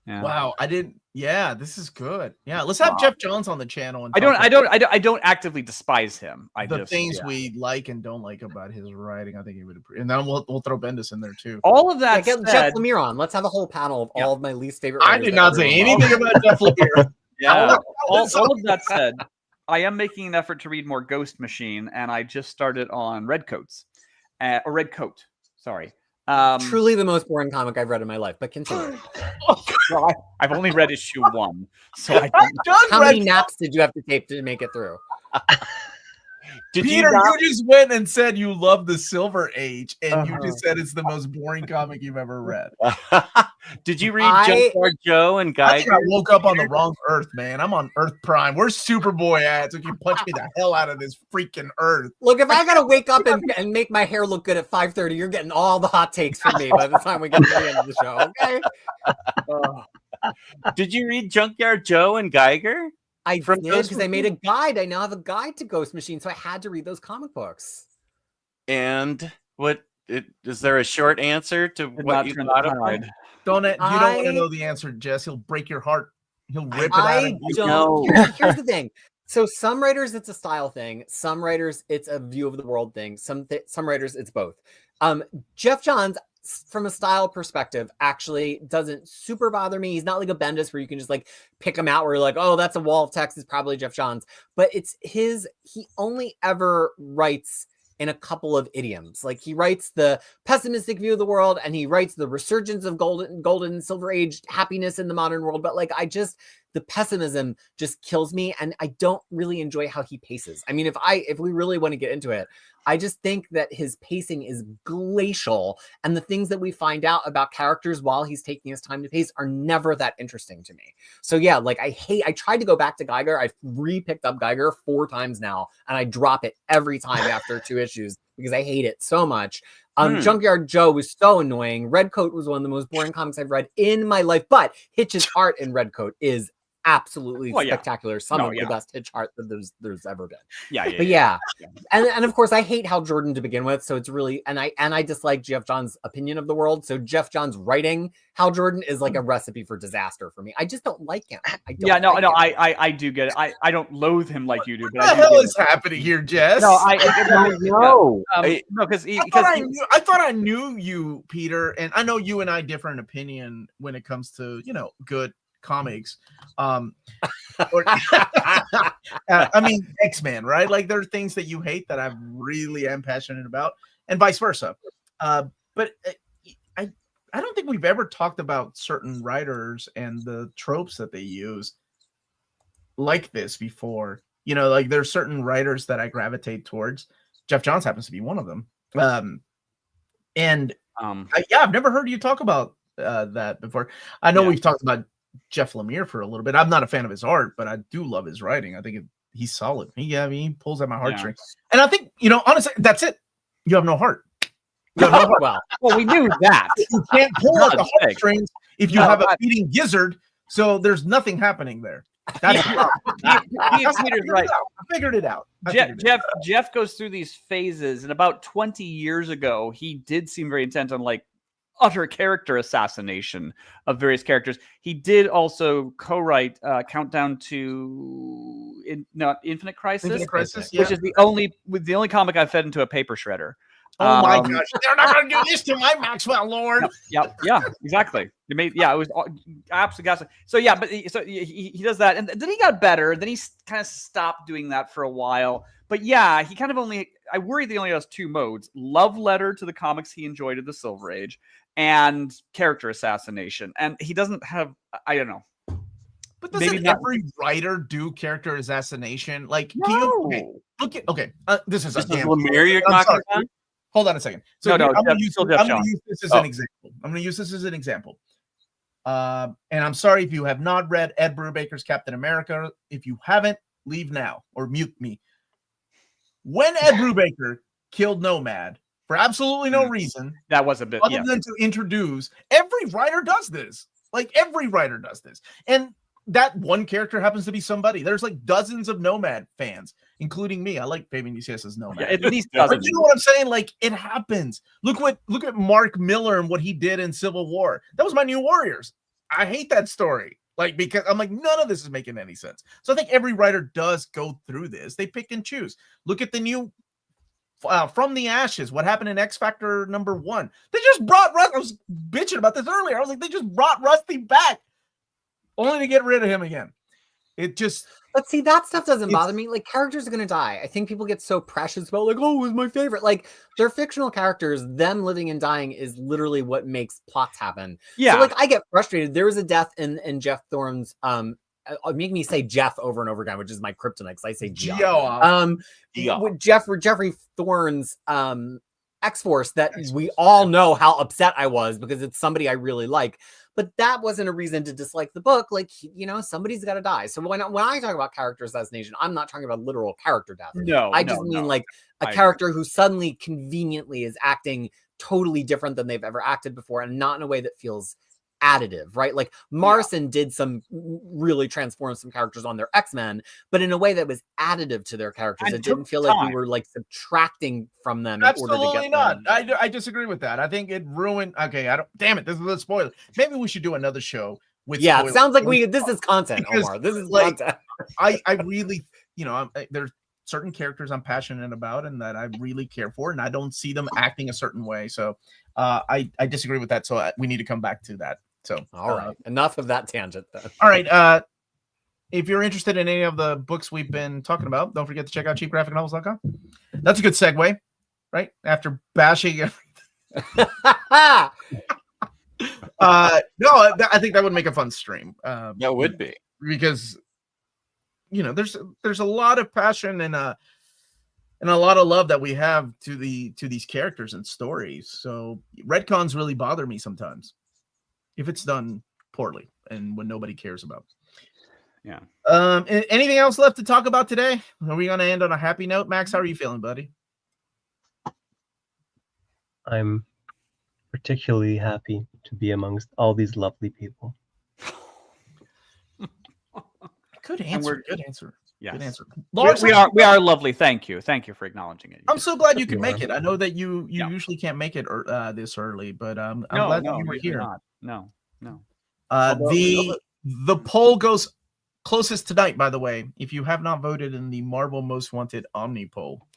[SPEAKER 5] Yeah.
[SPEAKER 1] Wow, I didn't. Yeah, this is good. Yeah, let's have Jeff Johns on the channel. And
[SPEAKER 5] I don't actively despise him.
[SPEAKER 1] the things we like and don't like about his writing. I think he would appreciate. And then we'll throw Bendis in there too.
[SPEAKER 5] All of that
[SPEAKER 2] Get
[SPEAKER 5] said,
[SPEAKER 2] Jeff Lemire on. Let's have a whole panel of all of my least favorite.
[SPEAKER 1] I
[SPEAKER 2] writers
[SPEAKER 1] did
[SPEAKER 2] that
[SPEAKER 1] not say
[SPEAKER 2] everyone
[SPEAKER 1] anything
[SPEAKER 2] loves.
[SPEAKER 1] about Jeff Lemire.
[SPEAKER 5] yeah. all of that said, I am making an effort to read more Ghost Machine, and I just started on Redcoats, or Red Coat. Sorry.
[SPEAKER 2] Truly the most boring comic I've read in my life, but continue.
[SPEAKER 5] Well, I've only read issue 1, so I don't.
[SPEAKER 2] How many naps did you have to take to make it through?
[SPEAKER 1] Peter, you just went and said you love the Silver Age, and you just said it's the most boring comic you've ever read.
[SPEAKER 3] Did you read Junkyard Joe and
[SPEAKER 1] I think
[SPEAKER 3] Geiger?
[SPEAKER 1] I woke up on the wrong Earth, man. I'm on Earth Prime. Where's Superboy at? So you can punch me the hell out of this freaking Earth.
[SPEAKER 2] Look, if I gotta wake up and make my hair look good at 5:30, you're getting all the hot takes from me by the time we get to the end of the show. Okay.
[SPEAKER 3] Did you read Junkyard Joe and Geiger?
[SPEAKER 2] I
[SPEAKER 3] From
[SPEAKER 2] did
[SPEAKER 3] Ghost
[SPEAKER 2] because I made a guide. I now have a guide to Ghost Machine, so I had to read those comic books.
[SPEAKER 3] And is there a short answer to what you thought of it?
[SPEAKER 1] You don't want to know the answer, Jess. He'll break your heart. He'll rip it out
[SPEAKER 2] I
[SPEAKER 1] of you.
[SPEAKER 2] don't. Here's the thing. So some writers, it's a style thing. Some writers, it's a view of the world thing. Some writers, it's both. Jeff Johns, from a style perspective, actually doesn't super bother me. He's not like a Bendis where you can just pick him out where you're like, oh, that's a wall of text. It's probably Jeff Johns. But he only ever writes in a couple of idioms. Like, he writes the pessimistic view of the world, and he writes the resurgence of golden silver age happiness in the modern world. But the pessimism just kills me, and I don't really enjoy how he paces. I mean, if we really want to get into it, I just think that his pacing is glacial, and the things that we find out about characters while he's taking his time to pace are never that interesting to me. So yeah, I tried to go back to Geiger. I've re-picked up Geiger 4 times now, and I drop it every time after 2 issues because I hate it so much. Junkyard Joe was so annoying. Redcoat was one of the most boring comics I've read in my life, but Hitch's art in Redcoat is absolutely spectacular. Some of the best Hitch art that there's ever been. And of course I hate Hal Jordan to begin with, so it's really and I dislike Jeff Johns' opinion of the world. So Jeff Johns writing Hal Jordan is like a recipe for disaster for me. I just don't like him. I
[SPEAKER 5] do get it. I don't loathe him like you do. But
[SPEAKER 1] What the hell is happening here, Jess?
[SPEAKER 3] No,
[SPEAKER 5] because
[SPEAKER 1] I thought I knew you, Peter, and I know you and I differ in opinion when it comes to good comics. I mean, X-Men, right? Like, there are things that you hate that I really am passionate about, and vice versa. But I don't think we've ever talked about certain writers and the tropes that they use like this before. There's certain writers that I gravitate towards. Jeff Johns happens to be one of them. I've never heard you talk about that before. I know we've talked about Jeff Lemire for a little bit. I'm not a fan of his art, but I do love his writing. I think he's solid. He pulls at my heartstrings. And I think, honestly, that's it. You have no heart. You have no heart.
[SPEAKER 5] well, we knew that.
[SPEAKER 1] You can't pull at the heartstrings if you have a feeding gizzard, so there's nothing happening there. That's
[SPEAKER 5] Peter's right.
[SPEAKER 1] I figured it out.
[SPEAKER 5] Jeff goes through these phases, and about 20 years ago, he did seem very intent on utter character assassination of various characters. He did also co-write Countdown to Infinite Crisis,
[SPEAKER 1] Infinite Crisis,
[SPEAKER 5] which
[SPEAKER 1] yeah.
[SPEAKER 5] is the only comic I've fed into a paper shredder.
[SPEAKER 1] Oh my gosh, they're not going to do this to my Maxwell Lord.
[SPEAKER 5] Yeah, exactly. It was absolutely ghastly. So yeah, but he does that, and then he got better. Then he kind of stopped doing that for a while. But yeah, he kind of I worry that he only has two modes: love letter to the comics he enjoyed at the Silver Age, and character assassination. And he doesn't have, I don't know.
[SPEAKER 1] But doesn't every writer do character assassination? Like,
[SPEAKER 5] no.
[SPEAKER 1] can you look at? Okay, this is
[SPEAKER 3] Lemire you're talking about.
[SPEAKER 1] Hold on a second. So I'm going to use this as an example. I'm going to use this as an example. And I'm sorry if you have not read Ed Brubaker's Captain America. If you haven't, leave now or mute me. When Ed Brubaker killed Nomad for absolutely no reason,
[SPEAKER 5] that was a bit
[SPEAKER 1] other than to introduce, every writer does this. Like every writer does this, and that one character happens to be somebody. There's like dozens of Nomad fans, including me. I like Fabian UCS's Nomad.
[SPEAKER 5] Yeah, at least
[SPEAKER 1] but you know what I'm saying? Like it happens. Look at Mark Miller and what he did in Civil War. That was my New Warriors. I hate that story. Like, because I'm like, none of this is making any sense. So I think every writer does go through this. They pick and choose. Look at the new From the Ashes. What happened in X Factor #1? They just brought Rusty. I was bitching about this earlier. I was like, they just brought Rusty back only to get rid of him again. It just...
[SPEAKER 2] But see, that stuff doesn't bother me. Like, characters are going to die. I think people get so precious about, like, oh, it was my favorite. Like, they're fictional characters. Them living and dying is literally what makes plots happen.
[SPEAKER 5] Yeah.
[SPEAKER 2] So, like, I get frustrated. There was a death in Jeff Thorne's, make me say Jeff over and over again, which is my kryptonite, because I say Jeff. With Jeffrey Thorne's X-Force, that we all know how upset I was because it's somebody I really like. But that wasn't a reason to dislike the book. Like, you know, somebody's got to die. So when I talk about character assassination, I'm not talking about literal character death. I just mean like a character who suddenly conveniently is acting totally different than they've ever acted before, and not in a way that feels additive, right? Like Morrison did really transform some characters on their X-Men, but in a way that was additive to their characters. And it didn't feel like we were like subtracting from them.
[SPEAKER 1] Absolutely not. I disagree with that. I think it ruined. Okay, damn it, this is a spoiler. Maybe we should do another show with.
[SPEAKER 2] Yeah, it sounds like this is content, Omar. This is like content.
[SPEAKER 1] I really, you know, there's certain characters I'm passionate about and that I really care for, and I don't see them acting a certain way. So I disagree with that. So we need to come back to that. So,
[SPEAKER 2] all right, enough of that tangent then.
[SPEAKER 1] All right. If you're interested in any of the books we've been talking about, don't forget to check out cheapgraphicnovels.com. That's a good segue, right? After bashing everything. I think that would make a fun stream.
[SPEAKER 3] That would be,
[SPEAKER 1] because you know there's a lot of passion and a lot of love that we have to these characters and stories. So retcons really bother me sometimes if it's done poorly and when nobody cares about.
[SPEAKER 5] Yeah.
[SPEAKER 1] Anything else left to talk about today? Are we going to end on a happy note? Max, how are you feeling, buddy?
[SPEAKER 4] I'm particularly happy to be amongst all these lovely people.
[SPEAKER 1] Good answer. Good answer.
[SPEAKER 5] Yes.
[SPEAKER 1] Good answer.
[SPEAKER 5] Lars, we are lovely. Thank you for acknowledging it.
[SPEAKER 1] I'm so glad you could make it. I know that you usually can't make it this early, but I'm glad that you were here.
[SPEAKER 5] No.
[SPEAKER 1] The poll goes closest tonight, by the way, if you have not voted in the Marvel Most Wanted Omni poll.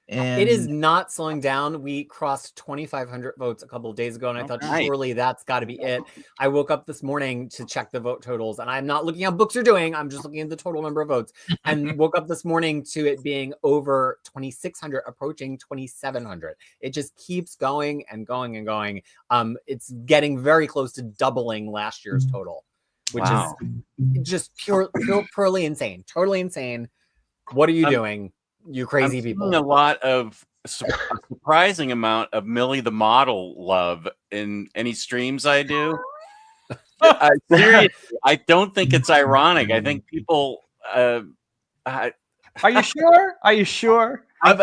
[SPEAKER 1] And
[SPEAKER 2] it is not slowing down. We crossed 2,500 votes a couple of days ago, and I thought surely that's got to be it. I woke up this morning to check the vote totals, and I'm not looking how books are doing. I'm just looking at the total number of votes, and woke up this morning to it being over 2,600, approaching 2,700. It just keeps going and going and going. It's getting very close to doubling last year's total, which is just purely insane. Totally insane. What are you doing? You crazy people.
[SPEAKER 3] A lot of surprising amount of Millie the Model love in any streams I do. Seriously, I don't think it's ironic. I think people.
[SPEAKER 5] Are you sure? Are you sure?
[SPEAKER 1] I've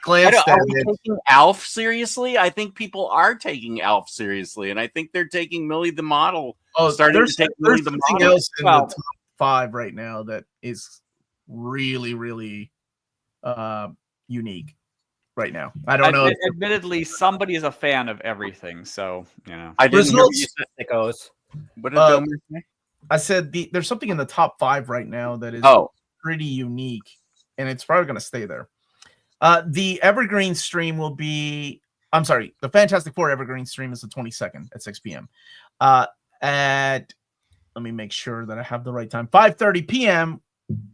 [SPEAKER 1] glanced at it.
[SPEAKER 3] Taking Alf seriously. I think people are taking Alf seriously, and I think they're taking Millie the Model. Starting to take Millie the Model.
[SPEAKER 1] Else in the top 5 right now that is really, really unique, right now. I don't know.
[SPEAKER 5] Admittedly, somebody is a fan of everything, so you know.
[SPEAKER 3] I didn't hear what you said.
[SPEAKER 2] It goes.
[SPEAKER 3] What did Domer say?
[SPEAKER 1] I said there's something in the top 5 right now that is pretty unique, and it's probably going to stay there. The Evergreen stream will be. I'm sorry, the Fantastic Four Evergreen stream is the 22nd at 6 p.m. Let me make sure that I have the right time. 5:30 p.m.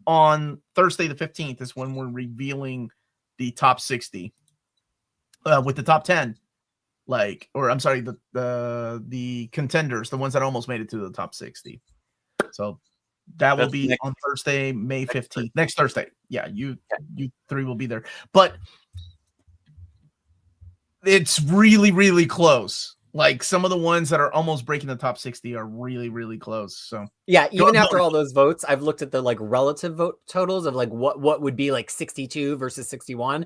[SPEAKER 1] on Thursday the 15th is when we're revealing the top 60. With the top 10, the contenders, the ones that almost made it to the top 60. So that will be on Thursday, May 15th. Next Thursday. Yeah, you 3 will be there. But it's really, really close. Like some of the ones that are almost breaking the top 60 are really, really close. So
[SPEAKER 2] yeah, even after all those votes, I've looked at the like relative vote totals of like what would be like 62 versus 61.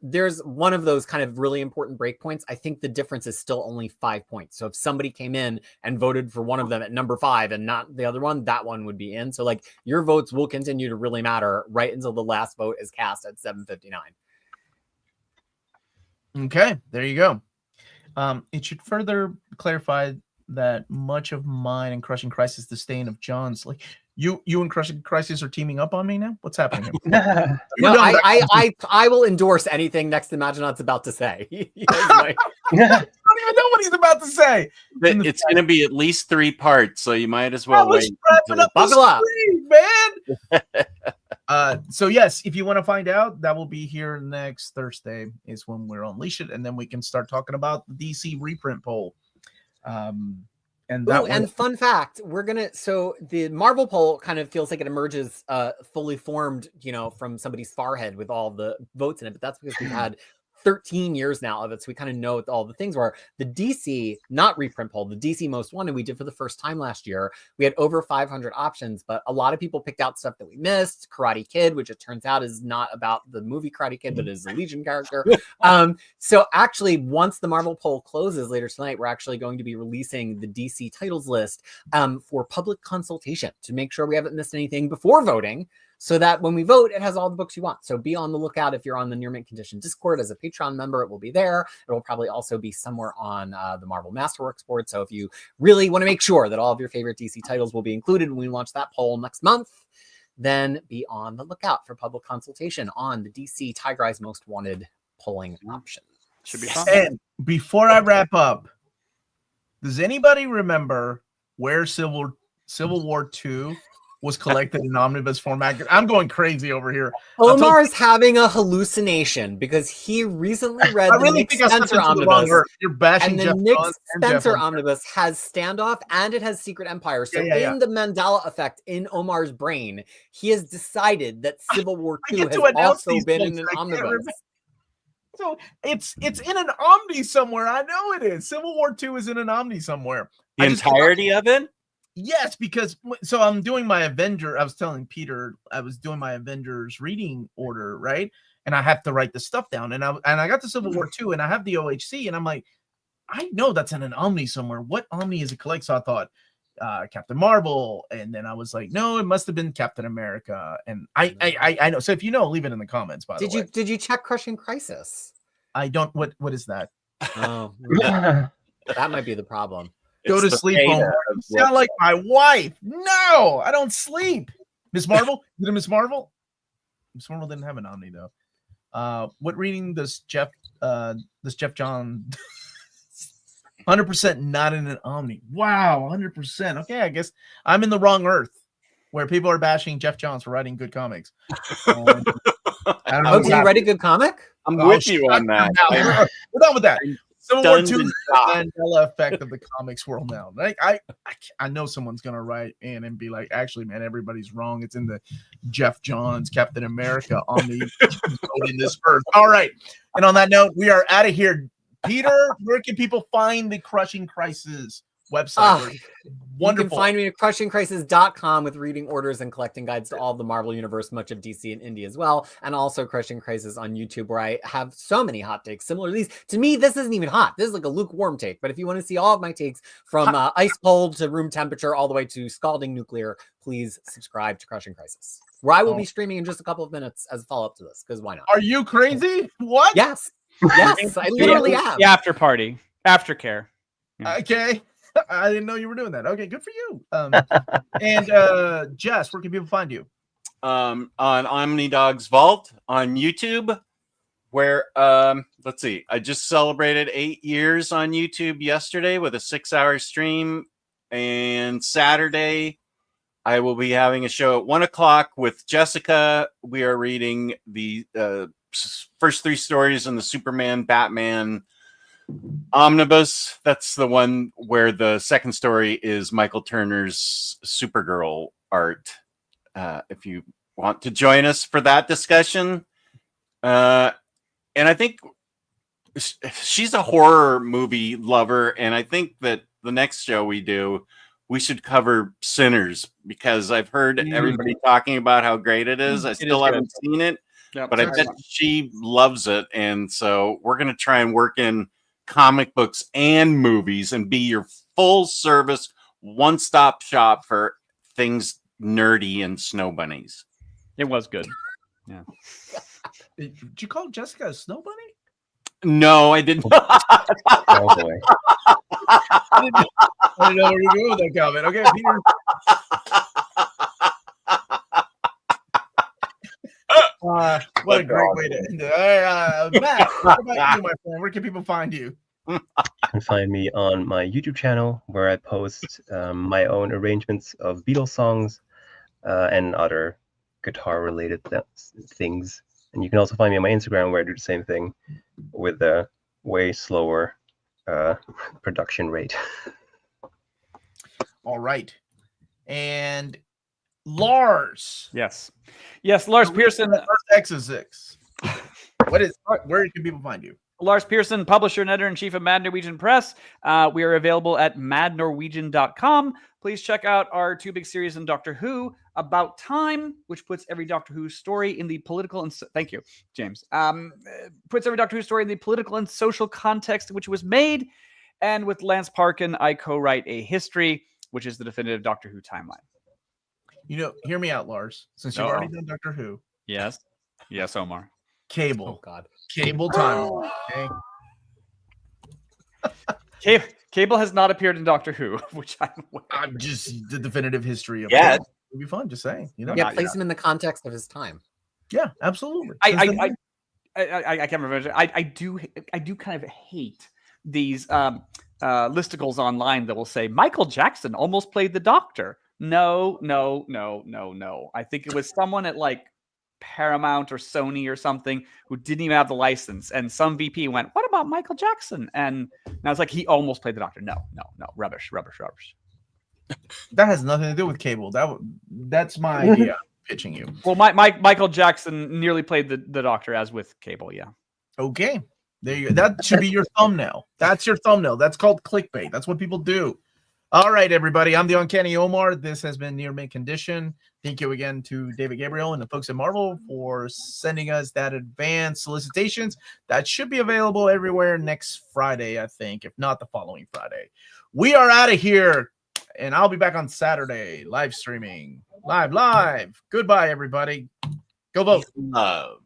[SPEAKER 2] There's one of those kind of really important breakpoints. I think the difference is still only 5 points. So if somebody came in and voted for one of them at number 5 and not the other one, that one would be in. So like your votes will continue to really matter right until the last vote is cast at 7:59.
[SPEAKER 1] Okay, there you go. It should further clarify that much of mine and Crushing Crisis disdain of John's. Like you and Crushing Crisis are teaming up on me now. What's happening?
[SPEAKER 2] No, I will endorse anything Next to Maginot's about to say.
[SPEAKER 1] I don't even know what he's about to say.
[SPEAKER 3] It's going to be at least 3 parts, so you might as well wait.
[SPEAKER 2] Buckle up,
[SPEAKER 1] man. So yes, if you want to find out, that will be here next Thursday is when we'll unleash it, and then we can start talking about the DC reprint poll. And
[SPEAKER 2] fun fact, so the Marvel poll kind of feels like it emerges fully formed, from somebody's forehead with all the votes in it, but that's because we've had 13 years now of it, so we kind of know what all the things were. The DC, not reprint poll, the DC Most Wanted we did for the first time last year. We had over 500 options, but a lot of people picked out stuff that we missed. Karate Kid, which it turns out is not about the movie Karate Kid, but is a Legion character. So actually, once the Marvel poll closes later tonight, we're actually going to be releasing the DC titles list for public consultation to make sure we haven't missed anything before voting, so that when we vote, it has all the books you want. So be on the lookout if you're on the Near Mint Condition Discord as a Patreon member. It will be there. It will probably also be somewhere on the Marvel Masterworks board. So if you really want to make sure that all of your favorite DC titles will be included when we launch that poll next month, then be on the lookout for public consultation on the DC Tiger Eyes Most Wanted polling option.
[SPEAKER 5] Should be fun.
[SPEAKER 1] And before I wrap up, does anybody remember where Civil War II was collected in omnibus format? I'm going crazy over here.
[SPEAKER 2] Omar is having a hallucination because he recently read the Nick Spencer omnibus.
[SPEAKER 1] You're bashing
[SPEAKER 2] and the Nick Spencer omnibus has Standoff and it has Secret Empire. So in the Mandela effect in Omar's brain, he has decided that Civil War II has also been in an omnibus.
[SPEAKER 1] So it's in an Omni somewhere. I know it is. Civil War II is in an Omni somewhere.
[SPEAKER 3] The entirety of it?
[SPEAKER 1] Yes, because so I'm doing my Avenger. I was telling Peter I was doing my Avengers reading order, right? And I have to write the stuff down. And I got the Civil War II, and I have the OHC, and I'm like, I know that's in an Omni somewhere. What Omni is it collect? So I thought Captain Marvel, and then I was like, no, it must have been Captain America. And I know. So if you know, leave it in the comments. By the way,
[SPEAKER 2] did you check Crushing Crisis?
[SPEAKER 1] I don't. What is that?
[SPEAKER 2] Oh, that might be the problem.
[SPEAKER 1] Go to sleep. You sound like my wife. No, I don't sleep. Miss Marvel? Did Miss Marvel? Miss Marvel didn't have an Omni though. What reading does Jeff John 100% not in an Omni? Wow, 100%. Okay, I guess I'm in the wrong earth where people are bashing Jeff Johns for writing good comics. I don't know.
[SPEAKER 2] Did you write a good comic?
[SPEAKER 3] I'm with you on that.
[SPEAKER 1] We're done with that. Civil War II is the Mandela effect of the comics world now. Like I know someone's gonna write in and be like, actually, man, everybody's wrong. It's in the Jeff Johns Captain America on the in this earth. All right. And on that note, we are out of here. Peter, where can people find the Crushing Crisis website. Where wonderful.
[SPEAKER 2] You can find me at crushingcrisis.com with reading orders and collecting guides to all the Marvel Universe, much of DC and Indie as well. And also Crushing Crisis on YouTube, where I have so many hot takes similar to these. To me, this isn't even hot. This is like a lukewarm take. But if you want to see all of my takes from ice cold to room temperature, all the way to scalding nuclear, please subscribe to Crushing Crisis, where I will be streaming in just a couple of minutes as a follow-up to this, because why not?
[SPEAKER 1] Are you crazy? What?
[SPEAKER 2] Yes. Yes, I literally am.
[SPEAKER 5] The after party. Aftercare. Yeah.
[SPEAKER 1] Okay. I didn't know you were doing that. Okay, good for you. And Jess, where can people find you?
[SPEAKER 3] On Omnidog's Vault on YouTube, where let's see, I just celebrated 8 years on YouTube yesterday with a 6-hour stream, and Saturday I will be having a show at 1 o'clock with Jessica. We are reading the first 3 stories in the Superman Batman Omnibus. That's the one where the second story is Michael Turner's Supergirl art. If you want to join us for that discussion. And I think she's a horror movie lover, and I think that the next show we do, we should cover Sinners, because I've heard everybody talking about how great it is. I still haven't seen it, but I bet she loves it. And so we're going to try and work in comic books and movies and be your full service one-stop shop for things nerdy and snow bunnies.
[SPEAKER 5] It was good. Yeah.
[SPEAKER 1] Did you call Jessica a snow bunny?
[SPEAKER 3] No, I didn't.
[SPEAKER 4] Oh boy.
[SPEAKER 1] I didn't know where you go with that comment. Okay, Peter. What a great way to end it. Matt, what about you, my friend? Where can people find you?
[SPEAKER 4] You can find me on my YouTube channel, where I post my own arrangements of Beatles songs and other guitar-related things. And you can also find me on my Instagram, where I do the same thing with a way slower production rate.
[SPEAKER 1] All right. And Lars.
[SPEAKER 5] Yes, Lars Pearson.
[SPEAKER 1] X is 6. Where can people find you?
[SPEAKER 5] Lars Pearson, publisher and editor-in-chief of Mad Norwegian Press. We are available at madnorwegian.com. Please check out our 2 big series in Doctor Who, About Time, which puts every Doctor Who story in the political and thank you, James. Puts every Doctor Who story in the political and social context in which it was made. And with Lance Parkin, I co-write A History, which is the definitive Doctor Who timeline.
[SPEAKER 1] You know, hear me out, Lars. Since you've already done Doctor Who.
[SPEAKER 5] Yes, Omar.
[SPEAKER 1] Cable.
[SPEAKER 2] Oh God.
[SPEAKER 1] Cable timeline. Okay.
[SPEAKER 5] Cable has not appeared in Doctor Who, which
[SPEAKER 1] I'm just the definitive history of
[SPEAKER 3] it.
[SPEAKER 1] It'd be fun, just saying. You know?
[SPEAKER 2] Yeah, place him in the context of his time.
[SPEAKER 1] Yeah, absolutely.
[SPEAKER 5] I can't remember. I do kind of hate these listicles online that will say Michael Jackson almost played the Doctor. No. I think it was someone at like Paramount or Sony or something who didn't even have the license, and some VP went, "What about Michael Jackson?" And I was like, he almost played the Doctor. No, rubbish.
[SPEAKER 1] That has nothing to do with Cable. That's my idea. I'm pitching you.
[SPEAKER 5] Well, Michael Jackson nearly played the Doctor, as with Cable. Yeah.
[SPEAKER 1] Okay, there you go. That should be your thumbnail. That's your thumbnail. That's called clickbait. That's what people do. All right, everybody. I'm the Uncanny Omar. This has been Near Mint Condition. Thank you again to David Gabriel and the folks at Marvel for sending us that advanced solicitations. That should be available everywhere next Friday, I think, if not the following Friday. We are out of here, and I'll be back on Saturday, live streaming. Live. Goodbye, everybody. Go vote.
[SPEAKER 3] Love.